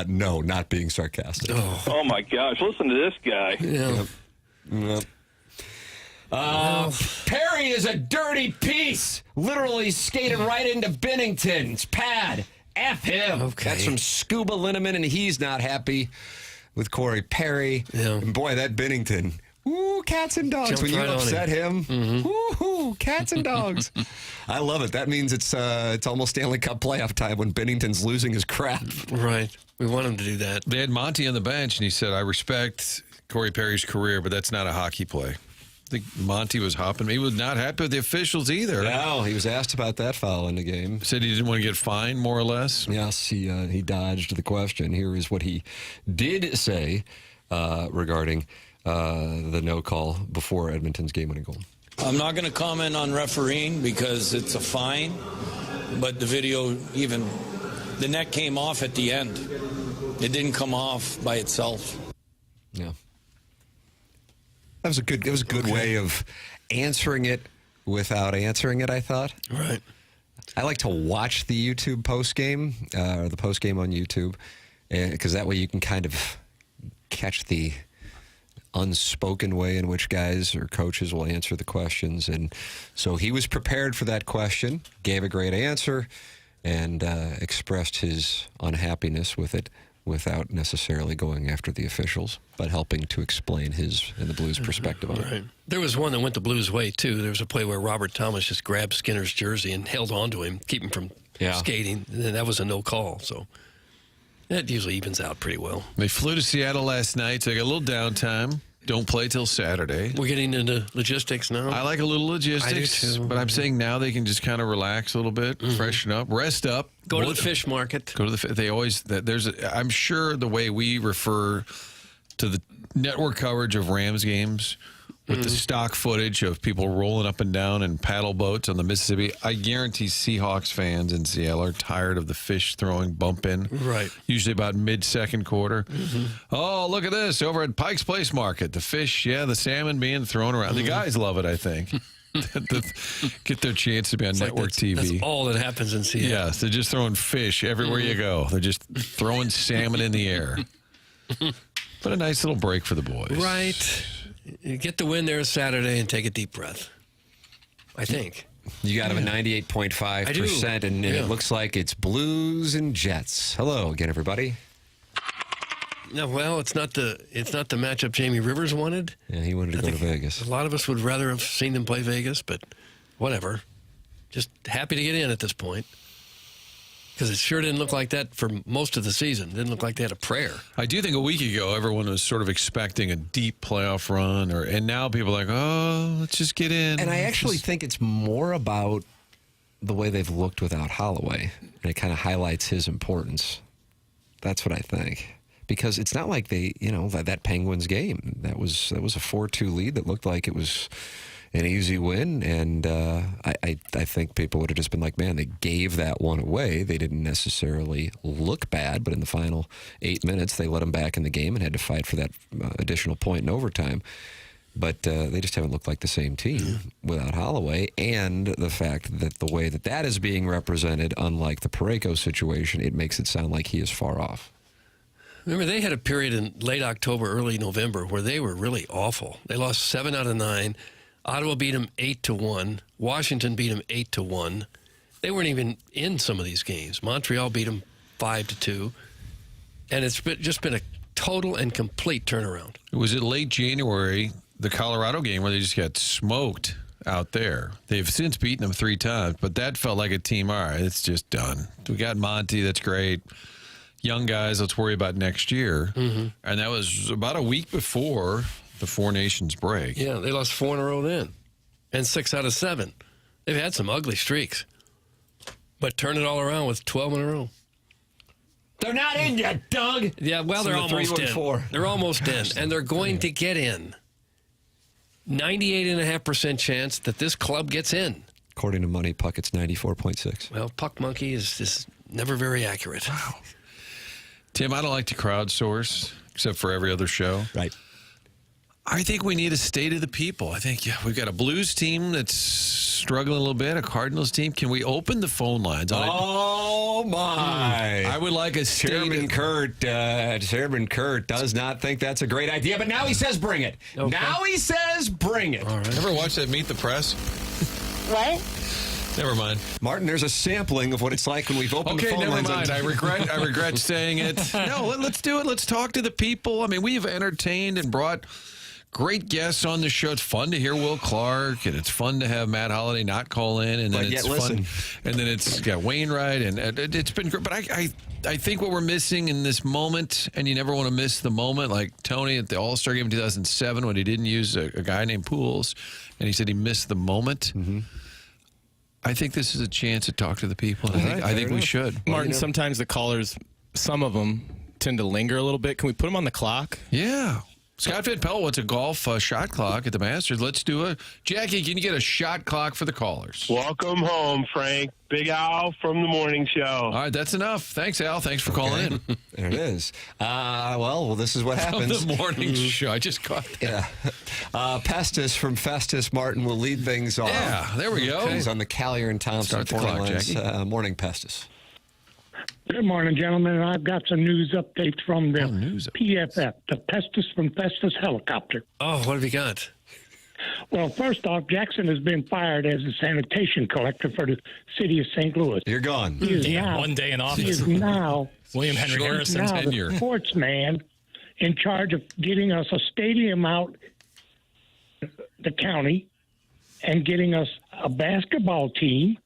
No, not being sarcastic. Oh my gosh, listen to this guy. Yep. Perry is a dirty piece. Literally skated right into Binnington's pad. F him. Okay. That's from Scuba Linneman, and he's not happy with Corey Perry. Yeah. And boy, that Binnington. Ooh, cats and dogs. Jumped when you right upset him. Ooh, cats and dogs. I love it. That means it's almost Stanley Cup playoff time when Binnington's losing his crap. Right. We want him to do that. They had Monty on the bench, and he said, I respect Corey Perry's career, but that's not a hockey play. I think Monty was hopping. He was not happy with the officials either. No, he was asked about that foul in the game. Said he didn't want to get fined, more or less. Yes, he dodged the question. Here is what he did say regarding the no call before Edmonton's game-winning goal. I'm not going to comment on refereeing because it's a fine, but the video the net came off at the end. It didn't come off by itself. Yeah. It was a good way of answering it without answering it, I thought. Right. I like to watch the YouTube postgame, or the postgame on YouTube, because that way you can kind of catch the unspoken way in which guys or coaches will answer the questions. And so he was prepared for that question, gave a great answer, and expressed his unhappiness with it without necessarily going after the officials, but helping to explain his and the Blues' perspective on it. There was one that went the Blues' way, too. There was a play where Robert Thomas just grabbed Skinner's jersey and held on to him, keep him from skating, and that was a no call. So that usually evens out pretty well. They flew to Seattle last night, so they got a little downtime. Don't play till Saturday. We're getting into logistics now. I like a little logistics, I do too. but I'm saying now they can just kind of relax a little bit, freshen up, rest up. Go to the fish market. Go to they always, I'm sure the way we refer to the network coverage of Rams games with the stock footage of people rolling up and down in paddle boats on the Mississippi. I guarantee Seahawks fans in Seattle are tired of the fish throwing bump in. Right. Usually about mid-second quarter. Oh, look at this. Over at Pike's Place Market, the fish, the salmon being thrown around. The guys love it, I think. Get their chance to be on network TV. That's all that happens in Seattle. Yes, they're just throwing fish everywhere you go. They're just throwing salmon in the air. But a nice little break for the boys. Right. You get the win there Saturday and take a deep breath. I think. You got him at 98.5%, and it looks like it's Blues and Jets. Hello again, everybody. No, well, it's not the matchup Jamie Rivers wanted. Yeah, he wanted to go to Vegas. A lot of us would rather have seen them play Vegas, but whatever. Just happy to get in at this point. Because it sure didn't look like that for most of the season. It didn't look like they had a prayer. I do think a week ago, everyone was sort of expecting a deep playoff run, and now people are like, oh, let's just get in. And I actually think it's more about the way they've looked without Holloway, and it kind of highlights his importance. That's what I think. Because it's not like they, that Penguins game, that was a 4-2 lead that looked like it was an easy win, and I think people would have just been like, man, they gave that one away. They didn't necessarily look bad, but in the final 8 minutes, they let them back in the game and had to fight for that additional point in overtime. But they just haven't looked like the same team without Holloway, and the fact that the way that is being represented, unlike the Parayko situation, it makes it sound like he is far off. Remember, they had a period in late October, early November where they were really awful. They lost 7 out of 9. Ottawa beat them 8-1. Washington beat them 8-1. They weren't even in some of these games. Montreal beat them 5-2. And it's just been a total and complete turnaround. It was in late January, the Colorado game, where they just got smoked out there. They've since beaten them 3 times, but that felt like a team, all right, it's just done. We got Monty, that's great. Young guys, let's worry about next year. And that was about a week before the Four Nations break. Yeah, they lost 4 in a row then, and 6 out of 7. They've had some ugly streaks, but turned it all around with 12 in a row. They're not in yet, Doug. Yeah, well, they're almost in. They're almost in, and they're going to get in. 98.5% chance that this club gets in. According to Money Puck, it's 94.6. Well, Puck Monkey is never very accurate. Wow. Tim, I don't like to crowdsource, except for every other show. Right. I think we need a state of the people. I think we've got a Blues team that's struggling a little bit, a Cardinals team. Can we open the phone lines? Oh, my. I would like a state Chairman Kurt does not think that's a great idea, but now he says bring it. Okay. Now he says bring it. All right. Ever watch that Meet the Press? What? Never mind. Martin, there's a sampling of what it's like when we've opened the phone lines. Okay, never mind. I regret saying it. No, let's do it. Let's talk to the people. I mean, we've entertained and brought great guests on the show. It's fun to hear Will Clark, and it's fun to have Matt Holliday not call in, and then it's fun. And then it's got Wainwright, and it's been great. But I think what we're missing in this moment, and you never want to miss the moment, like Tony at the All-Star game in 2007 when he didn't use a guy named Pools, and he said he missed the moment. I think this is a chance to talk to the people. I think we should. Martin, sometimes the callers, some of them tend to linger a little bit. Can we put them on the clock? Yeah. Scott Van Pelt wants a golf shot clock at the Masters. Let's do it. Jackie, can you get a shot clock for the callers? Welcome home, Frank. Big Al from the morning show. All right, that's enough. Thanks, Al. Thanks for calling in. There it is. Well, this is what happens. The morning show. I just caught that. Yeah. Pestis from Festus Martin will lead things off. Yeah, there we go. He's on the Callier and Thompson Start the clock, lines. Jackie. Morning, Pestis. Good morning, gentlemen. I've got some news updates from the PFF, the Pestis from Festus helicopter. Oh, what have you got? Well, first off, Jackson has been fired as a sanitation collector for the city of St. Louis. You're gone. He is now, 1 day in office. He is now William Henry Harrison tenure. The sportsman in charge of getting us a stadium out the county and getting us a basketball team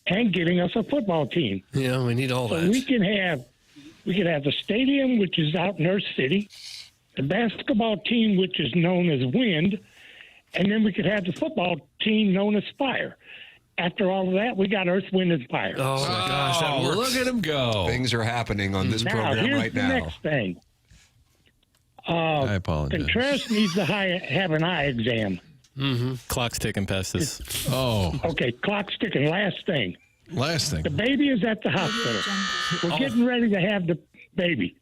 and getting us a football team. Yeah, we need all that. So we can have the stadium, which is out in Earth City, the basketball team, which is known as Wind, and then we could have the football team known as Fire. After all of that, we got Earth, Wind, and Fire. Oh, my gosh, that works. Look at him go. Things are happening on this program right now. Here's the next thing. I apologize. Contreras needs to have an eye exam. Mm-hmm. Clock's ticking past this. Oh. Okay, clock's ticking. Last thing. The baby is at the hospital. We're getting ready to have the baby.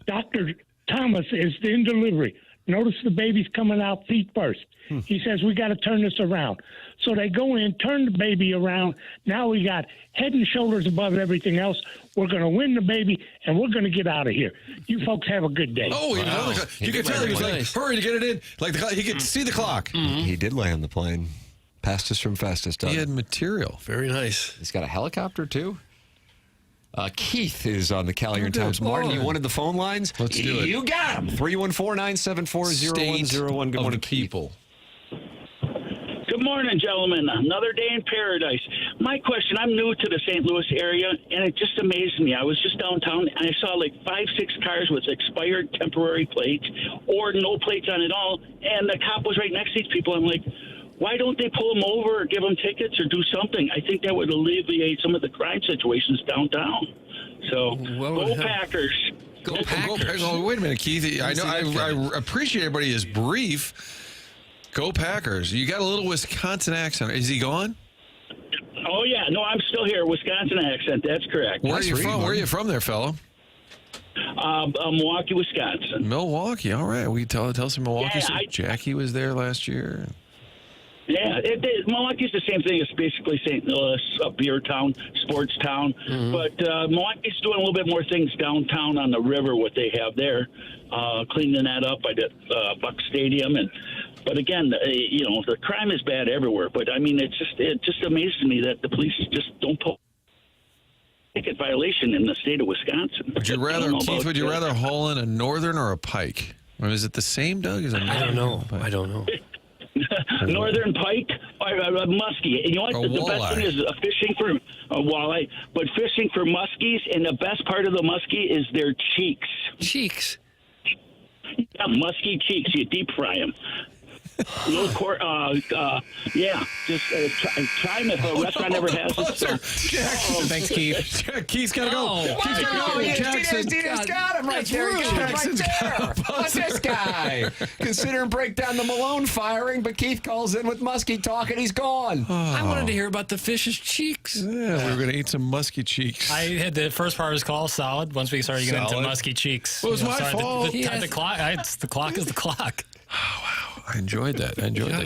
Dr. Thomas is in delivery. Notice the baby's coming out feet first. He says, we got to turn this around. So they go in, turn the baby around. Now we got head and shoulders above everything else. We're going to win the baby, and we're going to get out of here. You folks have a good day. Oh, wow. You could tell he was like, hurry to get it in. Like he could see the clock. He did land the plane. Fastest from fastest. He had material. Very nice. He's got a helicopter, too. Keith is on the Callahan Times. Martin, you wanted the phone lines? Let's do it. You got them. 314-974-0101. Good morning, people. Good morning, gentlemen. Another day in paradise. My question, I'm new to the St. Louis area, and it just amazed me. I was just downtown, and I saw like 5-6 cars with expired temporary plates or no plates on at all, and the cop was right next to these people. I'm like, why don't they pull them over or give them tickets or do something? I think that would alleviate some of the crime situations downtown. So, go Packers. Go Packers. Oh, wait a minute, Keith. I know. I appreciate everybody is brief. Go Packers. You got a little Wisconsin accent. Is he gone? Oh, yeah. No, I'm still here. Wisconsin accent. That's correct. Where are you from? Where are you from there, fellow? Milwaukee, Wisconsin. Milwaukee. All right. We tell some Milwaukee. Yeah, Jackie was there last year. Yeah, Milwaukee's the same thing. It's basically St. Louis, a beer town, sports town. But Milwaukee's doing a little bit more things downtown on the river, what they have there, cleaning that up by the Buck Stadium. But again, the crime is bad everywhere. But, I mean, it just amazes me that the police just don't pull ticket violation in the state of Wisconsin. Would you rather, Keith, would you rather haul in a Northern or a Pike? Or is it the same, Doug? I don't know. Northern pike or muskie. You know what? The best thing is fishing for walleye, but fishing for muskies, and the best part of the muskie is their cheeks. Cheeks? Yeah, muskie cheeks. You deep fry them. Little yeah. Just try them if a restaurant ever has it. So. Jackson. Thanks, Keith. Keith's got to go. Keith's got to go. Jackson. Dino's got him right there. Jackson's right there. What's this guy? Consider and break down the Malone firing, but Keith calls in with Muskie talk, and he's gone. I wanted to hear about the fish's cheeks. Yeah, we were going to eat some musky cheeks. I had the first part of his call solid. Once we started getting into musky cheeks. Well, it was my fault. The clock. The clock is the clock. Oh, wow. I enjoyed that.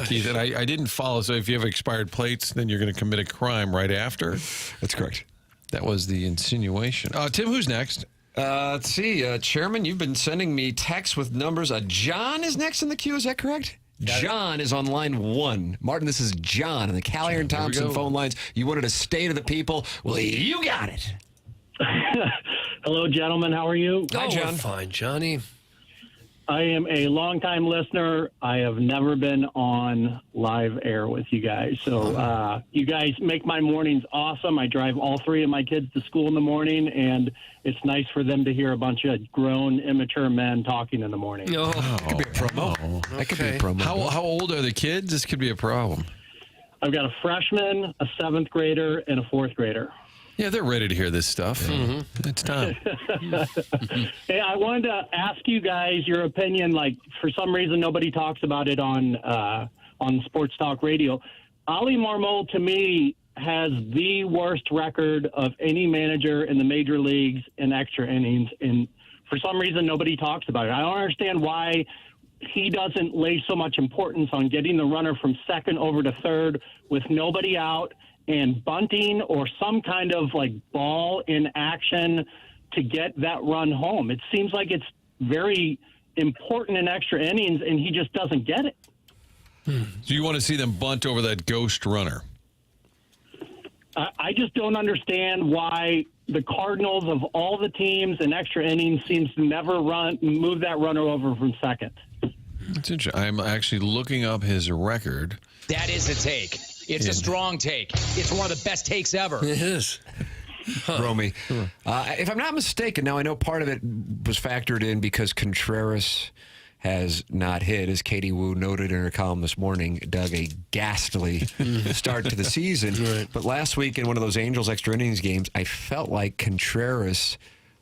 Keith. And I didn't follow. So if you have expired plates, then you're going to commit a crime right after. That's correct. That was the insinuation. Tim, who's next? Let's see. Chairman, you've been sending me texts with numbers. John is next in the queue. Is that correct? John is on line 1. Martin, this is John on the Callahan Thompson phone lines. You wanted a state of the people. Well, you got it. Hello, gentlemen. How are you? Hi, John. Fine, Johnny. I am a longtime listener. I have never been on live air with you guys. So you guys make my mornings awesome. I drive all 3 of my kids to school in the morning, and it's nice for them to hear a bunch of grown, immature men talking in the morning. Oh, that could be a promo. That could be a promo. How old are the kids? This could be a problem. I've got a freshman, a 7th grader, and a 4th grader. Yeah, they're ready to hear this stuff. Mm-hmm. It's time. Hey, I wanted to ask you guys your opinion. Like, for some reason, nobody talks about it on Sports Talk Radio. Oli Marmol, to me, has the worst record of any manager in the major leagues in extra innings. And for some reason, nobody talks about it. I don't understand why he doesn't lay so much importance on getting the runner from second over to third with nobody out and bunting or some kind of like ball in action to get that run home. It seems like it's very important in extra innings, and he just doesn't get it. So you want to see them bunt over that ghost runner? I just don't understand why the Cardinals, of all the teams in extra innings, seems to never move that runner over from second. That's interesting. I'm actually looking up his record. That is a take. It's a strong take. It's one of the best takes ever. It is. Romy. If I'm not mistaken, now I know part of it was factored in because Contreras has not hit, as Katie Wu noted in her column this morning, Doug, a ghastly start to the season. Right. But last week in one of those Angels extra innings games, I felt like Contreras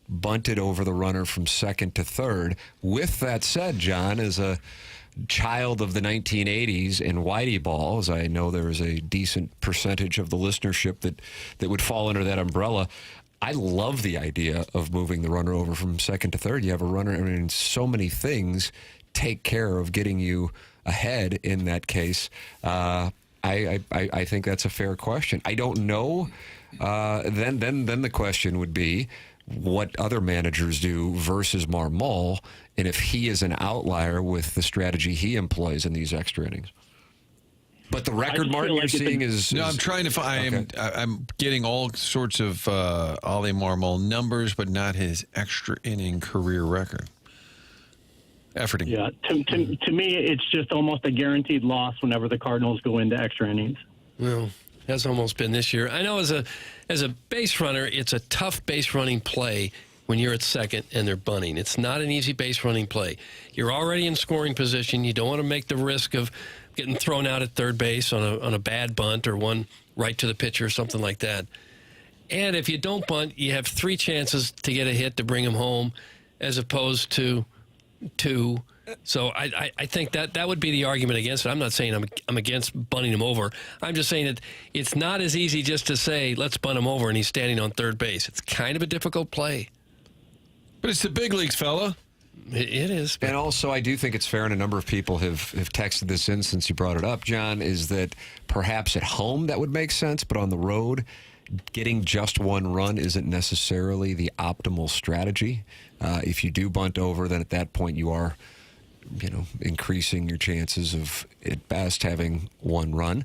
bunted over the runner from second to third. With that said, John, as a child of the 1980s in Whitey ball, as I know there is a decent percentage of the listenership that would fall under that umbrella, I love the idea of moving the runner over from second to third. You have a runner, I mean, so many things take care of getting you ahead in that case. I think that's a fair question. I don't know. Then the question would be what other managers do versus Marmol, and if he is an outlier with the strategy he employs in these extra innings. But the record, Martin, you're seeing is... No, I'm trying to find... Okay. I'm getting all sorts of Oli Marmol numbers, but not his extra inning career record. Efforting. Yeah, to me, it's just almost a guaranteed loss whenever the Cardinals go into extra innings. Well, that's almost been this year. I know as a base runner, it's a tough base running play when you're at second and they're bunting. It's not an easy base running play. You're already in scoring position. You don't want to make the risk of getting thrown out at third base on a bad bunt or one right to the pitcher or something like that. And if you don't bunt, you have 3 chances to get a hit to bring him home as opposed to 2. So I think that would be the argument against it. I'm not saying I'm against bunting him over. I'm just saying that it's not as easy just to say, let's bunt him over and he's standing on third base. It's kind of a difficult play. But it's the big leagues, fella. It is. And also, I do think it's fair, and a number of people have texted this in since you brought it up, John, is that perhaps at home that would make sense, but on the road, getting just 1 run isn't necessarily the optimal strategy. If you do bunt over, then at that point you are, increasing your chances of, at best, having 1 run.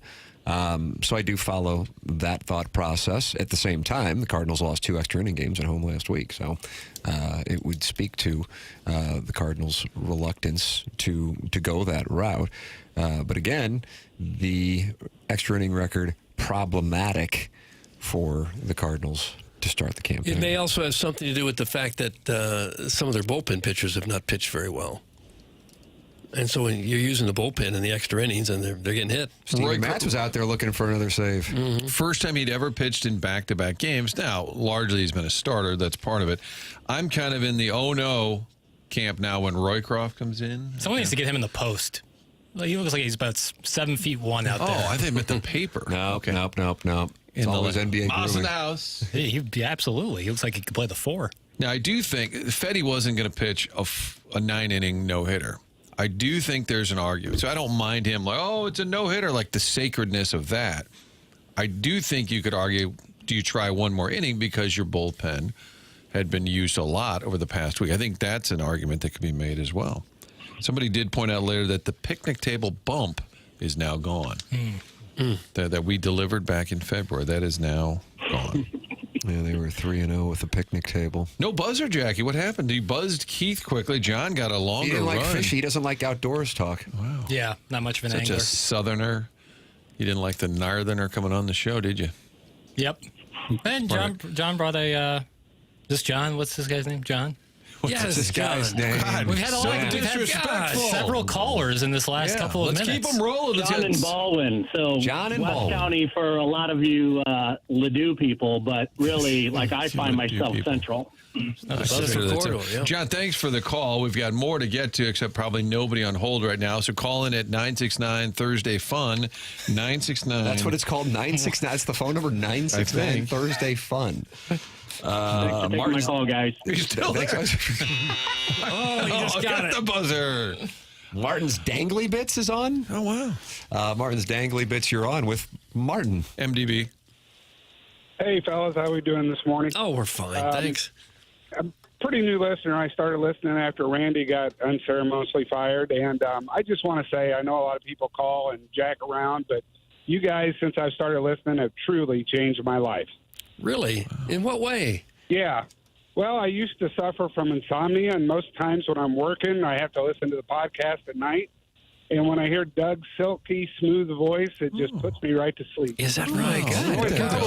So I do follow that thought process. At the same time, the Cardinals lost 2 extra inning games at home last week, so it would speak to the Cardinals' reluctance to go that route. But again, the extra inning record problematic for the Cardinals to start the campaign. It may also have something to do with the fact that some of their bullpen pitchers have not pitched very well. And so when you're using the bullpen in the extra innings and they're getting hit. Stevie Matz was out there looking for another save. Mm-hmm. First time he'd ever pitched in back-to-back games. Now, largely he's been a starter. That's part of it. I'm kind of in the oh-no camp now when Roycroft comes in. Someone needs to get him in the post. He looks like he's about 7'1" out there. Oh, I think meant the paper. Nope. It's always NBA Moss in grooming. the house. Yeah, absolutely. He looks like he could play the 4. Now, I do think Fedde wasn't going to pitch a 9-inning no-hitter. I do think there's an argument. So I don't mind him like, oh, it's a no-hitter, like the sacredness of that. I do think you could argue, do you try 1 more inning because your bullpen had been used a lot over the past week? I think that's an argument that could be made as well. Somebody did point out later that the picnic table bump is now gone. That we delivered back in February. That is now gone. Yeah, they were 3-0 with the picnic table. No buzzer, Jackie. What happened? He buzzed Keith quickly. John got a longer He didn't like run. fish. He doesn't like outdoors talk. Wow. Yeah, not much of an Such angler. a southerner. You didn't like the northerner coming on the show, did you? Yep. And John brought a... this John? What's this guy's name? John? What's this guy's name? God, We've had a lot of disrespectful. several callers in this last couple of minutes. Let's keep them rolling. John and Baldwin. So John and West Baldwin. County for a lot of you Ladue people, but really, like I find myself people. central. John, thanks for the call. We've got more to get to, except probably nobody on hold right now. So call in at 969 Thursday Fun. 969. That's what it's called. 969. That's the phone number. 969 Thursday Fun. Thanks for taking my call, guys. You're still there. Oh, you just got the buzzer. Martin's Dangly Bits is on. Oh, wow. Martin's Dangly Bits, you're on with Martin. MDB. Hey, fellas. How we doing this morning? Oh, we're fine. Thanks. I'm a pretty new listener. I started listening after Randy got unceremoniously fired. And I just want to say, I know a lot of people call and jack around, but you guys, since I've started listening, have truly changed my life. Really? In what way? Yeah. Well, I used to suffer from insomnia, and most times when I'm working, I have to listen to the podcast at night. And when I hear Doug's silky, smooth voice, it just puts me right to sleep. Is that right?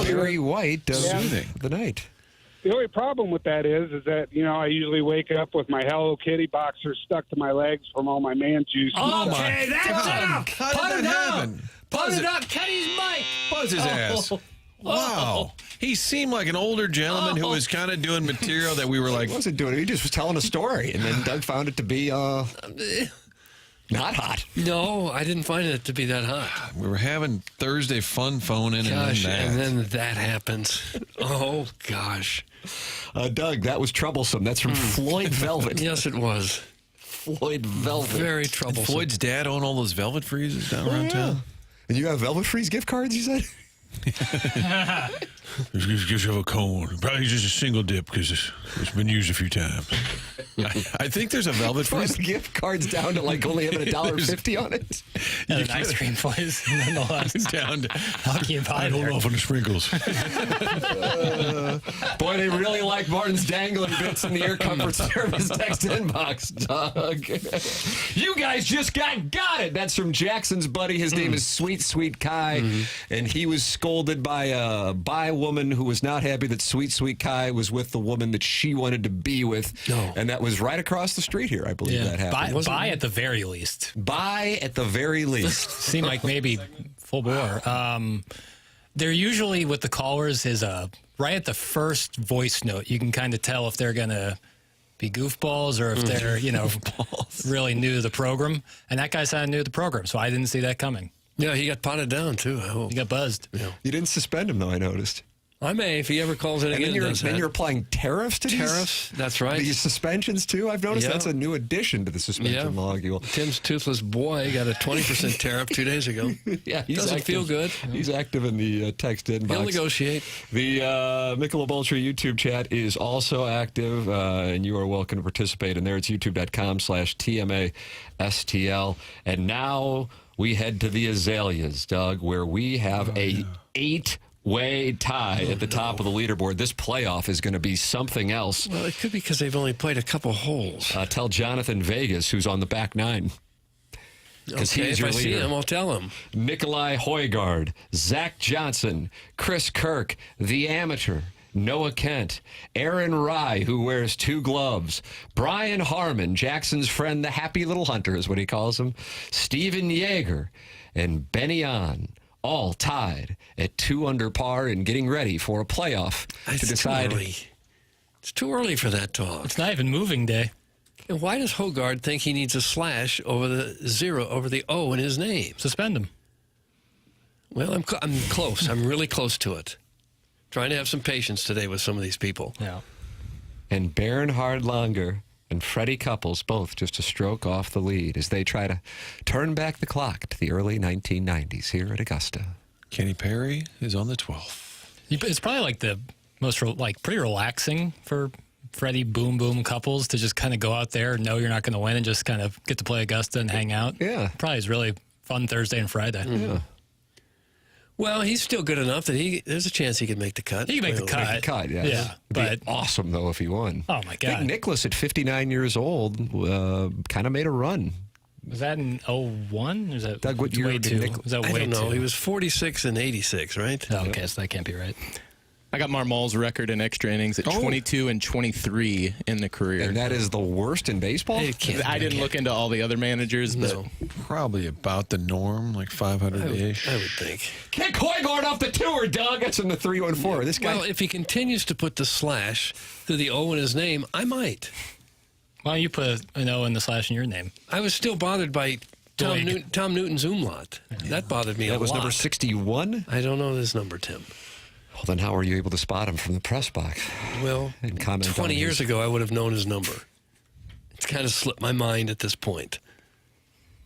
Barry White does Soothing. the night. The only problem with that is that, I usually wake up with my Hello Kitty boxers stuck to my legs from all my man juice. Okay, that's enough. How did that happen? Put it up, Kenny's mic. Buzz his ass. Wow. He seemed like an older gentleman who was kind of doing material that we were like... He wasn't doing it. He just was telling a story. And then Doug found it to be not hot. No, I didn't find it to be that hot. We were having Thursday fun phoning Gosh, and then that happens. Oh, gosh. Doug, that was troublesome. That's from Floyd Velvet. Yes, it was. Floyd Velvet. Very troublesome. Did Floyd's dad own all those Velvet Freezes down around town? And you have Velvet Freeze gift cards, you said? Just have a cone. Probably just a single dip because it's been used a few times. I think there's a Velvet Freeze. Gift cards down to like only having $1.50 on it. And an ice cream place. Nonetheless. Down to Hockey and pie. I hold off on the sprinkles. Boy, they really like Martin's dangling bits in the air comfort service text inbox, Doug. You guys just got it. That's from Jackson's buddy. His name is Sweet Kai, and he was scolded by a woman who was not happy that Sweet Kai was with the woman that she wanted to be with. No. And that was right across the street here, I believe that happened. Buy at the very least. Buy at the very least. Seemed like maybe full bore. They're usually with the callers is right at the first voice note. You can kind of tell if they're going to be goofballs or if they're, really new to the program. And that guy sounded new to the program, so I didn't see that coming. Yeah, he got potted down, too, I hope. He got buzzed. Yeah. You didn't suspend him, though, I noticed. I may if he ever calls it again. Then you're applying tariffs to tariffs. That's right. These suspensions too. I've noticed that's a new addition to the suspension log. Tim's toothless boy got a 20% tariff 2 days ago. Yeah, he doesn't feel good. He's active in the text inbox. He'll negotiate. The Michelob Ultra YouTube chat is also active, and you are welcome to participate in there. It's youtube.com/TMA STL. And now we head to the Azaleas, Doug, where we have a 8-way tie at the top of the leaderboard. This playoff is going to be something else. Well, it could be because they've only played a couple holes. Tell Jonathan Vegas, who's on the back nine. Okay, if I see him, I'll tell him. Nikolai Højgaard, Zach Johnson, Chris Kirk, the amateur, Noah Kent, Aaron Rye, who wears 2 gloves, Brian Harmon, Jackson's friend, the happy little hunter is what he calls him, Steven Yeager, and Benny On. All tied at 2 under par and getting ready for a playoff to decide. Too early. It's too early for that talk. It's not even moving day. And why does Højgaard think he needs a slash over the 0, over the O in his name? Suspend him. Well, I'm close. I'm really close to it. Trying to have some patience today with some of these people. Yeah. And Bernhard Langer and Freddie Couples both just a stroke off the lead as they try to turn back the clock to the early 1990s here at Augusta. Kenny Perry is on the 12th. It's probably like the most pretty relaxing for Freddie Boom Boom Couples to just kind of go out there, know you're not going to win, and just kind of get to play Augusta and hang out. Yeah. Probably is really fun Thursday and Friday. Yeah. Well, he's still good enough that there's a chance he could make the cut. He can make the cut. Yes. Yeah. It'd be awesome, though, if he won. Oh, my God. I think Nicholas, at 59 years old, kind of made a run. Was that in 01? Or is that Doug, what year way did too? Nicholas? Was that I way don't know. too? He was 46 and 86, right? Oh, okay, so that can't be right. I got Marmol's record in extra innings at 22 and 23 in the career. And that is the worst in baseball? I didn't look into all the other managers, but probably about the norm, like 500-ish. I would think. Kick Højgaard off the tour, Doug. That's in the 314. This guy. Well, if he continues to put the slash through the O in his name, I might. Why don't you put an O in the slash in your name? I was still bothered by Tom Newton's umlaut. That bothered me a lot. That was number 61? I don't know this number, Tim. Well, then how were you able to spot him from the press box? Well, 20 years ago, I would have known his number. It's kind of slipped my mind at this point.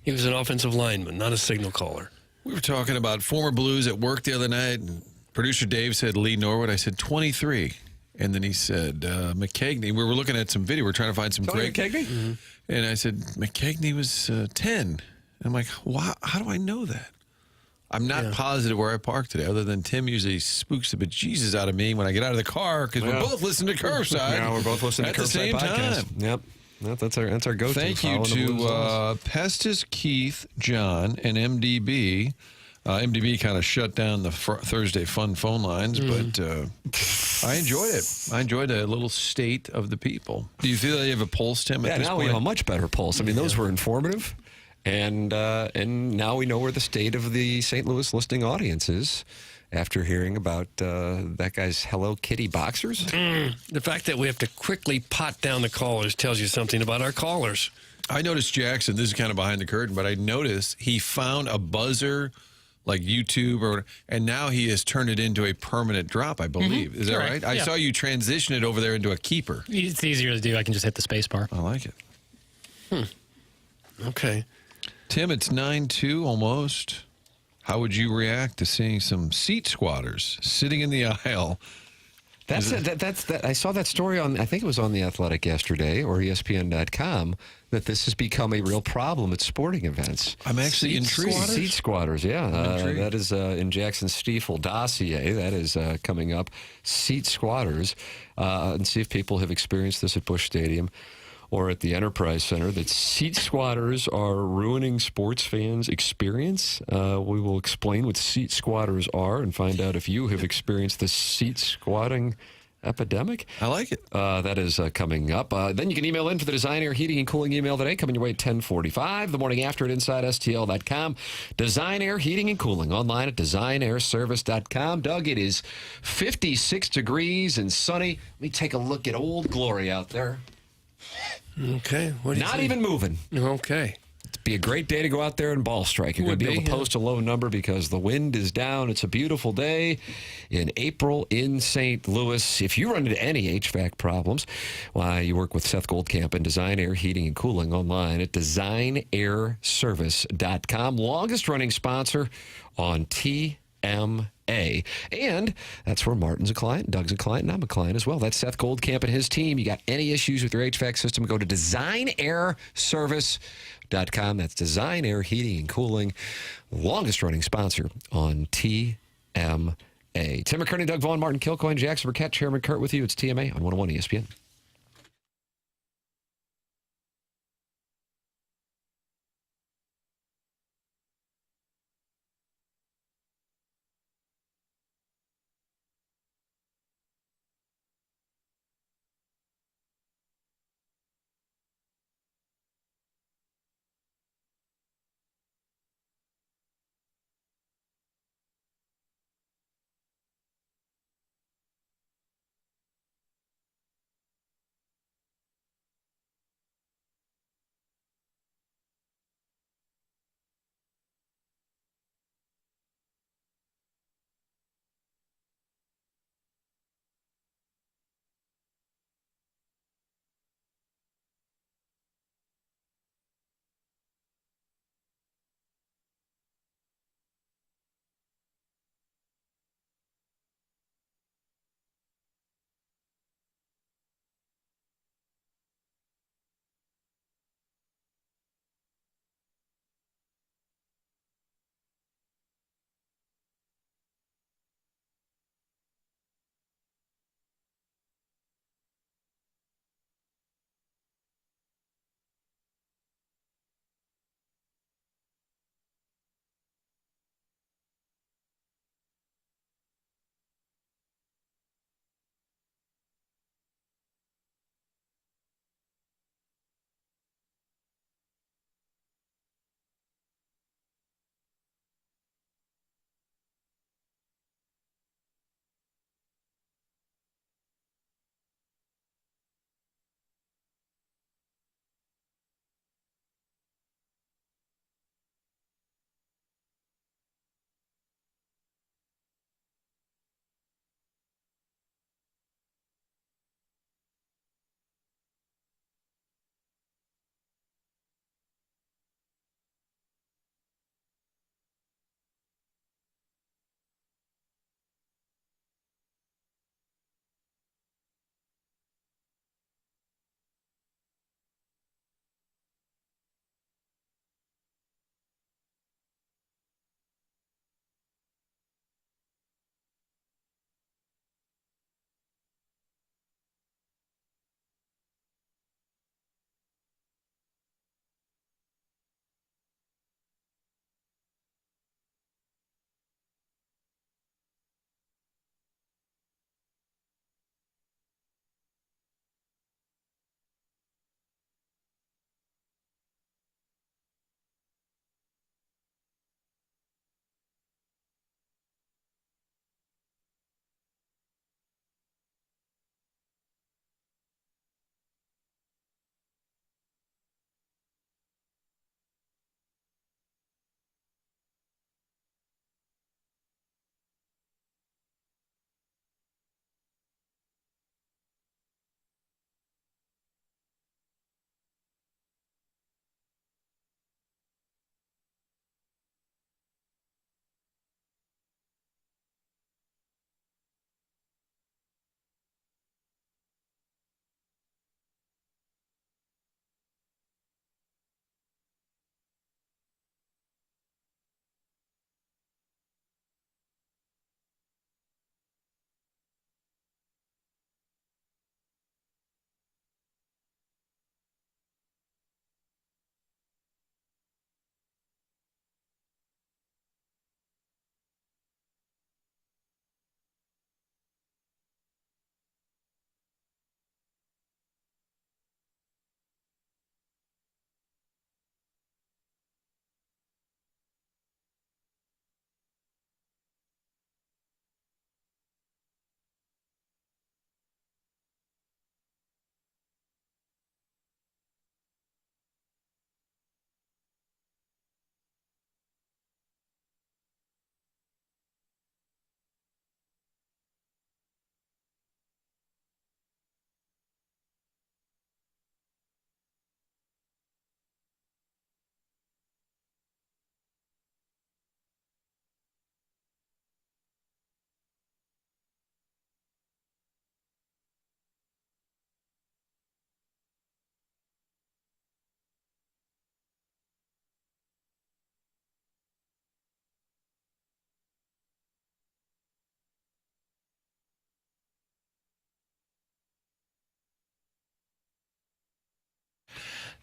He was an offensive lineman, not a signal caller. We were talking about former Blues at work the other night, and producer Dave said Lee Norwood. I said 23. And then he said McKegney. We were looking at some video. We were trying to find some great. McKegney? Mm-hmm. And I said McKegney was 10. And I'm like, wow, how do I know that? I'm not positive where I parked today, other than Tim usually spooks the bejesus out of me when I get out of the car because we're both listening to Curbside. Yeah, we're both listening to Curbside at the same podcast. time. Yep. That's our go-to. Thank you to Pestis, Keith, John, and MDB. MDB kind of shut down the Thursday fun phone lines, but I enjoyed it. I enjoyed a little state of the people. Do you feel that you have a pulse, Tim? Yeah, now we have a much better pulse. I mean, those were informative. And now we know where the state of the St. Louis listening audience is. after hearing about that guy's Hello Kitty boxers. The fact that we have to quickly pot down the callers tells you something about our callers. I noticed Jackson, this is kind of behind the curtain, but I noticed he found a buzzer like YouTube, and now he has turned it into a permanent drop, I believe. Is that right? I saw you transition it over there into a keeper. It's easier to do. I can just hit the space bar. I like it. Okay. Tim, it's 9-2 almost. How would you react to seeing some seat squatters sitting in the aisle? That's I saw that story on, I think it was on The Athletic yesterday or ESPN.com, that this has become a real problem at sporting events. I'm actually intrigued. Seat squatters, yeah. That is in Jackson Stiefel dossier. That is coming up. Seat squatters. And see if people have experienced this at Busch Stadium or at the Enterprise Center, that seat squatters are ruining sports fans' experience. We will explain what seat squatters are and find out if you have experienced the seat squatting epidemic. I like it. That is coming up. Then you can email in for the Design Air Heating and Cooling email today, coming your way at 10:45. The morning after at InsideSTL.com. Design Air Heating and Cooling online at DesignAirService.com. Doug, it is 56 degrees and sunny. Let me take a look at Old Glory out there. Okay. What do you Not think? even moving. Okay. It'd be a great day to go out there and ball strike. You're going to be able to post a low number because the wind is down. It's a beautiful day in April in St. Louis. If you run into any HVAC problems, why, you work with Seth Goldcamp and Design Air Heating and Cooling online at DesignAirService.com. Longest running sponsor on TMA. And that's where Martin's a client, Doug's a client, and I'm a client as well. That's Seth Goldcamp and his team. You got any issues with your HVAC system, go to DesignAirService.com. That's Design Air Heating and Cooling, longest running sponsor on TMA. Tim McKernan, Doug Vaughn, Martin Kilcoyne, Jackson Burkett, Chairman Kurt with you. It's TMA on 101 ESPN.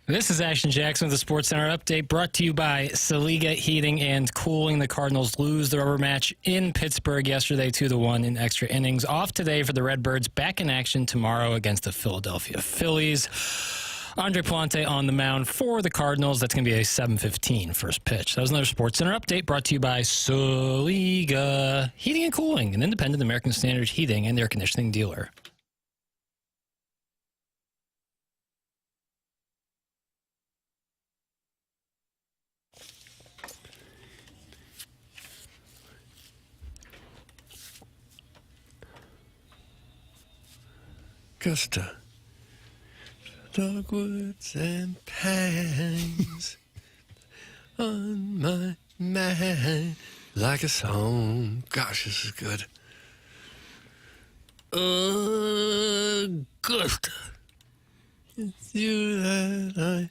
This is Action Jackson with the Sports Center update brought to you by Saliga Heating and Cooling. The Cardinals lose the rubber match in Pittsburgh yesterday 2-1 in extra innings. Off today for the Redbirds, back in action tomorrow against the Philadelphia Phillies. Andre Plante on the mound for the Cardinals. That's going to be a 7:15 first pitch. That was another Sports Center update brought to you by Saliga Heating and Cooling, an independent American Standard heating and air conditioning dealer. Augusta, dogwoods and pines on my mind like a song. Gosh, this is good. Augusta, it's you that I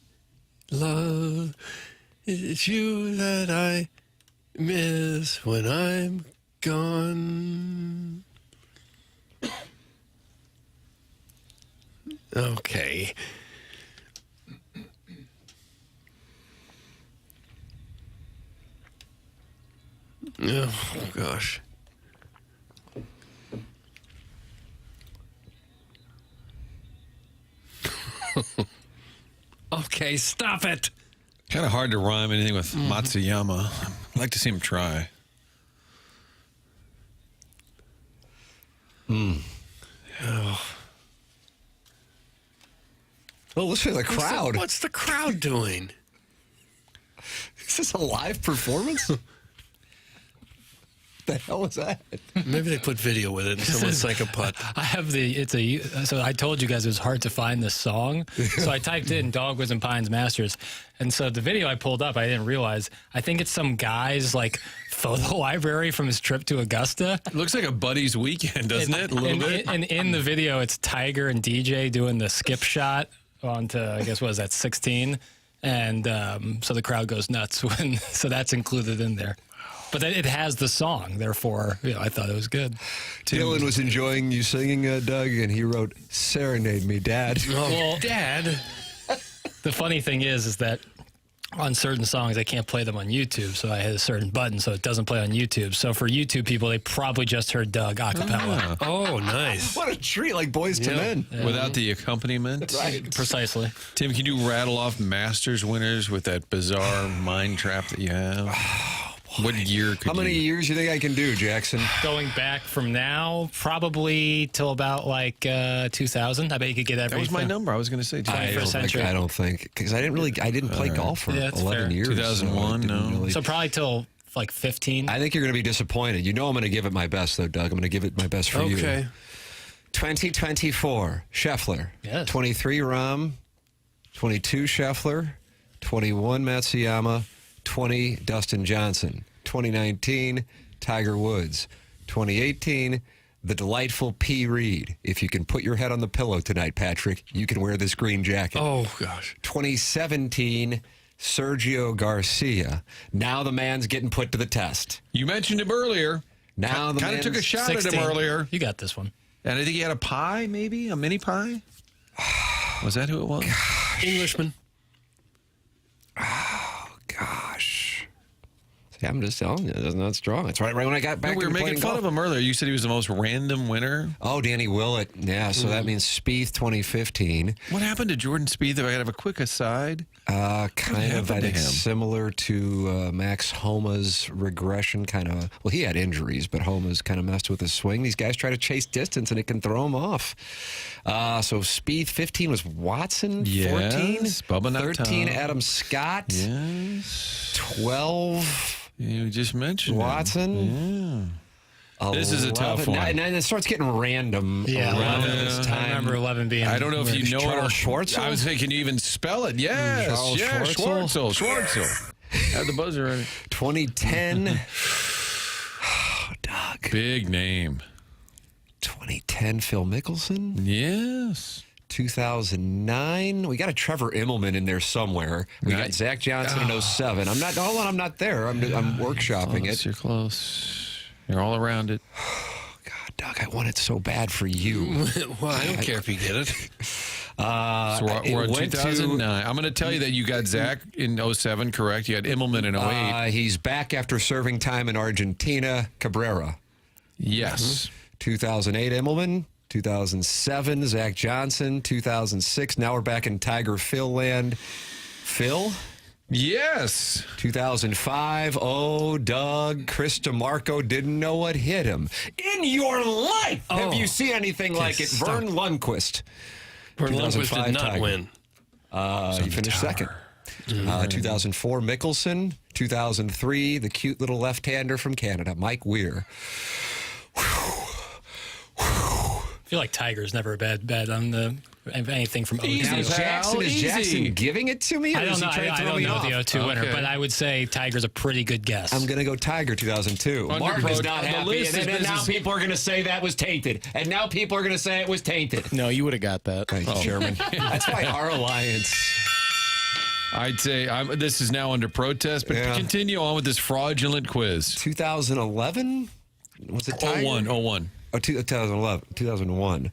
love. It's you that I miss when I'm gone. Okay. Oh, gosh. Okay, stop it. Kind of hard to rhyme anything with Matsuyama. I'd like to see him try. Oh. Well, listen to the crowd. What's the crowd doing? Is this a live performance? The hell is that? Maybe they put video with it and someone sank a putt. I have so I told you guys it was hard to find this song. So I typed in Dogwoods and Pines Masters. And so the video I pulled up, I didn't realize, I think it's some guy's like photo library from his trip to Augusta. It looks like a buddy's weekend, doesn't it? A little bit. And in the video, it's Tiger and DJ doing the skip shot onto, I guess, what is that, 16? And so the crowd goes nuts. So that's included in there. But it has the song, therefore, I thought it was good. Dylan was enjoying you singing, Doug, and he wrote, "Serenade me, Dad." Oh, well, Dad. The funny thing is that on certain songs, I can't play them on YouTube, so I hit a certain button, so it doesn't play on YouTube. So for YouTube people, they probably just heard Doug a cappella. Oh, nice. What a treat, like Boys to Men. Yeah. Without the accompaniment. Right. Precisely. Tim, can you rattle off Masters winners with that bizarre mind trap that you have? What year could How many years do you think I can do, Jackson? Going back from now, probably till about like 2000. I bet you could get every. That was my number. I was going to say. I don't think because I didn't play golf for 11 years. 2001, so no. So probably till like 15. I think you're going to be disappointed. You know I'm going to give it my best, though, Doug. I'm going to give it my best for you. Okay. 2024, Scheffler. Yes. 23, Rahm. 22, Scheffler. 21, Matsuyama. 20, Dustin Johnson. 2019, Tiger Woods. 2018, the delightful P. Reed. If you can put your head on the pillow tonight, Patrick, you can wear this green jacket. Oh, gosh. 2017, Sergio Garcia. Now the man's getting put to the test. You mentioned him earlier. Now the kind of took a shot 16. at him earlier. You got this one. And I think he had a pie, maybe? A mini pie? Was that who it was? Englishman. Oh, gosh. See, I'm just telling you, that's not strong. It's right when I got back. We were making fun of him earlier. You said he was the most random winner. Oh, Danny Willett. Yeah, so that means Spieth 2015. What happened to Jordan Spieth? If I could have a quick aside. Kind of, I think, similar to Max Homa's regression. Kind of, well, he had injuries, but Homa's kind of messed with his swing. These guys try to chase distance, and it can throw them off. So Spieth 15 was Watson. 14, Bubba 13 Tom. Adam Scott. Yes. 12. You just mentioned Watson. Yeah. This is a tough one. And then it starts getting random around this time. I remember 11 being. I don't know if you know Charles it. Schwartzel? I was thinking, can you even spell it? Yes. Charles Schwartzel. Schwartzel. Had the buzzer ready. 2010. Oh, Doug. Big name. 2010, Phil Mickelson. Yes. 2009. We got a Trevor Immelman in there somewhere. We got Zach Johnson in 07. I'm not. Hold on, I'm not there. I'm workshopping it. You're close. You're all around it. Oh, God, Doug, I want it so bad for you. Well, I don't care if you get it. So we're in 2009. I'm going to tell you that you got Zach in 07, correct? You had Immelman in 08. He's back after serving time in Argentina. Cabrera. Yes. 2008, Immelman. 2007, Zach Johnson. 2006, now we're back in Tiger Phil land. Phil? Yes. 2005, Doug, Chris DeMarco didn't know what hit him. In your life, have you seen anything like it? Vern Lundquist. Vern Lundquist did not win. He finished second. 2004, Mickelson. 2003, the cute little left-hander from Canada, Mike Weir. I feel like Tiger's never a bad bet on the anything from 02. Is Jackson giving it to me? I don't know. I don't know the 02 winner, but I would say Tiger's a pretty good guess. I'm going to go Tiger 2002. Martin is not happy, and now people are going to say that was tainted. And now people are going to say it was tainted. No, you would have got that. Thank you, Chairman. That's why our alliance. I'd say this is now under protest, but continue on with this fraudulent quiz. 2011? Was it Tiger? 01. Oh, 2001.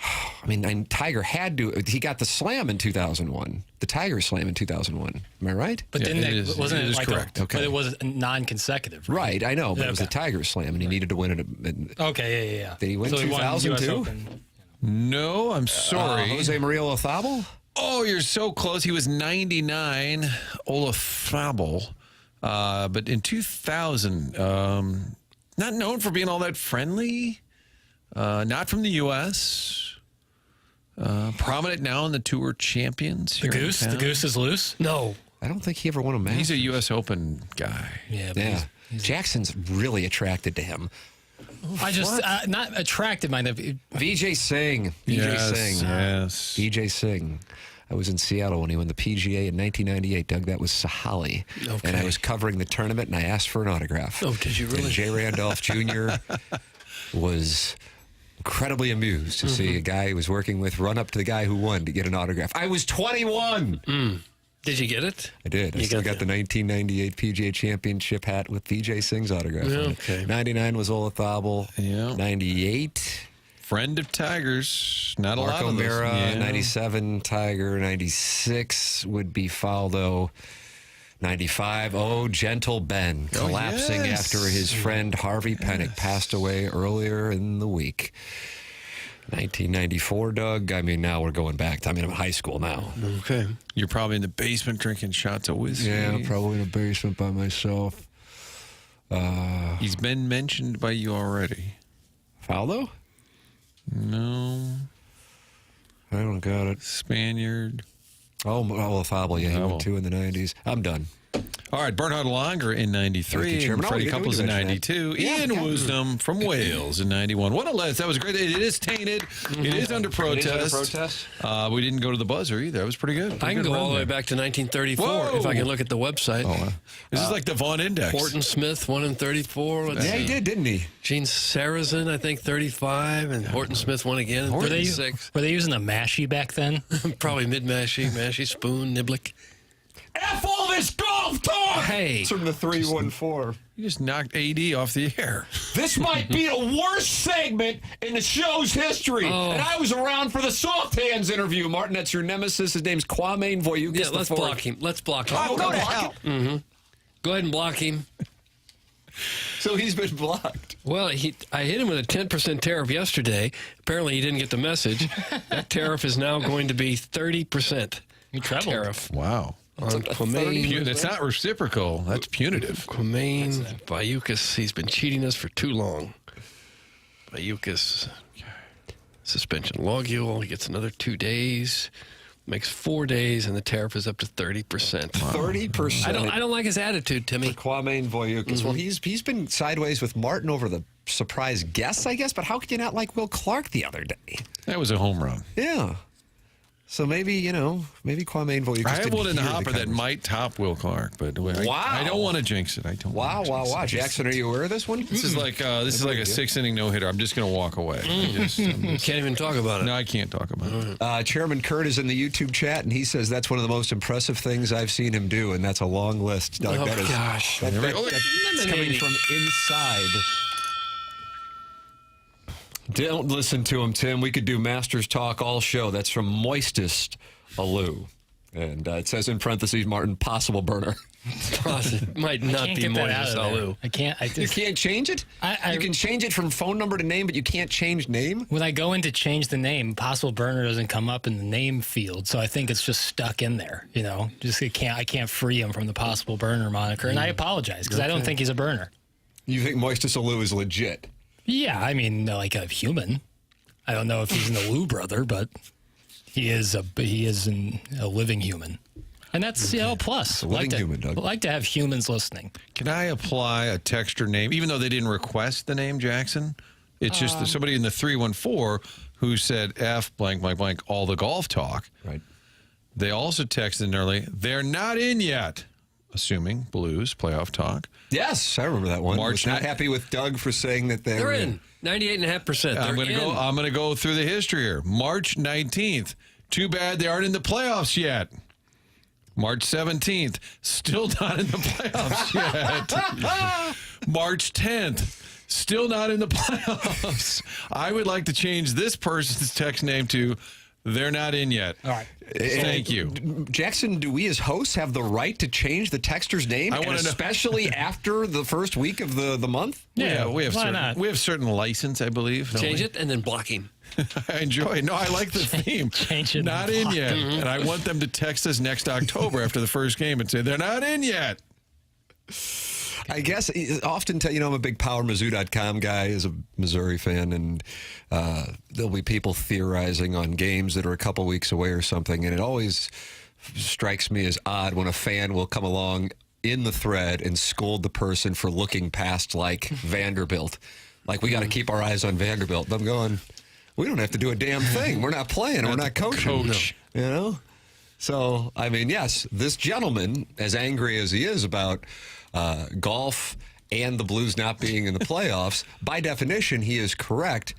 I mean, Tiger had to. He got the slam in 2001. The Tiger slam in 2001. Am I right? But wasn't it like correct? But it was non-consecutive. Right, I know, but it was a Tiger slam, and he needed to win it. Okay, yeah. Did he win 2002? No, I'm sorry. Jose Maria Olazabal? Oh, you're so close. He was 99, Olazabal. But in 2000, not known for being all that friendly. Not from the U.S. Prominent now in the Tour Champions. The Goose is loose? No. I don't think he ever won a match. He's a U.S. Open guy. Yeah. Jackson's really attracted to him. I just, not attracted, mind of Vijay Singh. Vijay Singh. I was in Seattle when he won the PGA in 1998. Doug, that was Sahali. Okay. And I was covering the tournament, and I asked for an autograph. Oh, did you really? And Jay Randolph Jr. was incredibly amused to see a guy he was working with run up to the guy who won to get an autograph. I was 21. Did you get it? I did. I still got the 1998 PGA Championship hat with Vijay Singh's autograph on it. Okay. 99 was Olazabal. Yeah. 98. Friend of Tiger's. Not a lot Marco of those. Mera, Yeah. 97 Tiger. 96 would be Faldo. 95, Gentle Ben, collapsing after his friend Harvey Pennick passed away earlier in the week. 1994, Doug. I mean, now we're going back. I'm in high school now. Okay. You're probably in the basement drinking shots of whiskey. Yeah, probably in the basement by myself. He's been mentioned by you already. Faldo? No. I don't got it. Spaniard. Olazabal, yeah, he won 2 in the 90s. I'm done. All right, Bernhard Langer in 93, and Freddie Couples in 92, Ian Wisdom from Wales in 91. What a list. That was great. It is tainted. It is under protest. We didn't go to the buzzer either. That was pretty good. I can go all the way back to 1934 if I can look at the website. This is like the Vaughn Index. Horton Smith won in 34. He did, didn't he? Gene Sarazen, I think, 35, and Horton Smith won again in 36. Were they using a mashie back then? Probably mashie, spoon, niblick. F all this golf talk! Hey. It's from the 314. You just knocked AD off the air. This might be the worst segment in the show's history. And I was around for the Soft Hands interview. Martin, that's your nemesis. His name's Kwame Voyukis. Yeah, let's block him. Let's block him. Oh, go to hell. Go ahead and block him. So he's been blocked. Well, I hit him with a 10% tariff yesterday. Apparently, he didn't get the message. That tariff is now going to be 30%. Tariff. Wow. On Kwame. That's not reciprocal. That's punitive. Kwame Voyukis, he's been cheating us for too long. Voyukis, suspension logule. He gets another 2 days. Makes 4 days, and the tariff is up to 30%. 30%. I don't like his attitude, Timmy. Kwame Voyukis. Well, he's been sideways with Martin over the surprise guests, I guess. But how could you not like Will Clark the other day? That was a home run. Yeah. So maybe Kwame Voyukis. I have one in the hopper that might top Will Clark, but I don't want to jinx it. Wow. Jackson, are you aware of this one? This is like a 6-inning no-hitter. I'm just going to walk away. Can't even talk about it. No, I can't talk about it. Chairman Kurt is in the YouTube chat, and he says that's one of the most impressive things I've seen him do, and that's a long list. Doug, gosh. That's coming from inside Don't listen to him, Tim. We could do Masters talk all show. That's from Moistest Alou. And it says in parentheses, Martin, possible burner. Might not be Moistest Alou. I can't. You can't change it? You can change it from phone number to name, but you can't change name? When I go in to change the name, possible burner doesn't come up in the name field, so I think it's just stuck in there. I can't free him from the possible burner moniker, and I apologize because I don't think he's a burner. You think Moistest Alou is legit? Yeah, I mean, like a human. I don't know if he's an Alou brother, but he is a living human. And that's, plus. Living human, Doug. I like to have humans listening. Can I apply a texter name, even though they didn't request the name Jackson? It's just somebody in the 314 who said F blank, blank, blank, all the golf talk. Right. They also texted in early, they're not in yet, assuming Blues playoff talk. Yes, I remember that one. March. Not happy with Doug for saying that they're in. 98.5%. I'm going to go through the history here. March 19th. Too bad they aren't in the playoffs yet. March 17th. Still not in the playoffs yet. March 10th. Still not in the playoffs. I would like to change this person's text name to they're not in yet. All right. Thank you. Jackson, do we as hosts have the right to change the texter's name? I want to know. Especially after the first week of the month? Yeah, we have why not? We have certain license, I believe. Change it and then blocking. I enjoy it. No, I like the theme. Change it. Not in yet. And I want them to text us next October after the first game and say, they're not in yet. I guess often, I'm a big PowerMizzou.com guy as a Missouri fan, and there'll be people theorizing on games that are a couple weeks away or something, and it always strikes me as odd when a fan will come along in the thread and scold the person for looking past, like, Vanderbilt. Like, we got to keep our eyes on Vanderbilt. And I'm going, we don't have to do a damn thing. We're not playing. We're not coaching. So, I mean, yes, this gentleman, as angry as he is about golf and the Blues not being in the playoffs, by definition, he is correct.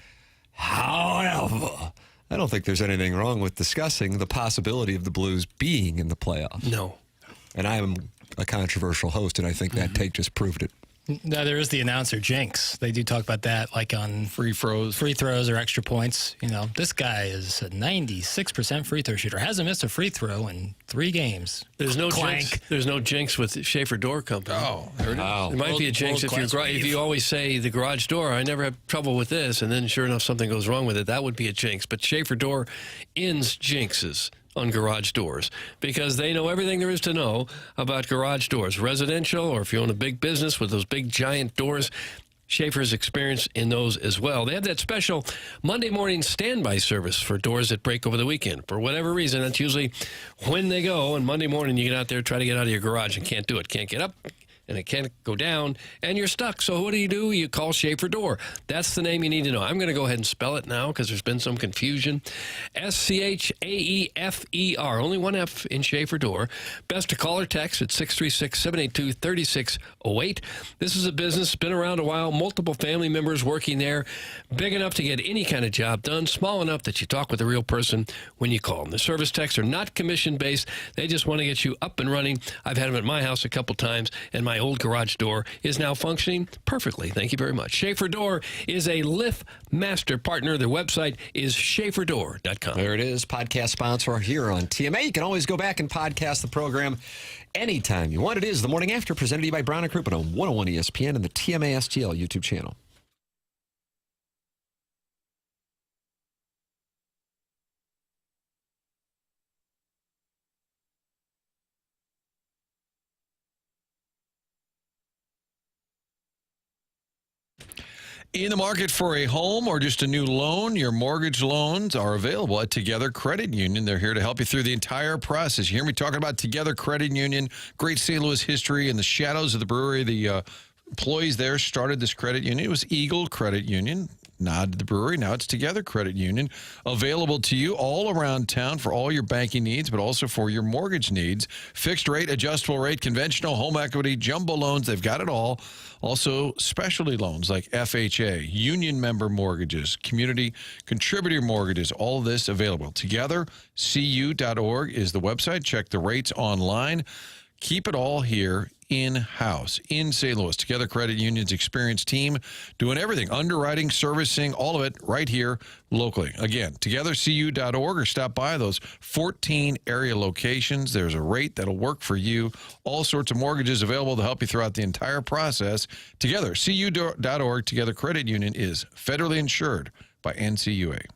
However, I don't think there's anything wrong with discussing the possibility of the Blues being in the playoffs. No. And I am a controversial host, and I think that take just proved it. No, there is the announcer jinx. They do talk about that, like on free throws or extra points. This guy is a 96% free throw shooter. Hasn't missed a free throw in 3 games. There's no Clank. jinx. There's no jinx with Schaefer Door Company. Oh, there it is. There might be a jinx if you always say the garage door. I never have trouble with this, and then sure enough something goes wrong with it. That would be a jinx. But Schaefer Door ends jinxes on garage doors because they know everything there is to know about garage doors, residential, or if you own a big business with those big giant doors. Schaefer's experience in those as well. They have that special Monday morning standby service for doors that break over the weekend. For whatever reason, that's usually when they go, and Monday morning you get out there, try to get out of your garage and can't do it. Can't get up, and it can't go down, and you're stuck. So what do? You call Schaefer Door. That's the name you need to know. I'm going to go ahead and spell it now because there's been some confusion. SCHAEFER. Only one F in Schaefer Door. Best to call or text at 636-782-3608. This is a business, been around a while, multiple family members working there, big enough to get any kind of job done, small enough that you talk with a real person when you call them. The service techs are not commission-based. They just want to get you up and running. I've had them at my house a couple times, and my old garage door is now functioning perfectly. Thank you very much. Schaefer Door is a Lift Master partner. Their website is schaeferdoor.com. There it is. Podcast sponsor here on TMA. You can always go back and podcast the program anytime you want. It is The Morning After, presented to you by Brown & Crouppen on 101 ESPN and the TMA STL YouTube channel. In the market for a home or just a new loan, your mortgage loans are available at Together Credit Union. They're here to help you through the entire process. You hear me talking about Together Credit Union, great St. Louis history in the shadows of the brewery. The employees there started this credit union. It was Eagle Credit Union. Nod to the brewery. Now it's Together Credit Union. Available to you all around town for all your banking needs, but also for your mortgage needs. Fixed rate, adjustable rate, conventional, home equity, jumbo loans. They've got it all. Also, specialty loans like FHA, union member mortgages, community contributor mortgages, all of this available. TogetherCU.org is the website. Check the rates online. Keep it all here in-house in St. Louis. Together Credit Union's experienced team doing everything, underwriting, servicing, all of it right here locally. Again, togethercu.org or stop by those 14 area locations. There's a rate that'll work for you. All sorts of mortgages available to help you throughout the entire process. Togethercu.org. Together Credit Union is federally insured by NCUA.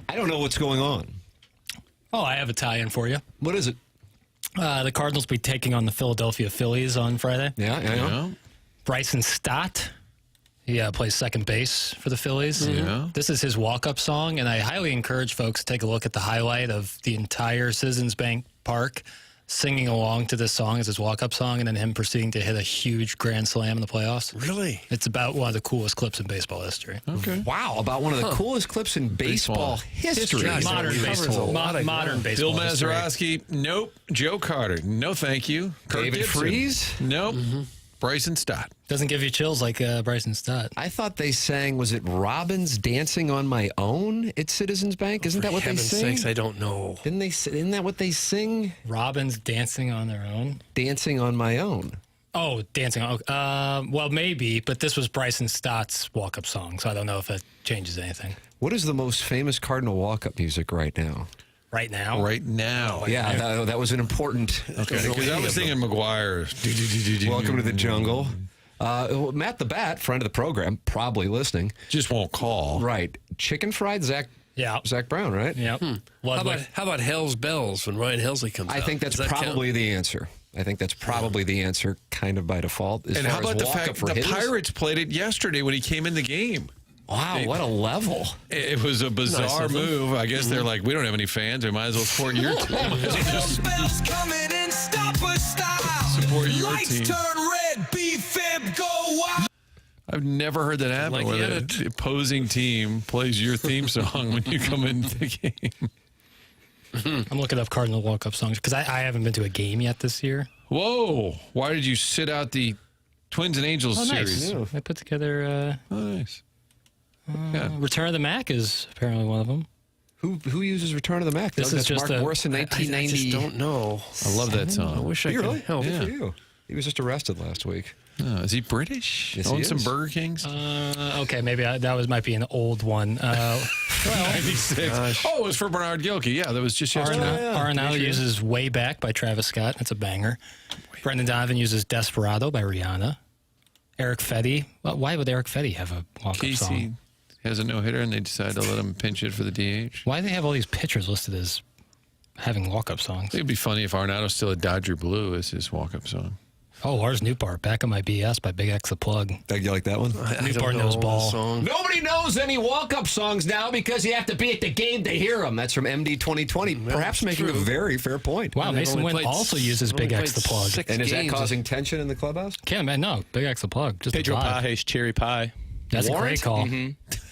I don't know what's going on. Oh, I have a tie-in for you. What is it? The Cardinals will be taking on the Philadelphia Phillies on Friday. Yeah. Bryson Stott, he plays second base for the Phillies. Yeah. This is his walk-up song, and I highly encourage folks to take a look at the highlight of the entire Citizens Bank Park singing along to this song as his walk-up song, and then him proceeding to hit a huge grand slam in the playoffs. Really? It's about one of the coolest clips in baseball history. Okay. Wow, about one of the coolest clips in baseball history. Modern baseball. Modern baseball. Bill Mazeroski, nope. Joe Carter, no thank you. Kirk David Gibson, Freese? nope. Bryson Stott. Doesn't give you chills like Bryson Stott. I thought they sang, was it Robin's Dancing on My Own at Citizens Bank? Isn't that what they Heaven's sing? sakes, I don't know. Isn't that what they sing? Robin's Dancing on Their Own? Dancing on My Own. Oh, Dancing on... well, maybe, but this was Bryson Stott's walk-up song, so I don't know if that changes anything. What is the most famous Cardinal walk-up music right now? Right now? Right now. Yeah, that was an important... Okay, because I was thinking McGuire. Welcome to the jungle. Matt the Bat, friend of the program, probably listening. Just won't call. Right. Chicken fried Zach Brown, right? Yep. How about Hell's Bells when Ryan Helsley comes out? I think that's probably the answer. I think that's probably the answer, kind of by default. And how about the fact the Pirates played it yesterday when he came in the game? Wow, what a level. It was a bizarre move. I guess they're like, we don't have any fans. We might as well support your team. Support your team. Turn red, B-Fib, go wild. I've never heard that happen where the opposing team plays your theme song when you come into the game. I'm looking up Cardinal walk-up songs because I haven't been to a game yet this year. Whoa. Why did you sit out the Twins and Angels series? Nice. I put together... nice. Return of the Mac is apparently one of them. Who uses Return of the Mac? This is just Mark Morrison, 1990. I just don't know. I love that song. I wish I could really? help. Good for you. He was just arrested last week. Oh, is he British? Yes, Owns he some is. Burger Kings? Okay, maybe that might be an old one. 96. Oh, it was for Bernard Gilkey. Yeah, that was just yesterday. Arenado uses Way Back by Travis Scott. That's a banger. Brendan Donovan uses Desperado by Rihanna. Eric Fedde. Well, why would Eric Fedde have a walk-up Casey song? has a no-hitter, and they decided to let him pinch it for the DH. Why do they have all these pitchers listed as having walk-up songs? It'd be funny if Arenado still had Dodger Blue as his walk-up song. Oh, Lars Newpart, Back on My BS by Big X the Plug. You like that one? Newpart knows ball. Nobody knows any walk-up songs now because you have to be at the game to hear them. That's from MD 2020. Perhaps making a very fair point. Wow, Mason Wynn also uses Big X the Plug. And is that causing tension in the clubhouse? Can't man, no. Big X the Plug. Just Pedro Page's Cherry Pie. That's a great call.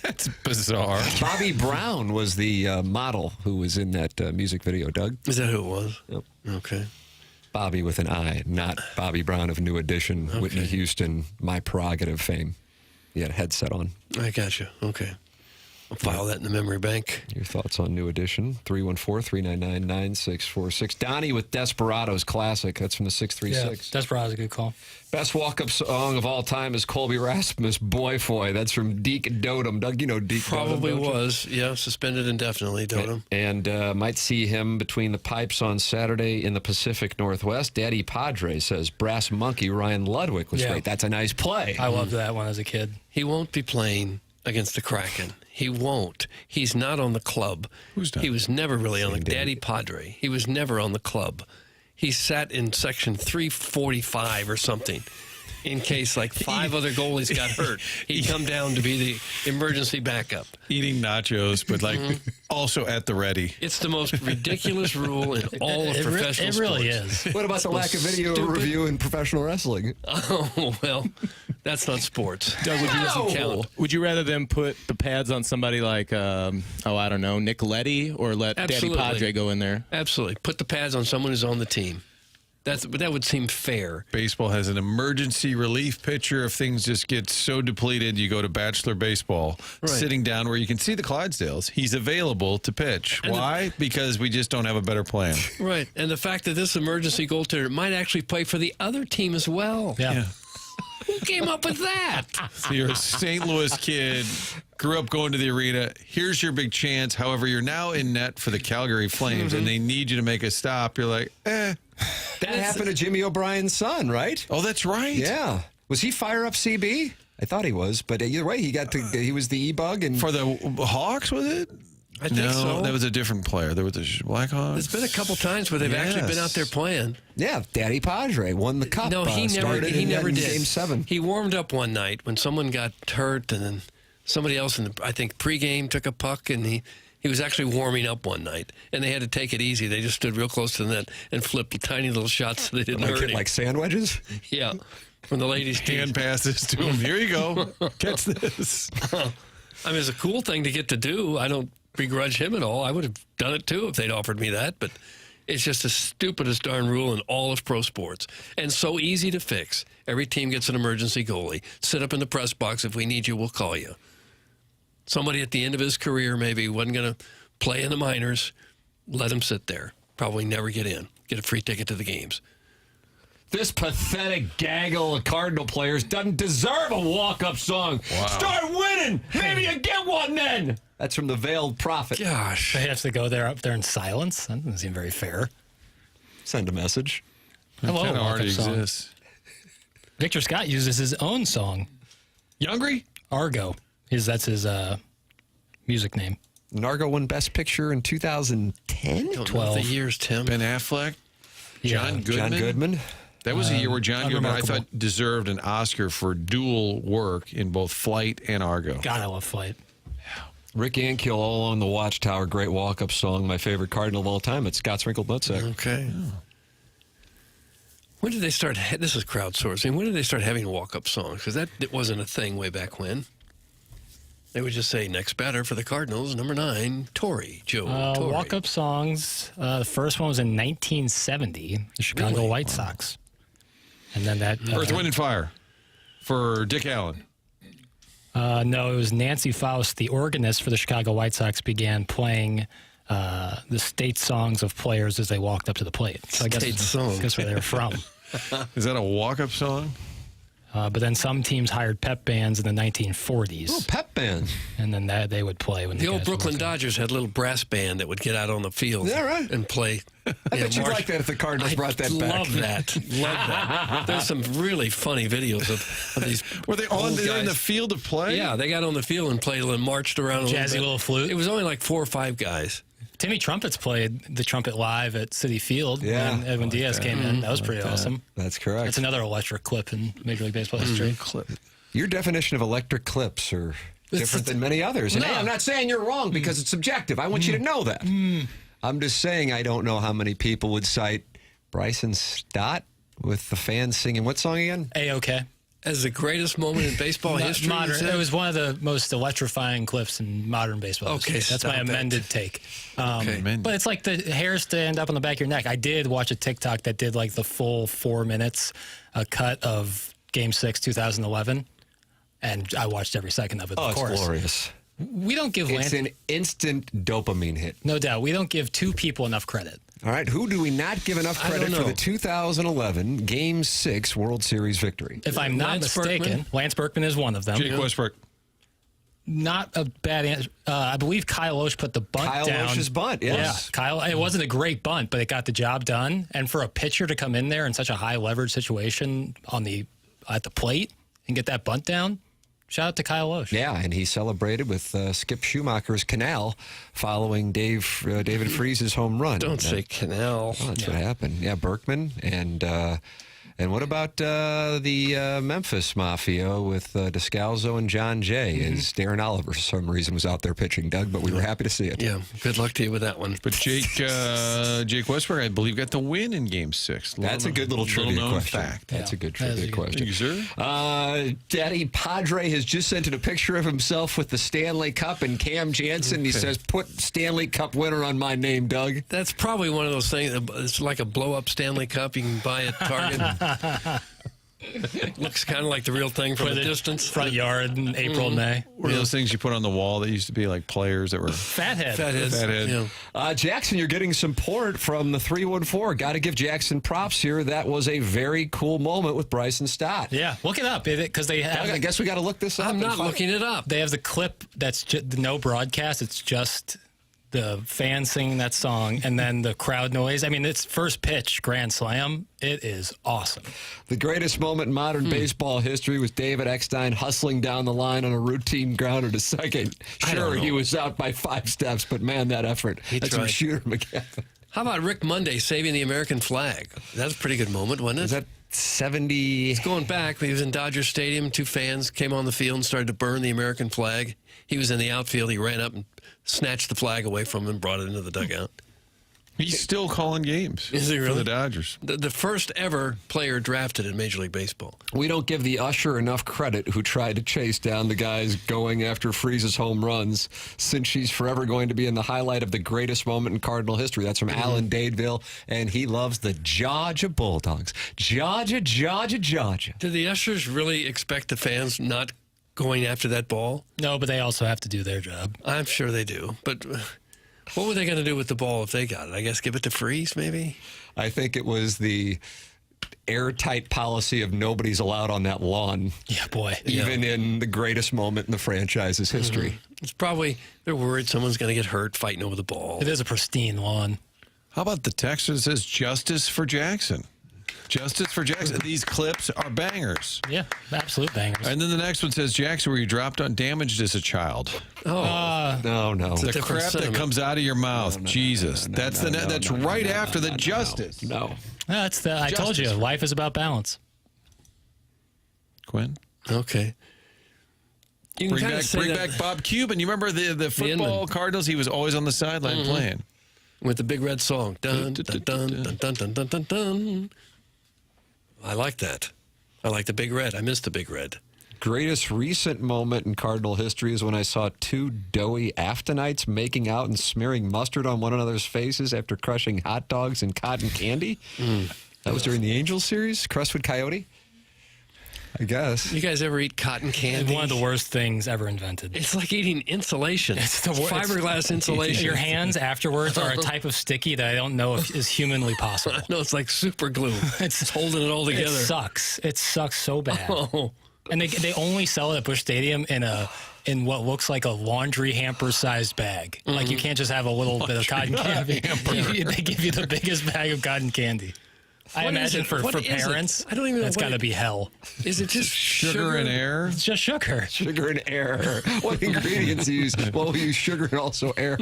That's bizarre. Bobby Brown was the model who was in that music video, Doug. Is that who it was? Yep. Okay. Bobby with an I, not Bobby Brown of New Edition, Whitney Houston, My Prerogative fame. He had a headset on. I got you. Okay. I'll file that in the memory bank. Your thoughts on New Edition? 314-399-9646. Donnie with Desperado's classic. That's from the 636. Yeah, Desperado's a good call. Best walk-up song of all time is Colby Rasmus, Boy Foy. That's from Deke Dotem. Doug, you know Deke Probably Dotem, was. Yeah, suspended indefinitely, Dotem. And might see him between the pipes on Saturday in the Pacific Northwest. Daddy Padre says Brass Monkey Ryan Ludwig was great. That's a nice play. I loved that one as a kid. He won't be playing against the Kraken. He won't. He's not on the club. Who's not? He was never really on the Daddy Padre. He was never on the club. He sat in section 345 or something. In case like 5 other goalies got hurt, he'd come down to be the emergency backup. Eating nachos, but like also at the ready. It's the most ridiculous rule in all of professional sports. It really is. What about the lack of video review in professional wrestling? Oh, well, that's not sports. Doug, doesn't count. Would you rather them put the pads on somebody like, I don't know, Nick Leddy, or let Absolutely. Daddy Padre go in there? Absolutely. Put the pads on someone who's on the team. That would seem fair. Baseball has an emergency relief pitcher. If things just get so depleted, you go to Bachelor Baseball, sitting down where you can see the Clydesdales. He's available to pitch. And Why? Because we just don't have a better plan. Right. And the fact that this emergency goaltender might actually play for the other team as well. Yeah. Who came up with that? So you're a St. Louis kid, grew up going to the arena. Here's your big chance. However, you're now in net for the Calgary Flames, and they need you to make a stop. You're like, That happened to Jimmy O'Brien's son, right? Oh, that's right. Yeah. Was he fire up CB? I thought he was, but either way, he was the EBUG. And for the Hawks, was it? I think so. That was a different player. There was the Blackhawks. There's been a couple times where they've actually been out there playing. Yeah, Daddy Padre won the cup. No, he never did. Game 7. He warmed up one night when someone got hurt, and then somebody else I think pregame took a puck, and He was actually warming up one night, and they had to take it easy. They just stood real close to the net and flipped tiny little shots so they didn't hurt him. Like sand wedges? Yeah, from the ladies' team. Hand passes to him. Here you go. Catch this. I mean, it's a cool thing to get to do. I don't begrudge him at all. I would have done it, too, if they'd offered me that, but it's just the stupidest darn rule in all of pro sports. And so easy to fix. Every team gets an emergency goalie. Sit up in the press box. If we need you, we'll call you. Somebody at the end of his career maybe wasn't going to play in the minors. Let him sit there. Probably never get in. Get a free ticket to the games. This pathetic gaggle of Cardinal players doesn't deserve a walk-up song. Wow. Start winning. Maybe you get one then. That's from the Veiled Prophet. Gosh. They have to go there up there in silence? That doesn't seem very fair. Send a message. Hello, That already exists. Victor Scott uses his own song. Youngry? Argo. That's his music name. Argo won Best Picture in 2010? 12. The years, Tim. Ben Affleck? John Goodman? John Goodman. That was a year where John Goodman, I thought, deserved an Oscar for dual work in both Flight and Argo. God, I love Flight. Rick Ankiel, All Along the Watchtower, great walk-up song. My favorite Cardinal of all time. It's Scott's Wrinkled Nutsack. Okay. Oh. When did they start? This is crowdsourcing. When did they start having walk-up songs? Because it wasn't a thing way back when. They would just say, next batter for the Cardinals, number 9, Torrey, Joe Torrey. Walk-up songs. The first one was in 1970, the Chicago White Sox. And then that... Earth, Wind, and Fire for Dick Allen. No, it was Nancy Faust, the organist for the Chicago White Sox, began playing the state songs of players as they walked up to the plate. So I guess where they were from. Is that a walk-up song? But then some teams hired pep bands in the 1940s. Oh, pep bands. And then they would play when the old Brooklyn Dodgers had a little brass band that would get out on the field and play. I bet you'd like that if the Cardinals brought that back. Love that. Love that. There's some really funny videos of these. Were they in the field of play? Yeah, they got on the field and played and marched around. Jazzy little flute. It was only like 4 or 5 guys. Timmy Trumpets played the trumpet live at Citi Field when Edwin Diaz came in. That was pretty awesome. That's correct. That's another electric clip in Major League Baseball history. Your definition of electric clips are different than many others. And hey, I'm not saying you're wrong because it's subjective. I want you to know that. I'm just saying I don't know how many people would cite Bryson Stott with the fans singing what song again? A-OK. As the greatest moment in baseball history? It was one of the most electrifying clips in modern baseball history. That's my amended take. But it's like the hairs stand up on the back of your neck. I did watch a TikTok that did like the full 4 minutes, a cut of Game 6, 2011, and I watched every second of it, of course. It's glorious. We don't give It's an instant dopamine hit. No doubt. We don't give 2 people enough credit. All right, who do we not give enough credit for the 2011 Game 6 World Series victory? If I'm not mistaken, Lance Berkman is one of them. Jake Westbrook. Not a bad answer. I believe Kyle Oesch put the bunt down. Kyle Oesch's bunt, yes. Yeah, Kyle. It wasn't a great bunt, but it got the job done. And for a pitcher to come in there in such a high leverage situation at the plate and get that bunt down, shout out to Kyle Oesch. Yeah, and he celebrated with Skip Schumacher's canal following David Freese's home run. Don't say canal. Well, that's what happened. Yeah, Berkman and what about the Memphis Mafia with Descalzo and John Jay? As Darren Oliver, for some reason, was out there pitching, Doug, but we were happy to see it. Yeah, good luck to you with that one. But Jake Westbrook, I believe, got the win in Game 6. That's a good little trivia question. Fact. That's a good trivia question. Thank you, sir. Daddy Padre has just sent in a picture of himself with the Stanley Cup and Cam Jansen. He says, put Stanley Cup winner on my name, Doug. That's probably one of those things. It's like a blow-up Stanley Cup you can buy at Target. Looks kind of like the real thing from a distance. Front yard in April, May. One of those things you put on the wall that used to be like players that were... Fathead. Yeah. Jackson, you're getting support from the 314. Got to give Jackson props here. That was a very cool moment with Bryson Stott. Yeah, look it up because they have... I guess we got to look this up. I'm not looking it up. They have the clip that's no broadcast. It's just the fans singing that song and then the crowd noise. I mean, it's first pitch, grand slam. It is awesome. The greatest moment in modern baseball history was David Eckstein hustling down the line on a routine grounder to second. Sure, he was out by 5 steps, but man, that effort. That's from Shooter McGavin. How about Rick Monday saving the American flag? That's a pretty good moment, wasn't it? 70. It's going back. He was in Dodger Stadium. 2 fans came on the field and started to burn the American flag. He was in the outfield. He ran up and snatched the flag away from him and brought it into the dugout. He's still calling games. Is he really? For the Dodgers. The first ever player drafted in Major League Baseball. We don't give the usher enough credit who tried to chase down the guys going after Freeze's home runs, since she's forever going to be in the highlight of the greatest moment in Cardinal history. That's from Alan Dadeville, and he loves the Georgia Bulldogs. Georgia. Did the ushers really expect the fans not going after that ball? No, but they also have to do their job. I'm sure they do, but... What were they going to do with the ball if they got it? I guess give it to Freeze, maybe? I think it was the airtight policy of nobody's allowed on that lawn. Yeah, boy. Even in the greatest moment in the franchise's history. It's probably, they're worried someone's going to get hurt fighting over the ball. It is a pristine lawn. How about the text that says justice for Jackson? Justice for Jackson. These clips are bangers. Yeah, absolute bangers. And then the next one says, Jackson, were you dropped on damaged as a child? No. The crap that comes out of your mouth. Jesus. That's right after the justice. No. That's the. I told you, life is about balance. Quinn? Okay. Bring back Bob Cuban. You remember the football Cardinals? He was always on the sideline playing. With the big red song. Dun, dun, dun, dun, dun, dun, dun, dun, dun. I like that. I like the big red. I miss the big red. Greatest recent moment in Cardinal history is when I saw 2 doughy Aftonites making out and smearing mustard on one another's faces after crushing hot dogs and cotton candy. That was during the Angels series, Crestwood Coyote. I guess. You guys ever eat cotton candy? One of the worst things ever invented. It's like eating insulation. It's the fiberglass insulation. Your hands afterwards are a type of sticky that I don't know if is humanly possible. No, it's like super glue. It's holding it all together. It sucks. It sucks so bad. And they only sell it at Busch Stadium in what looks like a laundry hamper-sized bag. Like you can't just have a little bit of cotton candy. They give you the biggest bag of cotton candy. I imagine for parents, I don't even know. That's got to be hell. Is it just sugar and air? It's just sugar. Sugar and air. What ingredients you use? Well, we use sugar and also air.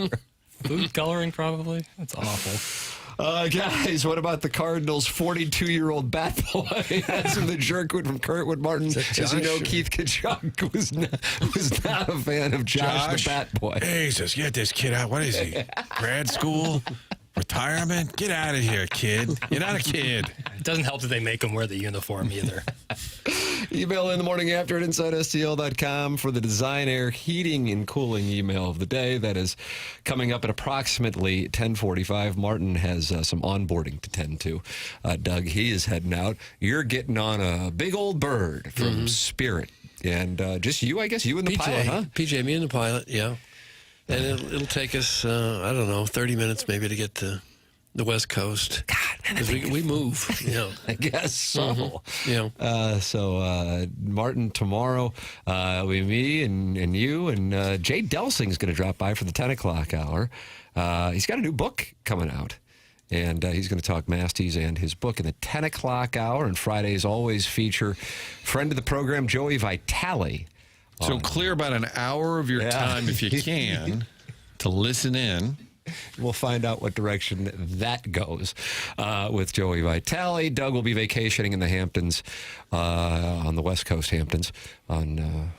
Food coloring, probably. That's awful. Guys, what about the Cardinals' 42-year-old bat boy? That's from the Jerkwood from Kurtwood Martin. As you know, Keith Kachuk was not a fan of Josh the bat boy. Jesus, get this kid out. What is he? Grad school? Retirement? Get out of here, kid. You're not a kid. It doesn't help that they make them wear the uniform either. Email in the morning after at InsideSTL.com for the Design Air Heating and Cooling email of the day. That is coming up at approximately 10:45. Martin has some onboarding to tend to. Doug, he is heading out. You're getting on a big old bird from Spirit. And just you, I guess, you and the pilot, huh? PJ, me and the pilot, yeah. And it'll take us, I don't know, 30 minutes maybe to get to the West Coast. God, man, we move. I guess so. Yeah. Martin, tomorrow, me and you, and Jay Delsing's going to drop by for the 10 o'clock hour. He's got a new book coming out. And he's going to talk Masties and his book in the 10 o'clock hour. And Fridays always feature friend of the program, Joey Vitale. So clear about an hour of your time, if you can, to listen in. We'll find out what direction that goes with Joey Vitale. Doug will be vacationing in the Hamptons, on the West Coast Hamptons, on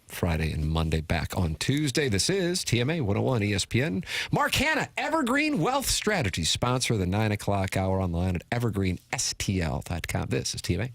Friday and Monday, back on Tuesday. This is TMA 101 ESPN. Mark Hanna, Evergreen Wealth Strategies, sponsor of the 9 o'clock hour online at evergreenstl.com. This is TMA.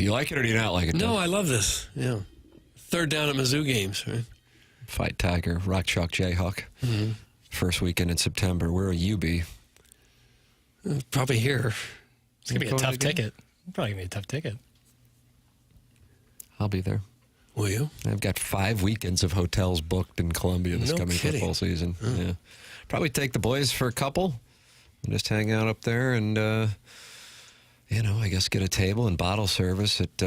Do you like it or do you not like it? No, Doug? I love this. Yeah. Third down at Mizzou games, right? Fight Tiger, Rock Chalk Jayhawk. Mm-hmm. First weekend in September. Where will you be? Probably here. It's going to be a tough ticket. Probably going to be a tough ticket. I'll be there. Will you? I've got 5 weekends of hotels booked in Columbia this coming football season. Oh. Yeah. Probably take the boys for a couple and just hang out up there and, I guess get a table and bottle service at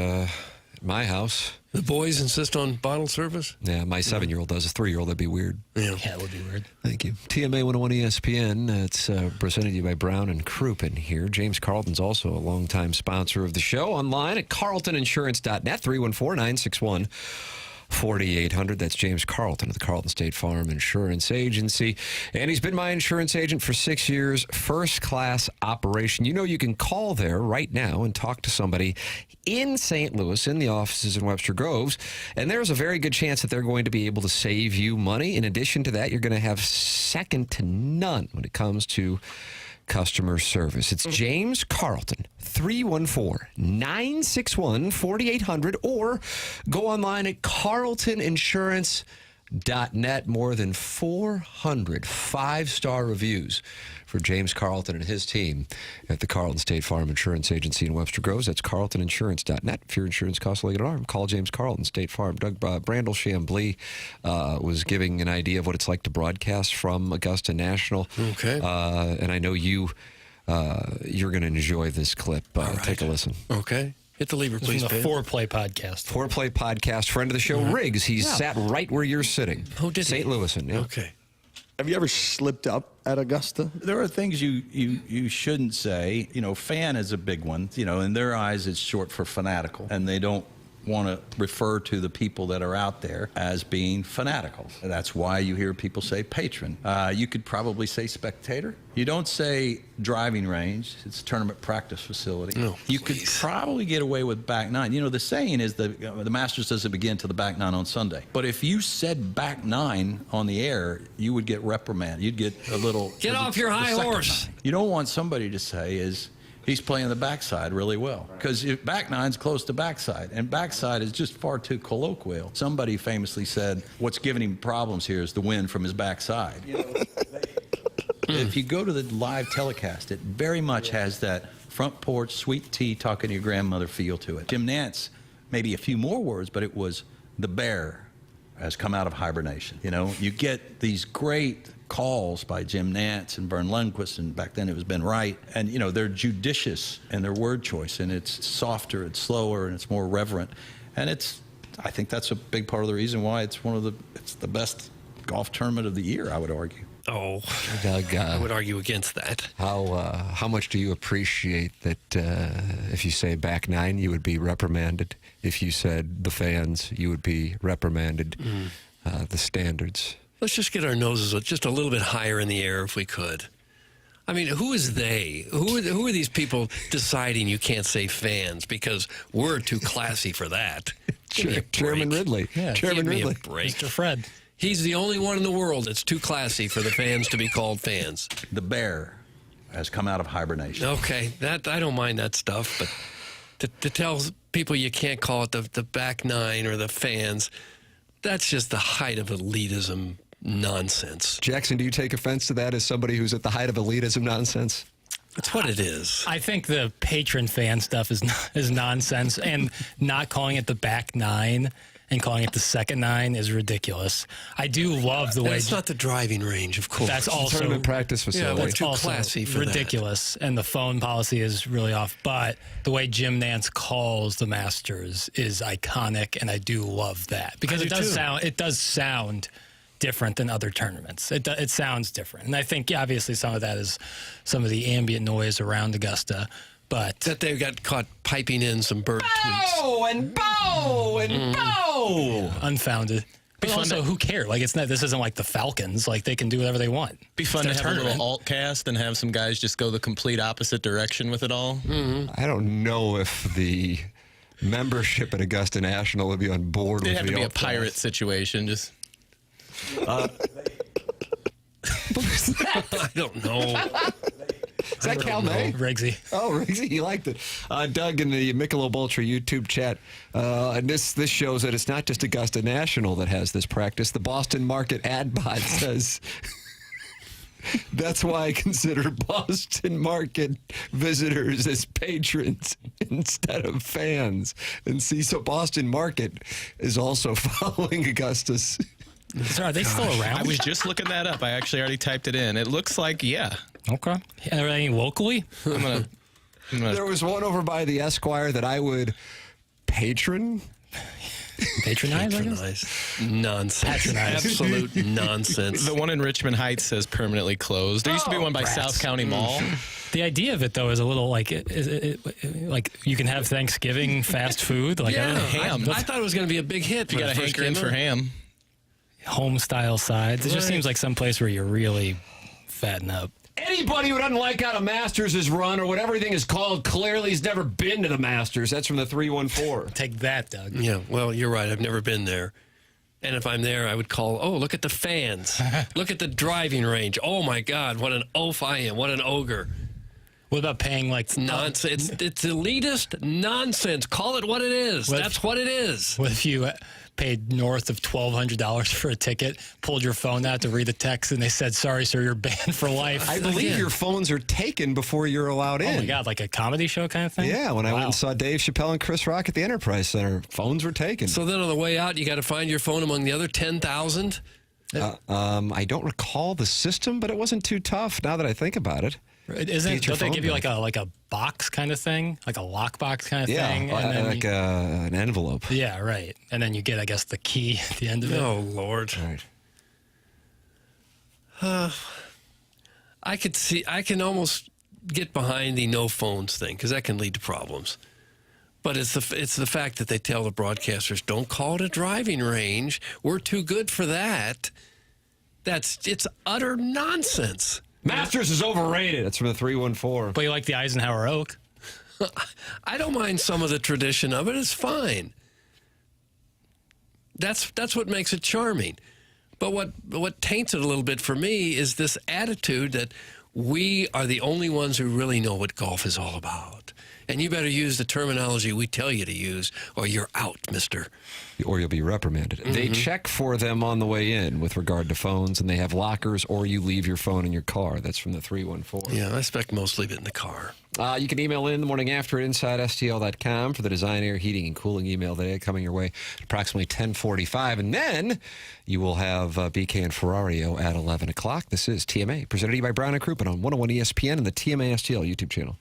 my house. The boys insist on bottle service? Yeah, my 7-year-old does. A 3-year-old, that'd be weird. Yeah, it would be weird. Thank you. TMA 101 ESPN. It's presented to you by Brown and Crouppen here. James Carlton's also a longtime sponsor of the show. Online at carltoninsurance.net, 314-961-4800. That's James Carlton of the Carlton State Farm Insurance Agency. And he's been my insurance agent for 6 years. First-class operation. You can call there right now and talk to somebody in St. Louis, in the offices in Webster Groves, and there's a very good chance that they're going to be able to save you money. In addition to that, you're going to have second to none when it comes to customer service. It's James Carlton, 314-961-4800, or go online at carltoninsurance.net. More than 400 5-star reviews for James Carlton and his team at the Carlton State Farm Insurance Agency in Webster Groves. That's carltoninsurance.net. If your insurance costs a leg and an arm, call James Carlton, State Farm. Brandel Chamblee was giving an idea of what it's like to broadcast from Augusta National. Okay. And I know you're going to enjoy this clip. Right. Take a listen. Okay. Hit the lever, please. This is the Foreplay podcast. Foreplay podcast, friend of the show, Riggs. He's sat right where you're sitting. Oh, did St. Louis. Yeah. Okay. Have you ever slipped up at Augusta? There are things you shouldn't say. Fan is a big one. In their eyes, it's short for fanatical, and they don't want to refer to the people that are out there as being fanatical. That's why you hear people say patron. You could probably say spectator. You don't say driving range. It's tournament practice facility. No, you could probably get away with back nine. The saying is the Masters doesn't begin till the back nine on Sunday. But if you said back nine on the air, you would get reprimanded. You'd get a little... Get off your high horse. Nine. You don't want somebody to say is... He's playing the backside really well, because back nine's close to backside, and backside is just far too colloquial. Somebody famously said, what's giving him problems here is the wind from his backside. If you go to the live telecast, it very much has that front porch, sweet tea, talking to your grandmother feel to it. Jim Nantz, maybe a few more words, but it was the bear has come out of hibernation. You get these great calls by Jim Nantz and Vern Lundquist, and back then it was Ben Wright, and they're judicious in their word choice, and it's softer, it's slower, and it's more reverent, and I think that's a big part of the reason why it's the best golf tournament of the year, I would argue. Oh, Doug, I would argue against that. How much do you appreciate that if you say back nine, you would be reprimanded? If you said the fans, you would be reprimanded? The standards. Let's just get our noses just a little bit higher in the air if we could. I mean, who is they? Who are these people deciding you can't say fans because we're too classy for that? Chairman Ridley. Yeah, Chairman Give me Ridley. a break. Mr. Fred. He's the only one in the world that's too classy for the fans to be called fans. The bear has come out of hibernation. Okay, I don't mind that stuff, but to tell people you can't call it the back nine or the fans, that's just the height of elitism nonsense. Jackson, do you take offense to that as somebody who's at the height of elitism nonsense? That's what it is. I think the patron fan stuff is nonsense, and not calling it the back nine and calling it the second nine is ridiculous. I do love the way... It's not the driving range, of course. That's also... Tournament practice facility. Yeah, we're too classy for ridiculous, and the phone policy is really off. But the way Jim Nantz calls the Masters is iconic, and I do love that. Because it does sound different than other tournaments. It sounds different. And I think, obviously, some of that is some of the ambient noise around Augusta. But that they got caught piping in some bird tweets. Bow and bow and bow. Unfounded. But also, who cares? Like, this isn't like the Falcons. Like, they can do whatever they want. Be fun to have a little alt cast and have some guys just go the complete opposite direction with it all. I don't know if the membership at Augusta National would be on board with It'd have the to be a alt pirate cast. situation. Just. I don't know. Is that Cal May? Riggsy. Oh, Riggsy, you liked it. Doug in the Michelob Ultra YouTube chat. And this shows that it's not just Augusta National that has this practice. The Boston Market ad bot says... That's why I consider Boston Market visitors as patrons instead of fans. And see, so Boston Market is also following Augustus. So are they still around? I was just looking that up. I actually already typed it in. It looks like, yeah. Okay. Are there any locally? I'm gonna There was one over by the Esquire that I would patronize. Nonsense. Patronize. Absolute nonsense. The one in Richmond Heights says permanently closed. There used to be one by rats. South County Mall. The idea of it, though, is a little like like you can have Thanksgiving fast food. Like Yeah, ham. I thought it was going to be a big hit. You got to hanker in for ham. home-style sides. It just seems like some place where you're really fatten up. Anybody who doesn't like how the Masters is run or what everything is called clearly has never been to the Masters. That's from the 314. Take that, Doug. Yeah, well, you're right. I've never been there. And if I'm there, I would call, oh, look at the fans. Look at the driving range. Oh, my God, what an oaf I am. What an ogre. What about paying like... Nonsense. It's elitist nonsense. Call it what it is. That's what it is. What if you paid north of $1,200 for a ticket, pulled your phone out to read the text, and they said, sorry, sir, you're banned for life? I believe your phones are taken before you're allowed in. Oh, my God, like a comedy show kind of thing? Yeah, when I went and saw Dave Chappelle and Chris Rock at the Enterprise Center, phones were taken. So then on the way out, you got to find your phone among the other 10,000? I don't recall the system, but it wasn't too tough now that I think about it. Don't they give you like a box kind of thing, like a lockbox kind of thing? Yeah, like an envelope. Yeah, right. And then you get, I guess, the key at the end of it. Oh, Lord. Right. I can almost get behind the no phones thing because that can lead to problems. But it's the fact that they tell the broadcasters, don't call it a driving range. We're too good for that. It's utter nonsense. Masters is overrated. That's from the 314. But you like the Eisenhower Oak? I don't mind some of the tradition of it. It's fine. That's what makes it charming. But what taints it a little bit for me is this attitude that we are the only ones who really know what golf is all about. And you better use the terminology we tell you to use, or you're out, mister. Or you'll be reprimanded. Mm-hmm. They check for them on the way in with regard to phones, and they have lockers, or you leave your phone in your car. That's from the 314. Yeah, I expect most leave it in the car. You can email in the morning after at InsideSTL.com for the Design, Air, Heating, and Cooling email today coming your way at approximately 10:45. And then you will have BK and Ferrario at 11 o'clock. This is TMA, presented to you by Brown & Crouppen on 101 ESPN and the TMA STL YouTube channel.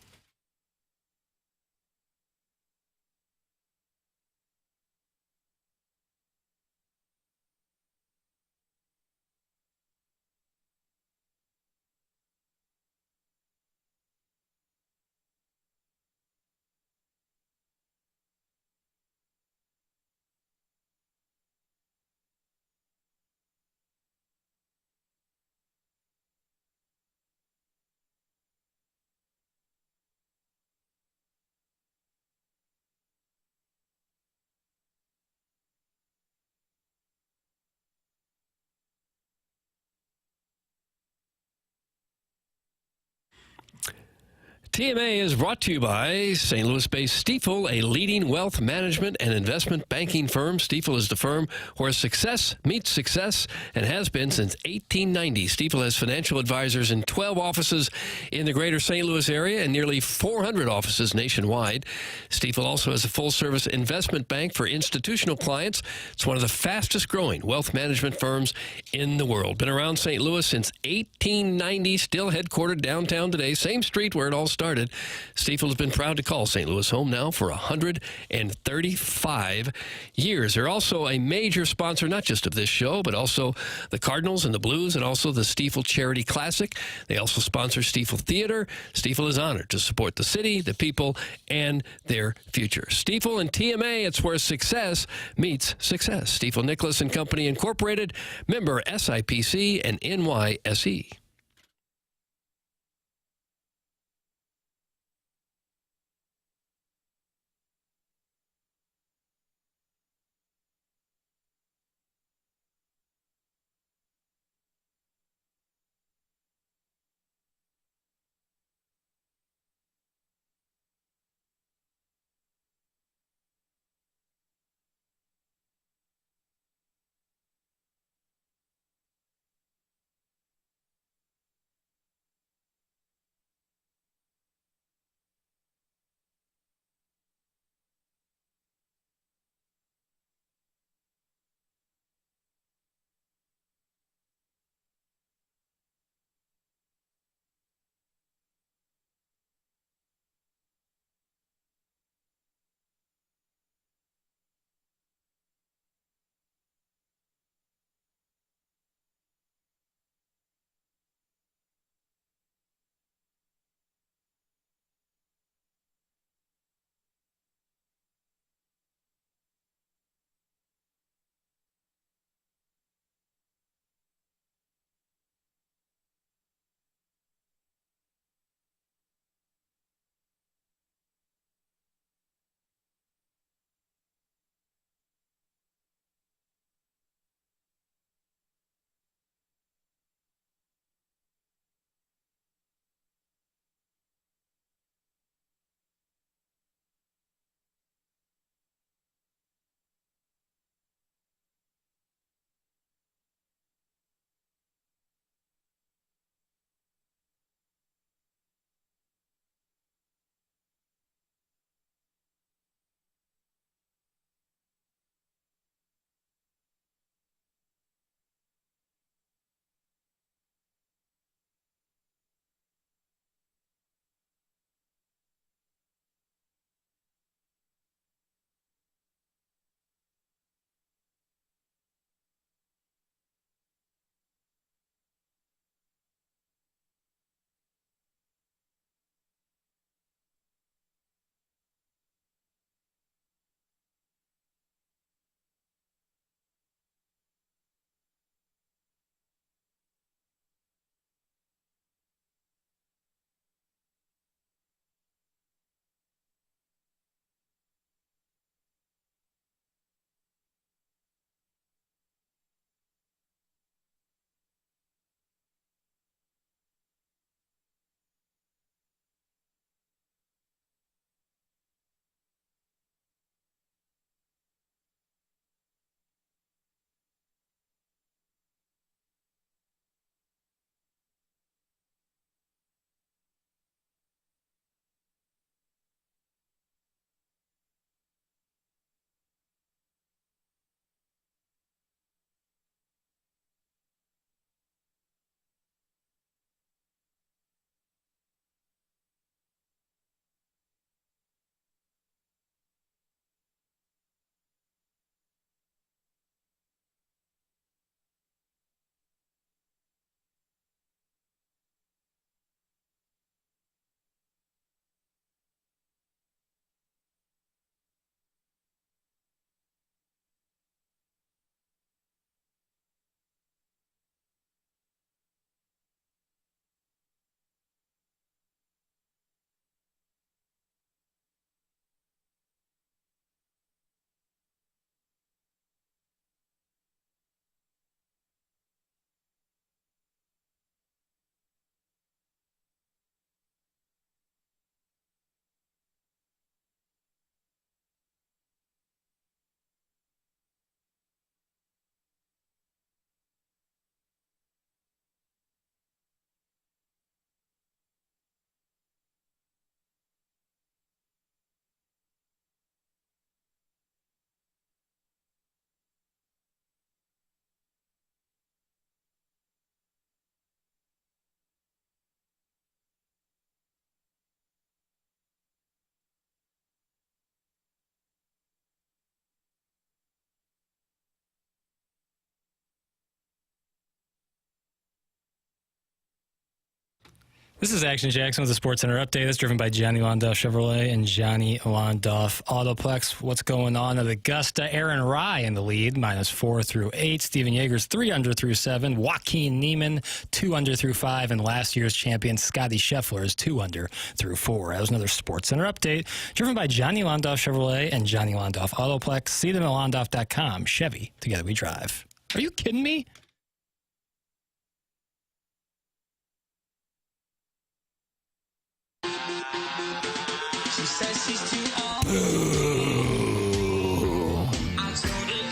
TMA is brought to you by St. Louis-based Stifel, a leading wealth management and investment banking firm. Stifel is the firm where success meets success and has been since 1890. Stifel has financial advisors in 12 offices in the greater St. Louis area and nearly 400 offices nationwide. Stifel also has a full-service investment bank for institutional clients. It's one of the fastest-growing wealth management firms in the world. Been around St. Louis since 1890, still headquartered downtown today, same street where it all started. Stifel has been proud to call St. Louis home now for 135 years. They're also a major sponsor, not just of this show, but also the Cardinals and the Blues and also the Stifel Charity Classic. They also sponsor Stifel Theater. Stifel is honored to support the city, the people, and their future. Stifel and TMA, it's where success meets success. Stifel Nicholas and Company Incorporated, member SIPC and NYSE. This is Action Jackson with the Sports Center update. That's driven by Johnny Londoff Chevrolet and Johnny Londoff Autoplex. What's going on at Augusta? Aaron Rye in the lead, -4 through 8. Steven Yeager's 3 under through 7. Joaquin Neiman, 2 under through 5. And last year's champion, Scotty Scheffler, is 2 under through 4. That was another Sports Center update, driven by Johnny Londoff Chevrolet and Johnny Londoff Autoplex. See them at londoff.com. Chevy, together we drive. Are you kidding me?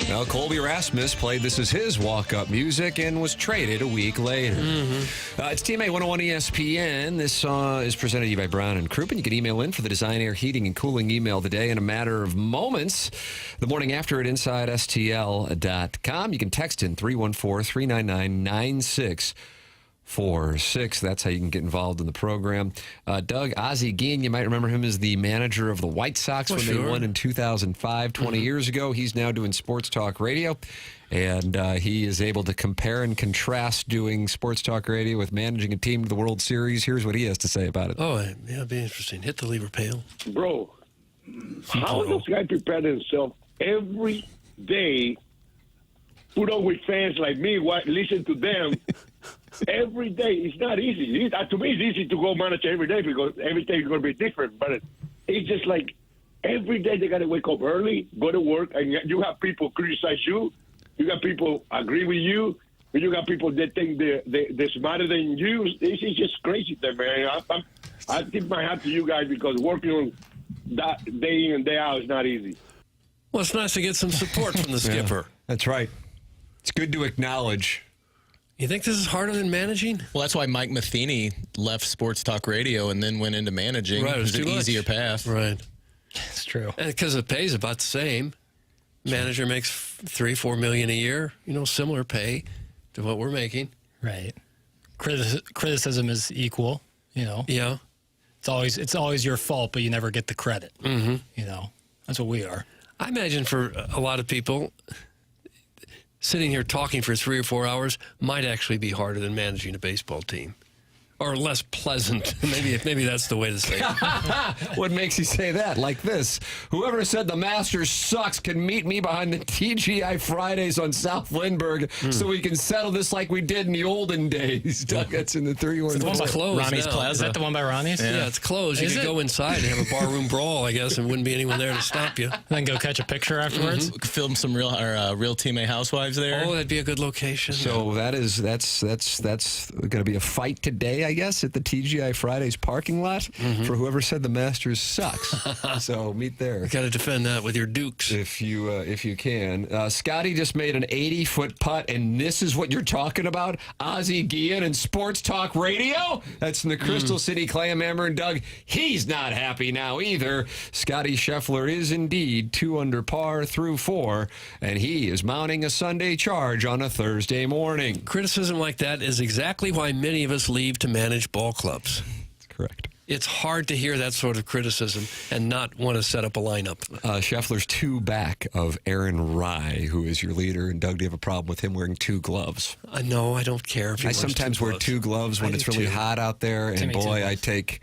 Now, Colby Rasmus played This Is His walk-up music and was traded a week later. It's TMA 101 ESPN. This is presented to you by Brown and Crouppen. You can email in for the Design, Air, Heating, and Cooling email today in a matter of moments. The morning after at InsideSTL.com. You can text in 314-399-9646. That's how you can get involved in the program. Doug, Ozzie Guillen, you might remember him as the manager of the White Sox when they won in 2005, 20 years ago. He's now doing sports talk radio, and he is able to compare and contrast doing sports talk radio with managing a team to the World Series. Here's what he has to say about it. Oh, yeah, it'd be interesting. Hit the lever pail. Bro, how does this guy prepare himself every day, put up with fans like me, listen to them, every day? It's not easy. To me, it's easy to go manage every day because every day is going to be different. But it's just like every day they got to wake up early, go to work, and you have people criticize you. You got people agree with you. And you got people that think they're smarter than you. This is just crazy, there, man. I tip my hat to you guys because working on that day in and day out is not easy. Well, it's nice to get some support from the skipper. That's right. It's good to acknowledge. You think this is harder than managing? Well, that's why Mike Matheny left Sports Talk Radio and then went into managing. Right, it was an too much. Easier path. Right. It's true. And because the pay's about the same. Manager makes $3-4 million a year. Similar pay to what we're making. Right. Criticism is equal. Yeah. It's always your fault, but you never get the credit. Mm-hmm. That's what we are. I imagine for a lot of people, sitting here talking for 3 or 4 hours might actually be harder than managing a baseball team. Or less pleasant. Maybe that's the way to say it. What makes you say that? Like this. Whoever said the Masters sucks can meet me behind the TGI Fridays on South Lindbergh so we can settle this like we did in the olden days. Doug, that's in the 3-1. It's closed Ronnie's now. Plaza. Is that the one by Ronnie's? Yeah, it's closed. You could go inside and have a barroom brawl, I guess, and wouldn't be anyone there to stop you. Then go catch a picture afterwards. Film some real TMA Housewives there. Oh, that'd be a good location. So that's going to be a fight today, I guess, at the TGI Fridays parking lot for whoever said the Masters sucks. So meet there. Got to defend that with your Dukes if you can. Scotty just made an 80-foot putt, and this is what you're talking about? Ozzie Guillen and Sports Talk Radio? That's in the Crystal City Clam Hammer. And Doug, he's not happy now either. Scotty Scheffler is indeed 2 under par through 4, and he is mounting a Sunday charge on a Thursday morning. Criticism like that is exactly why many of us leave to manage ball clubs. That's correct. It's hard to hear that sort of criticism and not want to set up a lineup. Scheffler's 2 back of Aaron Rye, who is your leader. And Doug, do you have a problem with him wearing 2 gloves? No, I don't care if he wears sometimes 2 wear gloves. 2 gloves when it's really hot out there. And Timmy, boy, I take,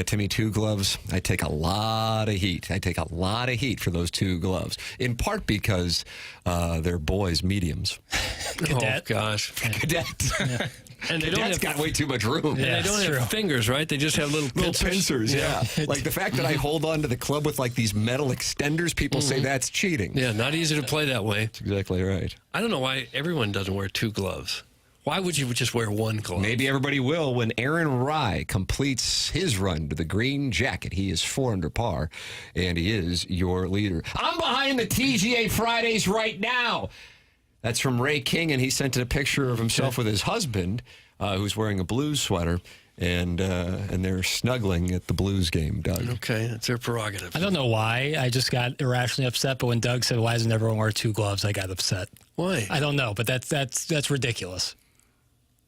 Timmy, 2 gloves. I take a lot of heat. I take a lot of heat for those 2 gloves. In part because they're boys' mediums. Cadet. Oh, gosh. Cadet. Yeah. And they Cadet's got way too much room. Yeah, they don't have fingers, right? They just have little pincers. Yeah. Like the fact that I hold on to the club with like these metal extenders, people say that's cheating. Yeah, not easy to play that way. That's exactly right. I don't know why everyone doesn't wear 2 gloves. Why would you just wear 1 glove? Maybe everybody will when Aaron Rye completes his run to the green jacket. He is 4 under par, and he is your leader. I'm behind the TGA Fridays right now. That's from Ray King, and he sent in a picture of himself with his husband, who's wearing a Blues sweater, and they're snuggling at the Blues game, Doug. Okay, that's their prerogative. I don't know why. I just got irrationally upset, but when Doug said, "Why doesn't everyone wear 2 gloves?" I got upset. Why? I don't know, but that's ridiculous.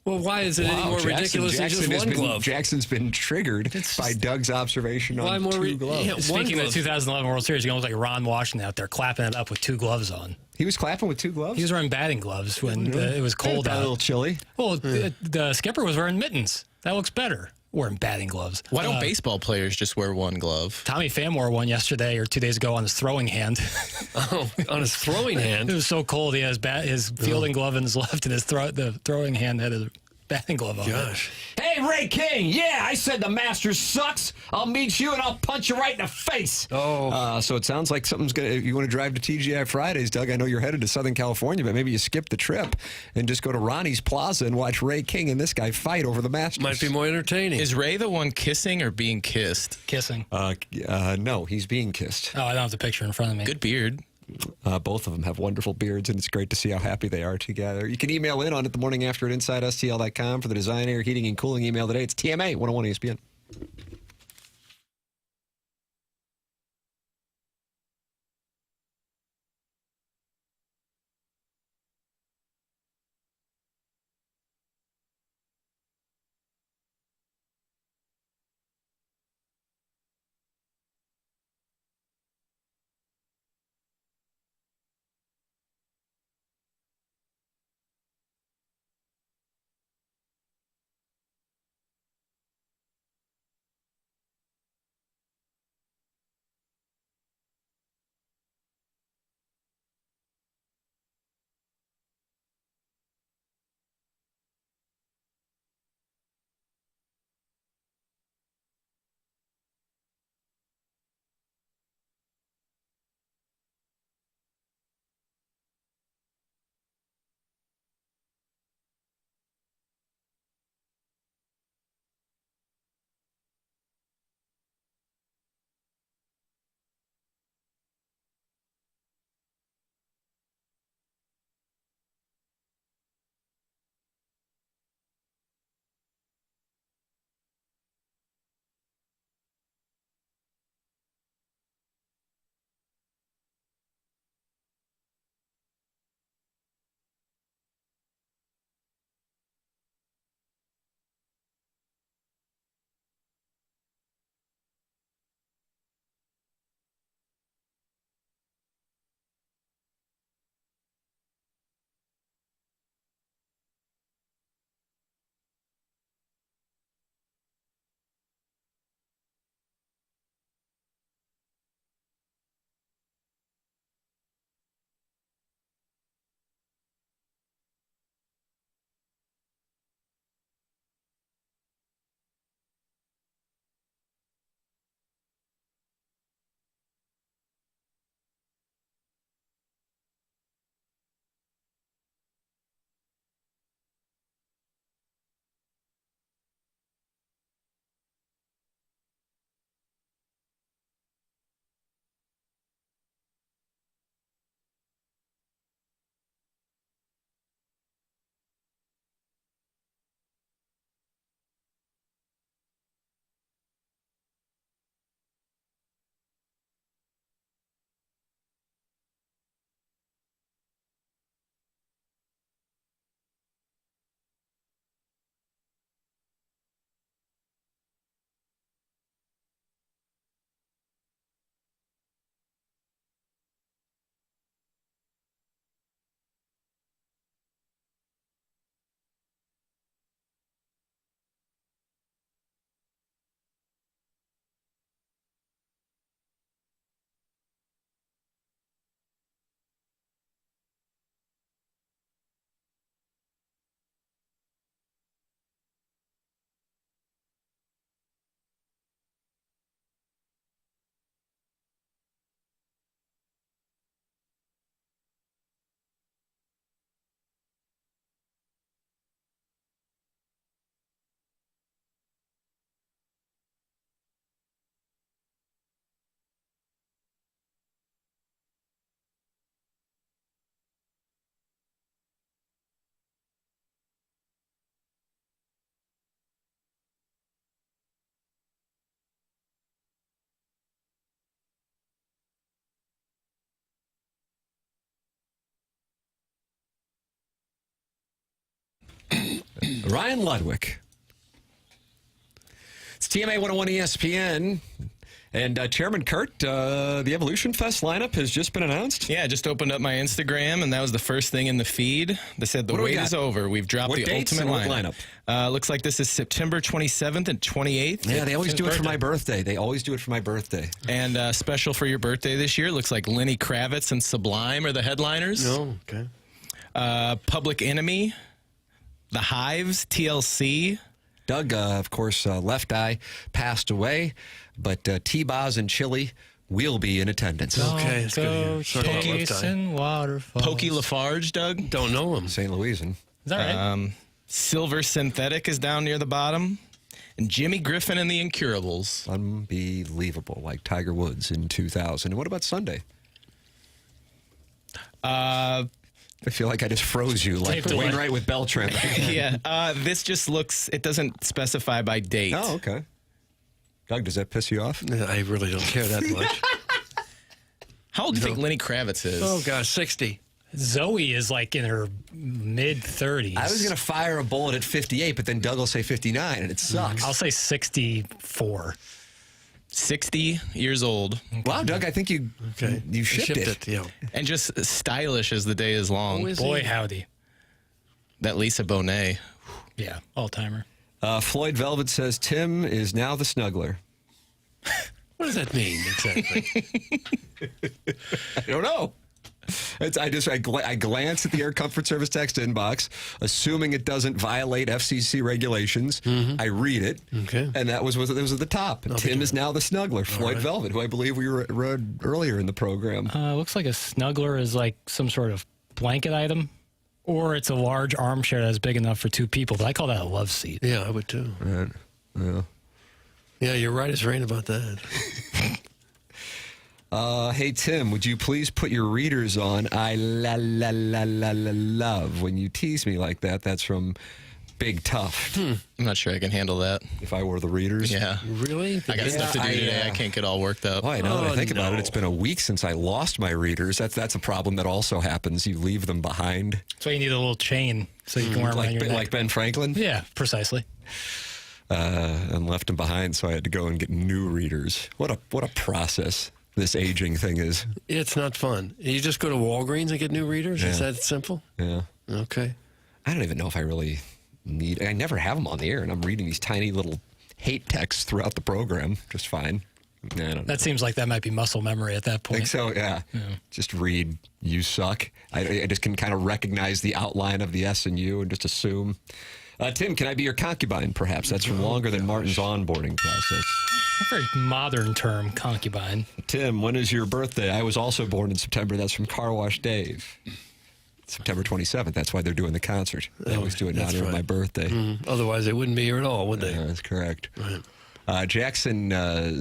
Well, why is it any more ridiculous than just 1 glove? Jackson's been triggered by Doug's observation on 2 gloves. Yeah, Speaking of the 2011 World Series, you almost like Ron Washington out there clapping it up with 2 gloves on. He was clapping with 2 gloves? He was wearing batting gloves when it was cold out. A little chilly. Well, the skipper was wearing mittens. That looks better. wearing batting gloves. Why don't baseball players just wear one glove? Tommy Pham wore one yesterday or 2 days ago on his throwing hand. Oh, on his throwing hand? It was so cold. He had his fielding glove in his left, and the throwing hand had his batting glove on. Gosh. Hey, Ray King. Yeah, I said the Masters sucks. I'll meet you and I'll punch you right in the face. Oh. So it sounds like something's going to... If you want to drive to TGI Fridays, Doug, I know you're headed to Southern California, but maybe you skip the trip and just go to Ronnie's Plaza and watch Ray King and this guy fight over the Masters. Might be more entertaining. Is Ray the one kissing or being kissed? Kissing. No, he's being kissed. Oh, I don't have the picture in front of me. Good beard. Both of them have wonderful beards, and it's great to see how happy they are together. You can email in on it the morning after at InsideSTL.com for the design, air, heating, and cooling email today. It's TMA 101 ESPN. Ryan Ludwig. It's TMA 101 ESPN. And Chairman Kurt, the Evolution Fest lineup has just been announced. Yeah, I just opened up my Instagram, and that was the first thing in the feed. They said the wait is over. We've dropped the ultimate lineup. Looks like this is September 27th and 28th. Yeah, they always do it for my birthday. And special for your birthday this year, looks like Lenny Kravitz and Sublime are the headliners. Oh, okay. Public Enemy, The Hives, TLC. Doug, of course, Left Eye passed away, but T-Boz and Chili will be in attendance. Okay, it's good. Chasing waterfalls. Pokey Lafarge, Doug. Don't know him. St. Louisan. Is that right? Silver Synthetic is down near the bottom. And Jimmy Griffin and the Incurables. Unbelievable, like Tiger Woods in 2000. And what about Sunday? I feel like I just froze you, like Wainwright with Beltran. Yeah, this just looks, it doesn't specify by date. Oh, okay. Doug, does that piss you off? I really don't care that much. How old do you think Lenny Kravitz is? Oh, gosh, 60. Zoe is like in her mid-30s. I was going to fire a bullet at 58, but then Doug will say 59, and it sucks. I'll say 64. 60 years old. Wow, Doug, I think you shipped it. Yeah. And just stylish as the day is long. Boy, howdy. That Lisa Bonet. Yeah, all-timer. Floyd Velvet says Tim is now the snuggler. What does that mean exactly? I don't know. I glance at the Air Comfort Service text inbox, assuming it doesn't violate FCC regulations. Mm-hmm. I read it, and that was at the top. Tim is now the snuggler. Floyd Velvet, who I believe we read earlier in the program. Looks like a snuggler is like some sort of blanket item, or it's a large armchair that's big enough for two people. But I call that a love seat. Yeah, I would too. Right. Yeah. Yeah, you're right as rain about that. Hey, Tim, would you please put your readers on? I love when you tease me like that. That's from Big Tough. I'm not sure I can handle that. If I were the readers? Yeah. Really? I got stuff to do today. I can't get all worked up. Boy, now that I think about it, it's been a week since I lost my readers. That's a problem that also happens. You leave them behind. That's why you need a little chain so you can wear them around your neck. Like Ben Franklin? Yeah, precisely. And left them behind, so I had to go and get new readers. What a process this aging thing is. It's not fun. You just go to Walgreens and get new readers? Yeah. Is that simple? Yeah. Okay. I don't even know if I really need... I never have them on the air, and I'm reading these tiny little hate texts throughout the program just fine. I don't know. That seems like that might be muscle memory at that point. I think so, yeah. Just read, you suck. I just can kind of recognize the outline of the S and U and just assume... Tim, can I be your concubine, perhaps? That's from Longer Than Martin's onboarding process. A very modern term, concubine. Tim, when is your birthday? I was also born in September. That's from Car Wash Dave. September 27th. That's why they're doing the concert. They always do it in honor of my birthday. Mm-hmm. Otherwise, they wouldn't be here at all, would they? That's correct. Right. Jackson,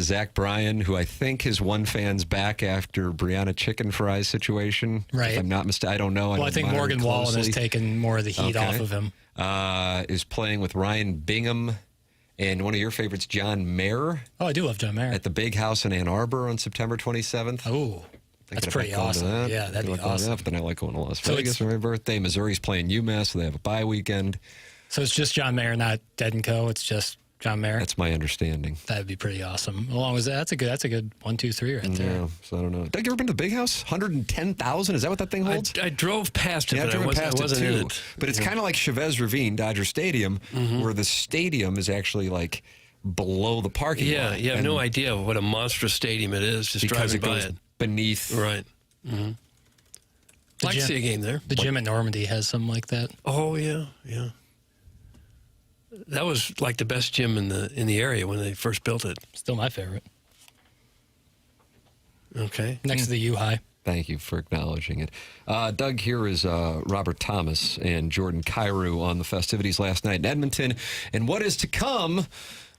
Zach Bryan, who I think his one fan's back after Brianna Chicken Fry's situation. Right. If I'm not mistaken. I don't know. Well, I think Morgan Wallen has taken more of the heat off of him. Is playing with Ryan Bingham and one of your favorites, John Mayer. Oh, I do love John Mayer. At the Big House in Ann Arbor on September 27th. Oh, that's pretty awesome. Yeah, that'd be awesome. But then I like going to Las Vegas for my birthday. Missouri's playing UMass, so they have a bye weekend. So it's just John Mayer, not Dead & Co. It's just John Mayer. That's my understanding. That'd be pretty awesome. Along with that, that's a good 1, 2, 3 right there. Yeah, so I don't know. Doug, you ever been to the Big House? 110,000? Is that what that thing holds? I drove past it, but I wasn't in it. But it's kind of like Chavez Ravine, Dodger Stadium, where the stadium is actually like below the parking lot. Yeah, you have no idea what a monstrous stadium it is just driving by it. Beneath. Right. Mm-hmm. I'd like to see a game there. The gym at Normandy has something like that. Oh, yeah, yeah. That was like the best gym in the area when they first built it. Still my favorite. Okay. Next to the U-High. Thank you for acknowledging it. Doug, here is Robert Thomas and Jordan Kyrou on the festivities last night in Edmonton. And what is to come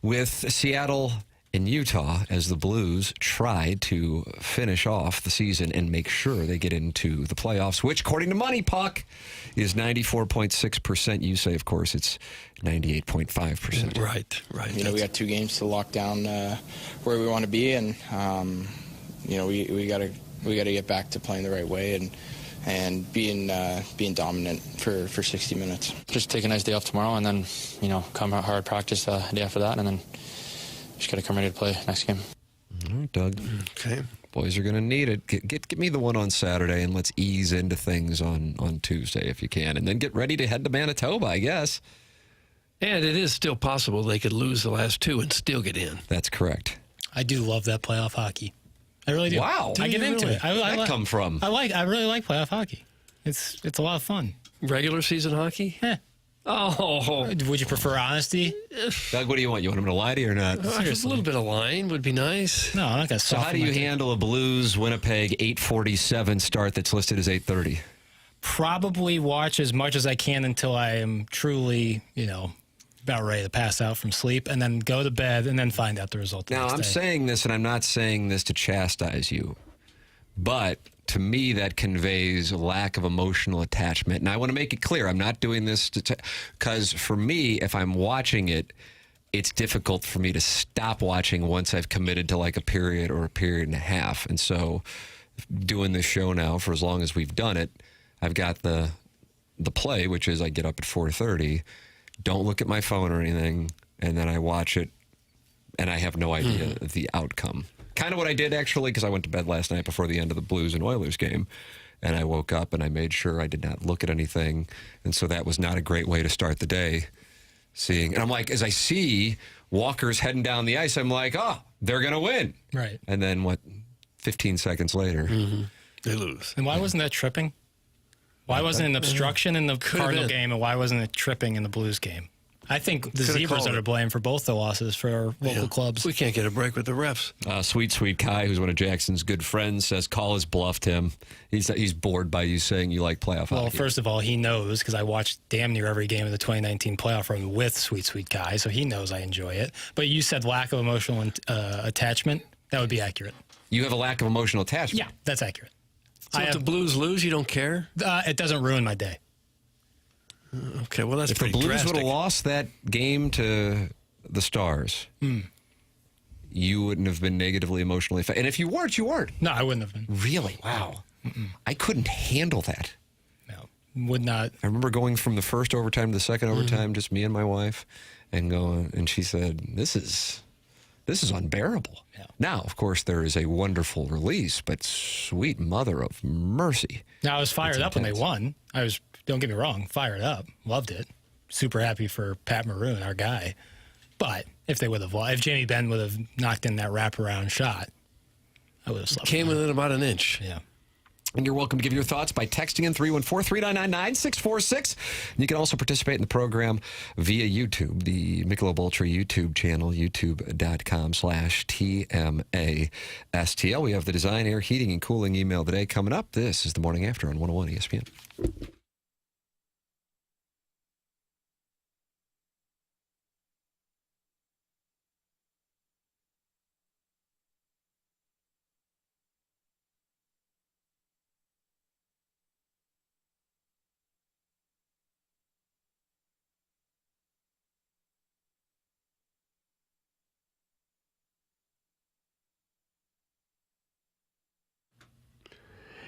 with Seattle and Utah as the Blues try to finish off the season and make sure they get into the playoffs, which, according to Money Puck, is 94.6%. You say, of course, it's 98.5%. Right. You know, we got 2 games to lock down where we want to be, and you know, we got to get back to playing the right way and being dominant for 60 minutes. Just take a nice day off tomorrow, and then come out hard practice the day after that, and then just got to come ready to play next game. All right, Doug. Okay. Boys are going to need it. Get me the one on Saturday, and let's ease into things on Tuesday if you can. And then get ready to head to Manitoba, I guess. And it is still possible they could lose the last two and still get in. That's correct. I do love that playoff hockey. I really do. Wow. I get into it. Where'd that come from? I really like playoff hockey. It's a lot of fun. Regular season hockey? Oh. Would you prefer honesty? Doug, what do you want? You want him to lie to you or not? Seriously. A little bit of lying would be nice. No, I'm not going to. So how do you handle a Blues Winnipeg 8:47 start that's listed as 8:30? Probably watch as much as I can until I am truly, about ready to pass out from sleep, and then go to bed and then find out the result. Now, I'm saying this, and I'm not saying this to chastise you, but to me, that conveys a lack of emotional attachment. And I want to make it clear, I'm not doing this because for me, if I'm watching it, it's difficult for me to stop watching once I've committed to like a period or a period and a half. And so doing this show now for as long as we've done it, I've got the play, which is I get up at 4:30, don't look at my phone or anything, and then I watch it, and I have no idea the outcome. Kind of what I did, actually, because I went to bed last night before the end of the Blues and Oilers game, and I woke up and I made sure I did not look at anything, and so that was not a great way to start the day. And I'm like, as I see Walker's heading down the ice, I'm like, oh, they're going to win. Right. And then 15 seconds later, they lose. And why wasn't that tripping? Why wasn't it an obstruction in the Cardinal game, and why wasn't it tripping in the Blues game? I think the Zebras are to blame for both the losses for our local clubs. We can't get a break with the refs. Sweet Kai, who's one of Jackson's good friends, says, call his bluff, Tim. He's bored by you saying you like playoff hockey. Well, first of all, he knows, because I watched damn near every game of the 2019 playoff run with Sweet Kai, so he knows I enjoy it. But you said lack of emotional attachment. That would be accurate. You have a lack of emotional attachment? Yeah, that's accurate. So if the Blues lose, you don't care? It doesn't ruin my day. Okay, well, that's if pretty the Blues drastic. would have lost that game to the Stars, you wouldn't have been negatively emotionally affected. And if you weren't, you weren't. No, I wouldn't have been. Really? Wow. I couldn't handle that. No, would not. I remember going from the first overtime to the second overtime, just me and my wife, and she said, this is unbearable. Yeah. Now, of course, there is a wonderful release, but sweet mother of mercy. Now, I was fired up when they won. Don't get me wrong, fired up. Loved it. Super happy for Pat Maroon, our guy. But if Jamie Benn would have knocked in that wraparound shot, I would have slept. Came within about an inch. Yeah. And you're welcome to give your thoughts by texting in 314-399-9646. You can also participate in the program via YouTube, the Michelob Ultra YouTube channel, youtube.com/TMA STL. We have the Design, Air, Heating, and Cooling email today coming up. This is the Morning After on 101 ESPN.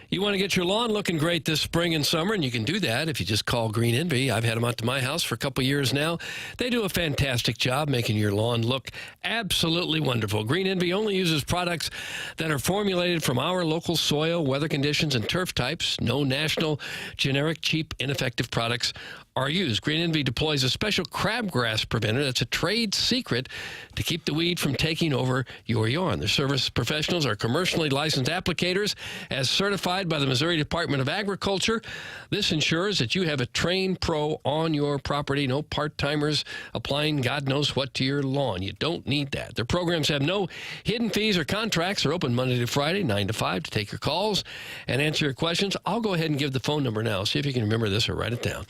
You want to get your lawn looking great this spring and summer, and you can do that if you just call Green Envy. I've had them out to my house for a couple years now. They do a fantastic job making your lawn look absolutely wonderful. Green Envy only uses products that are formulated from our local soil, weather conditions, and turf types. No national, generic, cheap, ineffective products are used. Green Envy deploys a special crabgrass preventer that's a trade secret to keep the weed from taking over your lawn. Their service professionals are commercially licensed applicators as certified by the Missouri Department of Agriculture. This ensures that you have a trained pro on your property, no part-timers applying God knows what to your lawn. You don't need that. Their programs have no hidden fees or contracts. They're open Monday to Friday, 9 to 5, to take your calls and answer your questions. I'll go ahead and give the phone number now. See if you can remember this or write it down.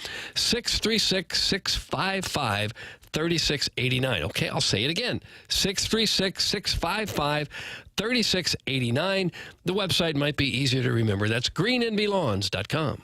636-655-3689. Okay, I'll say it again. 636-655-3689. The website might be easier to remember. That's greenenvylawns.com.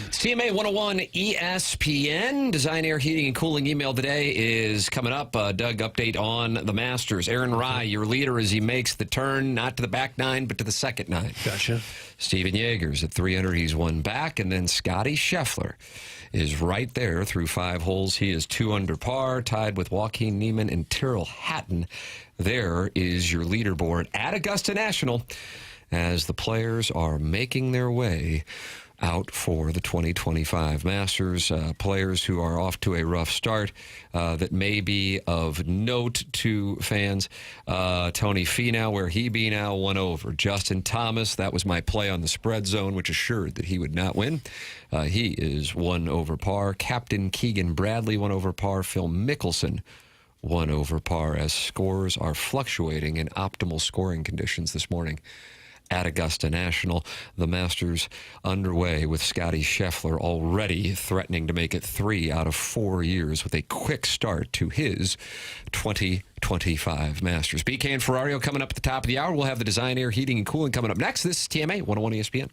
It's TMA 101 ESPN. Design, Air, Heating, and Cooling email today is coming up. Doug, update on the Masters. Aaron Rye, your leader as he makes the turn, not to the back nine, but to the second nine. Gotcha. Steven Yeager's at 300. He's one back. And then Scotty Scheffler is right there through 5 holes. He is 2 under par, tied with Joaquin Niemann and Tyrrell Hatton. There is your leaderboard at Augusta National as the players are making their way out for the 2025 Masters. Players who are off to a rough start that may be of note to fans. Tony Finau, where he be now, 1 over. Justin Thomas, that was my play on the spread zone, which assured that he would not win. He is 1 over par. Captain Keegan Bradley, 1 over par. Phil Mickelson, 1 over par, as scores are fluctuating in optimal scoring conditions this morning at Augusta National. The Masters underway with Scotty Scheffler already threatening to make it 3 out of 4 years with a quick start to his 2025 Masters. BK and Ferrario coming up at the top of the hour. We'll have the Design, Air, Heating, and Cooling coming up next. This is TMA 101 ESPN.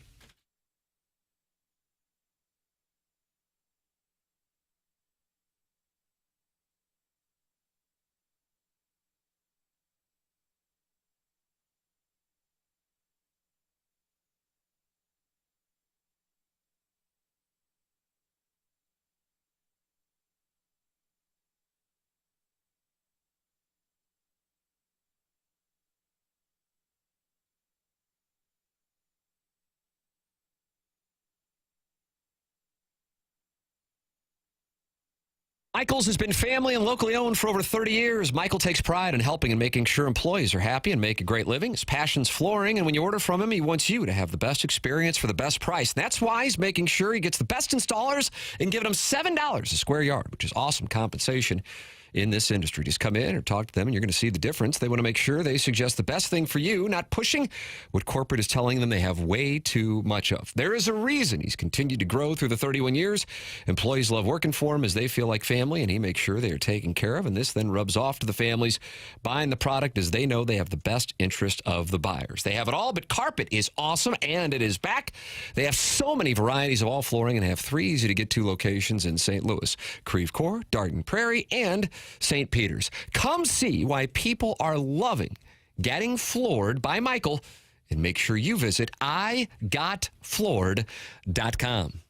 Michael's has been family and locally owned for over 30 years. Michael takes pride in helping and making sure employees are happy and make a great living. His passion's flooring, and when you order from him, he wants you to have the best experience for the best price. And that's why he's making sure he gets the best installers and giving them $7 a square yard, which is awesome compensation in this industry. Just come in or talk to them, and you're going to see the difference. They want to make sure they suggest the best thing for you, not pushing what corporate is telling them they have way too much of. There is a reason he's continued to grow through the 31 years. Employees love working for him as they feel like family, and he makes sure they are taken care of, and this then rubs off to the families buying the product as they know they have the best interest of the buyers. They have it all, but carpet is awesome, and it is back. They have so many varieties of all flooring and have 3 easy-to-get-to locations in St. Louis: Creve Coeur, Darden Prairie, and St. Peter's. Come see why people are loving getting floored by Michael, and make sure you visit igotfloored.com.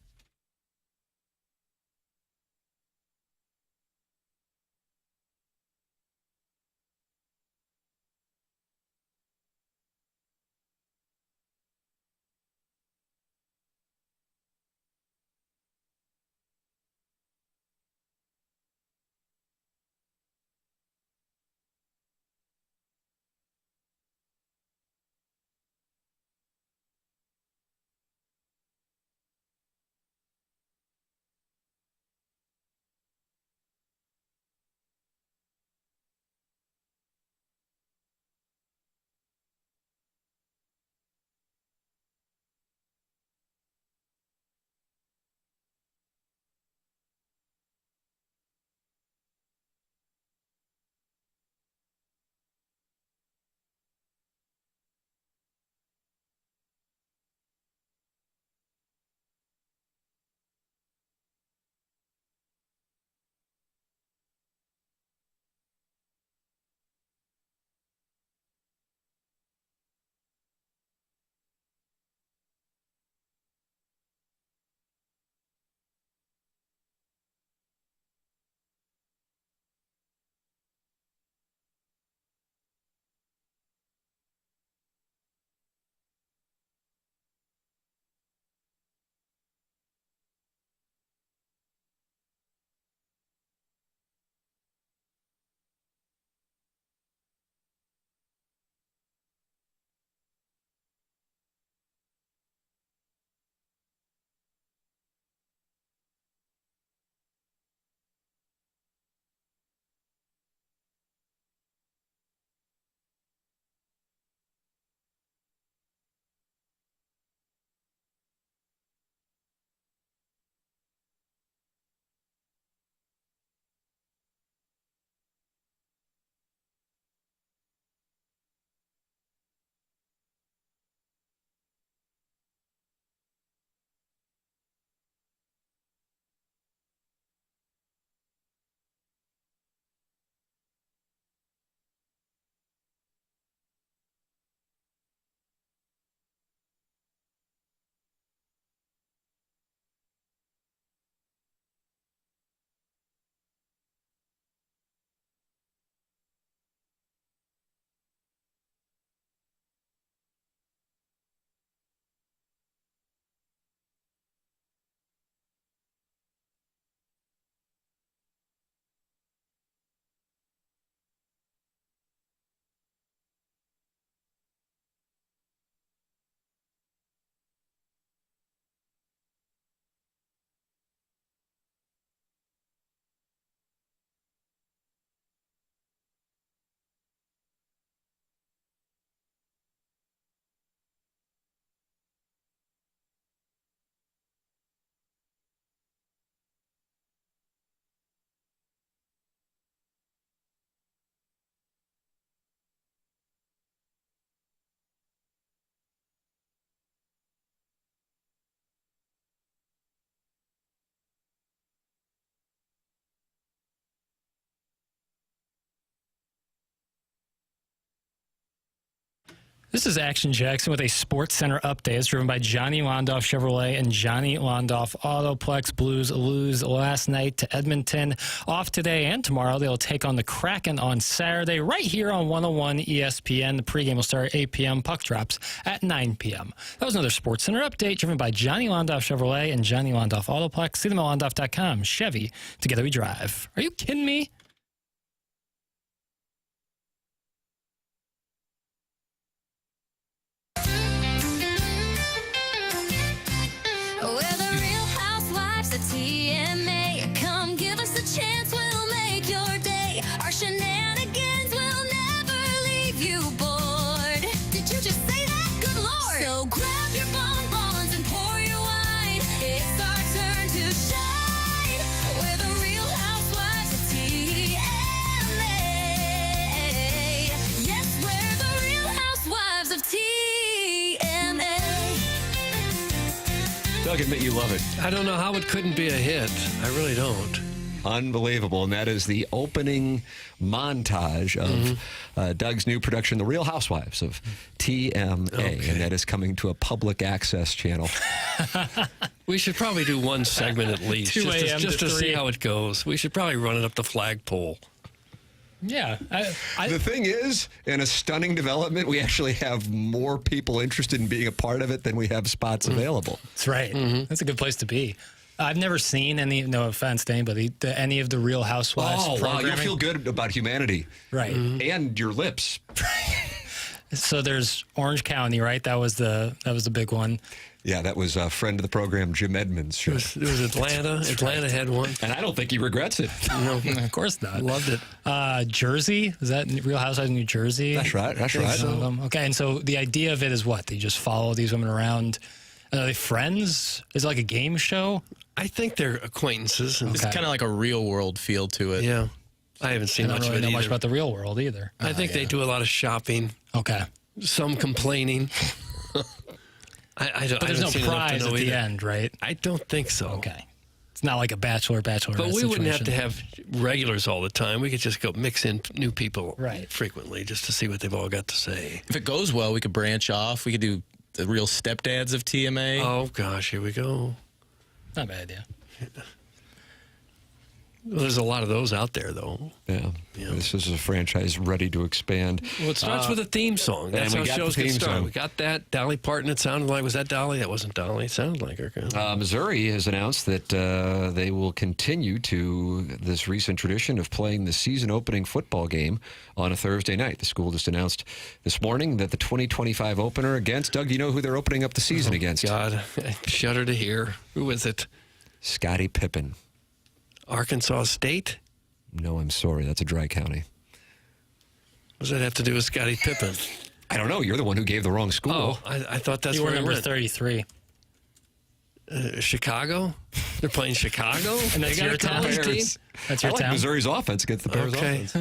This is Action Jackson with a Sports Center update. It's driven by Johnny Londoff Chevrolet and Johnny Londoff Autoplex. Blues lose last night to Edmonton. Off today and tomorrow, they'll take on the Kraken on Saturday right here on 101 ESPN. The pregame will start at 8 p.m. Puck drops at 9 p.m. That was another Sports Center update driven by Johnny Londoff Chevrolet and Johnny Londoff Autoplex. See them at londoff.com. Chevy, together we drive. Are you kidding me? We're the Real Housewives of TMA. Come give us a chance, we'll make your day. Our shenanigans will never leave you bored. Did you just say that? Good Lord. So grab your bonbons and pour your wine. It's our turn to shine. We're the Real Housewives of TMA. Yes, we're the Real Housewives of TMA. Doug, admit you love it. I don't know how it couldn't be a hit. I really don't. Unbelievable. And that is the opening montage of Doug's new production, The Real Housewives of TMA. Okay. And that is coming to a public access channel. We should probably do one segment at least, just to see how it goes. We should probably run it up the flagpole. Yeah. The thing is, in a stunning development, we actually have more people interested in being a part of it than we have spots available. That's right. That's a good place to be. I've never seen any, no offense to anybody, any of the Real Housewives programming. Wow, you feel good about humanity. Right. And your lips. So there's Orange County, right? That was the big one. Yeah, that was a friend of the program, Jim Edmonds' show. It was Atlanta. Atlanta had one. And I don't think he regrets it. No, of course not. Loved it. Jersey? Is that Real Housewives of New Jersey? That's right. That's right. So. Okay, and so the idea of it is what? They just follow these women around. Are they friends? Is it like a game show? I think they're acquaintances. It's kind of like a real world feel to it. Yeah. I haven't seen much of it I don't really know either. much about the real world either. I think they do a lot of shopping. Okay. Some complaining. But there's no prize at the end, right? I don't think so. Okay. It's not like a bachelorette But we wouldn't have to situation. have regulars all the time. We could just go mix in new people frequently just to see what they've all got to say. If it goes well, we could branch off. We could do the Real Stepdads of TMA. Oh, gosh, here we go. Not a bad idea. Well, there's a lot of those out there, though. Yeah. This is a franchise ready to expand. Well, it starts with a theme song. That's how shows get started. We got that. Dolly Parton, it sounded like. Was that Dolly? That wasn't Dolly. It sounded like her. Missouri has announced that they will continue to this recent tradition of playing the season-opening football game on a Thursday night. The school just announced this morning that the 2025 opener against, Doug, do you know who they're opening up the season against? God, I shudder to hear. Who is it? Scottie Pippen. Arkansas State? No, I'm sorry. That's a dry county. What does that have to do with Scottie Pippen? I don't know. You're the one who gave the wrong school. Oh, I thought that's You were where number it went. 33. Chicago? They're playing Chicago? And that's your town? Bears. That's your I like town? Missouri's offense against the Bears offense.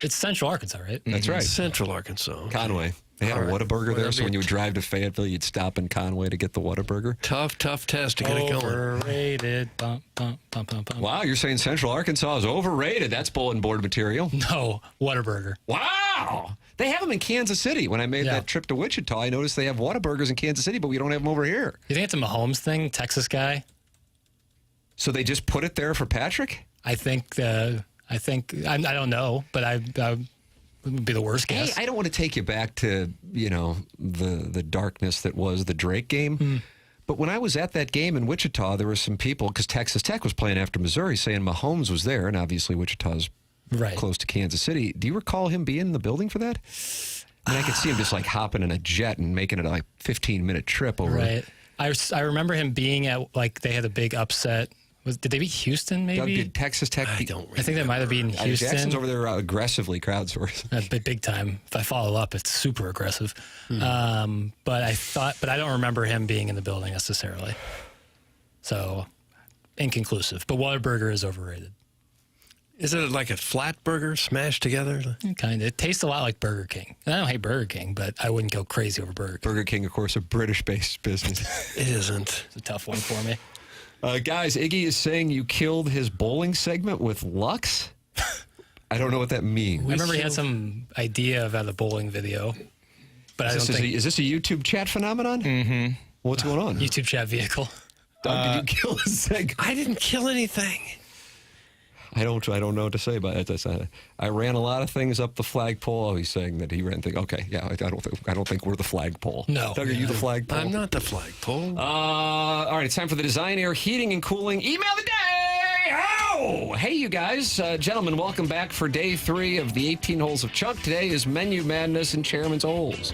It's Central Arkansas, right? That's right. Central Arkansas. Conway. They had a Whataburger there, so when you would drive to Fayetteville, you'd stop in Conway to get the Whataburger. Tough test to get it going. Overrated. Bum, bum, bum, bum, bum. Wow, you're saying Central Arkansas is overrated. That's bulletin board material. No, Whataburger. Wow. They have them in Kansas City. When I made that trip to Wichita, I noticed they have Whataburgers in Kansas City, but we don't have them over here. You think it's a Mahomes thing, Texas guy? So they just put it there for Patrick? I don't know, but I would be the worst guess. Hey, I don't want to take you back to, the darkness that was the Drake game. But when I was at that game in Wichita, there were some people, because Texas Tech was playing after Missouri, saying Mahomes was there, and obviously Wichita's close to Kansas City. Do you recall him being in the building for that? I mean, I could see him just like hopping in a jet and making it a 15-minute trip over. Right. I remember him being at, they had a big upset. Did they beat Houston, maybe? Doug, did Texas Tech beat? I think they might have beaten Houston. Jackson's over there aggressively crowdsourcing. Big time. If I follow up, it's super aggressive. But I don't remember him being in the building necessarily. So, inconclusive. But Whataburger is overrated. Is it like a flat burger smashed together? Kind of. It tastes a lot like Burger King. And I don't hate Burger King, but I wouldn't go crazy over Burger King. Burger King, of course, a British-based business. It isn't. It's a tough one for me. Guys, Iggy is saying you killed his bowling segment with Lux. I don't know what that means. I remember he had some idea about a bowling video. But I don't think... Is this a YouTube chat phenomenon? Mm-hmm. What's going on? YouTube chat vehicle. Doug, did you kill a segment? I didn't kill anything. I don't know what to say about it. I ran a lot of things up the flagpole. Oh, he's saying that he ran things. Okay, yeah, I don't think we're the flagpole. No. Doug, are you the flagpole? I'm not the flagpole. All right, it's time for the Design Air Heating and Cooling Email of the Day. Oh! Hey, you guys. Gentlemen, welcome back for day 3 of the 18 Holes of Chuck. Today is Menu Madness and Chairman's Holes.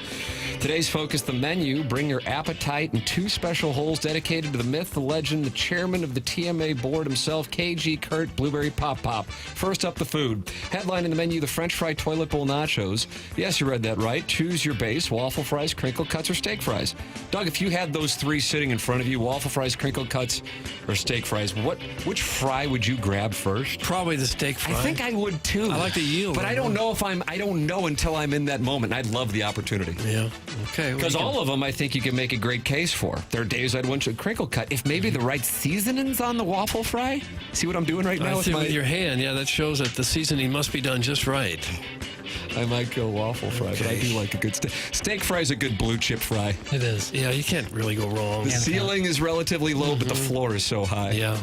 Today's focus, the menu. Bring your appetite, and 2 special holes dedicated to the myth, the legend, the chairman of the TMA board himself, KG Kurt Blueberry Pop Pop. First up, the food. Headline in the menu, the French fry toilet bowl nachos. Yes, you read that right. Choose your base, waffle fries, crinkle cuts, or steak fries. Doug, if you had those 3 sitting in front of you, waffle fries, crinkle cuts, or steak fries, which fry would you grab first? Probably the steak fry. I think I would too. I like the yield. But I don't know until I'm in that moment. I'd love the opportunity. Yeah. Okay. Because all of them, I think you can make a great case for. There are days I'd want to crinkle cut. If maybe the right seasoning's on the waffle fry. See what I'm doing right now? With your hand. Yeah, that shows that the seasoning must be done just right. I might go waffle fry, but I do like a good steak. Steak fry is a good blue chip fry. It is. Yeah, you can't really go wrong. The ceiling is relatively low, but the floor is so high. Yeah.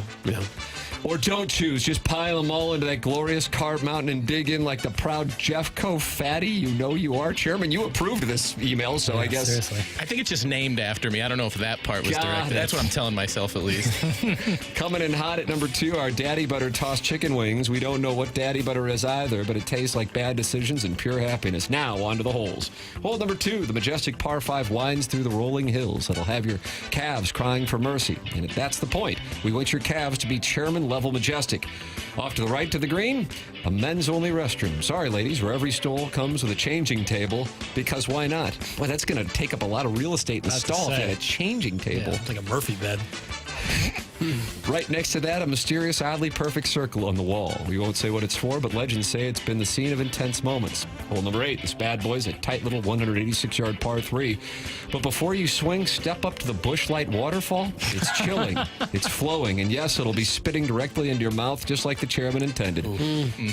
Or don't choose. Just pile them all into that glorious carb mountain and dig in like the proud Jeffco fatty you know you are. Chairman, you approved of this email, so I guess... Seriously. I think it's just named after me. I don't know if that part was directed. That's what I'm telling myself, at least. Coming in hot at number 2, our Daddy Butter tossed chicken wings. We don't know what Daddy Butter is either, but it tastes like bad decisions and pure happiness. Now, on to the holes. Hole number 2, the majestic par 5 winds through the rolling hills that'll have your calves crying for mercy. And that's the point. We want your calves to be chairman-level majestic. Off to the right to the green, a men's-only restroom. Sorry, ladies, where every stall comes with a changing table, because why not? Well, that's going to take up a lot of real estate in the stall if you had a changing table. Yeah, like a Murphy bed. Right next to that, a mysterious, oddly perfect circle on the wall. We won't say what it's for, but legends say it's been the scene of intense moments. Hole number 8, this bad boy's a tight little 186-yard par 3. But before you swing, step up to the Busch Light waterfall. It's chilling, it's flowing, and yes, it'll be spitting directly into your mouth just like the chairman intended.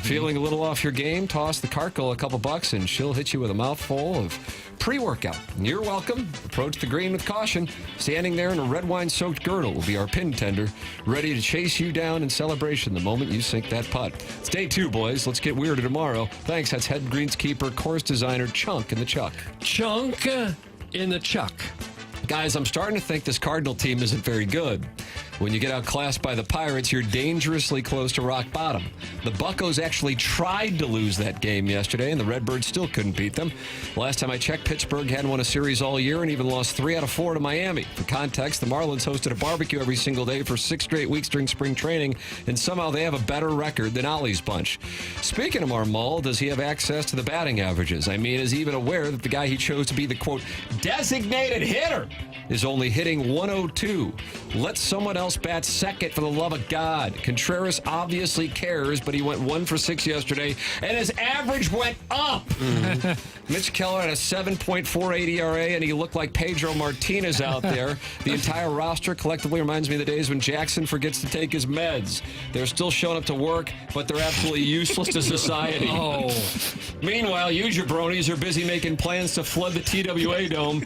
Feeling a little off your game? Toss the cart girl a couple bucks and she'll hit you with a mouthful of pre-workout. You're welcome. Approach the green with caution. Standing there in a red wine-soaked girdle will be our pin tender, ready to chase you down in celebration the moment you sink that putt. It's day 2, boys. Let's get weirder tomorrow. Thanks. That's head greenskeeper, course designer, Chunk in the Chuck. Chunk in the Chuck. Guys, I'm starting to think this Cardinal team isn't very good. When you get outclassed by the Pirates, you're dangerously close to rock bottom. The Buccos actually tried to lose that game yesterday, and the Redbirds still couldn't beat them. Last time I checked, Pittsburgh hadn't won a series all year and even lost 3 out of 4 to Miami. For context, the Marlins hosted a barbecue every single day for 6 straight weeks during spring training, and somehow they have a better record than Ollie's bunch. Speaking of Marmol, does he have access to the batting averages? I mean, is he even aware that the guy he chose to be the, quote, designated hitter is only hitting 102? Let someone else bat second, for the love of God. Contreras obviously cares, but he went 1 for 6 yesterday, and his average went up. Mitch Keller had a 7.48 ERA, and he looked like Pedro Martinez out there. The entire roster collectively reminds me of the days when Jackson forgets to take his meds. They're still showing up to work, but they're absolutely useless to society. Meanwhile, you jabronis are busy making plans to flood the TWA Dome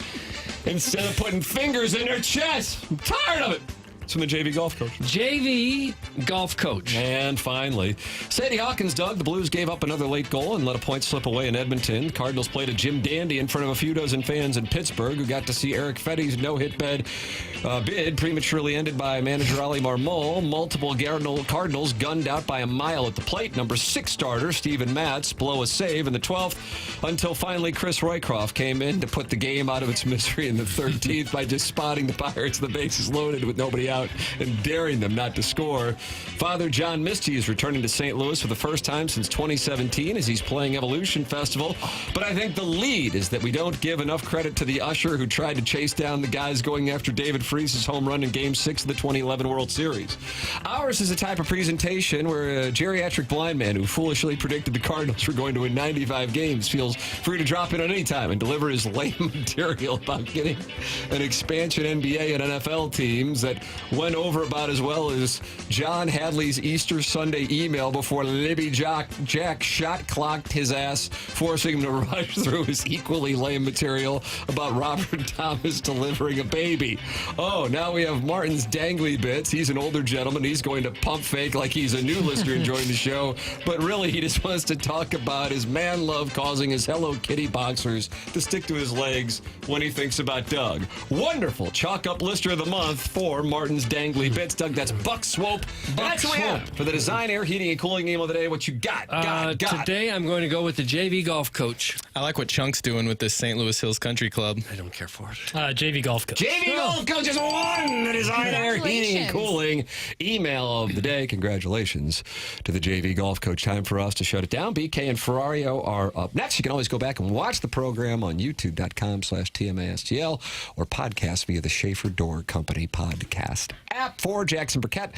instead of putting fingers in their chests. I'm tired of it. It's from the JV golf coach. JV golf coach. And finally, Sadie Hawkins, Doug, the Blues gave up another late goal and let a point slip away in Edmonton. Cardinals played a Jim Dandy in front of a few dozen fans in Pittsburgh who got to see Eric Fedde's no-hit bid prematurely ended by manager Oli Marmol. Multiple Cardinals gunned out by a mile at the plate. Number 6 starter Steven Matz blow a save in the 12th until finally Chris Roycroft came in to put the game out of its misery in the 13th by just spotting the Pirates, the bases loaded with nobody out, and daring them not to score. Father John Misty is returning to St. Louis for the first time since 2017 as he's playing Evolution Festival. But I think the lead is that we don't give enough credit to the usher who tried to chase down the guys going after David Freese's home run in Game 6 of the 2011 World Series. Ours is a type of presentation where a geriatric blind man who foolishly predicted the Cardinals were going to win 95 games feels free to drop in on any time and deliver his lame material about getting an expansion NBA and NFL teams that went over about as well as John Hadley's Easter Sunday email before Libby Jack shot clocked his ass, forcing him to rush through his equally lame material about Robert Thomas delivering a baby. Oh, now we have Martin's dangly bits. He's an older gentleman. He's going to pump fake like he's a new listener enjoying the show, but really he just wants to talk about his man love causing his Hello Kitty boxers to stick to his legs when he thinks about Doug. Wonderful. Chalk up lister of the month for Martin's dangly bits. Doug, that's Buck Swope. That's what we have for the design, air, heating, and cooling game of the day. What you got? Today I'm going to go with the JV golf coach. I like what Chunk's doing with this St. Louis Hills Country Club. I don't care for it. JV golf coach. JV golf coach has won the design, air, heating, and cooling email of the day. Congratulations to the JV golf coach. Time for us to shut it down. BK and Ferrario are up next. You can always go back and watch the program on youtube.com/TMASTL or podcast via the Schaefer Door Company podcast app. For Jackson Burkett,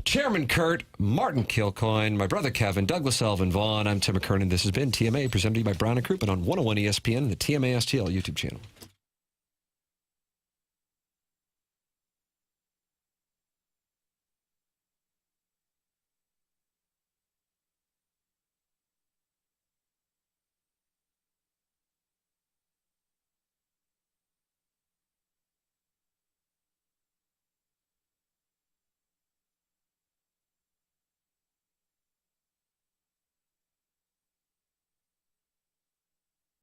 Chairman Kurt, Martin Kilcoyne, my brother Kevin, Douglas Elvin Vaughn, I'm Tim McKernan. This has been TMA, presented to you by Brown & Crouppen on 101 ESPN and the TMA STL YouTube channel.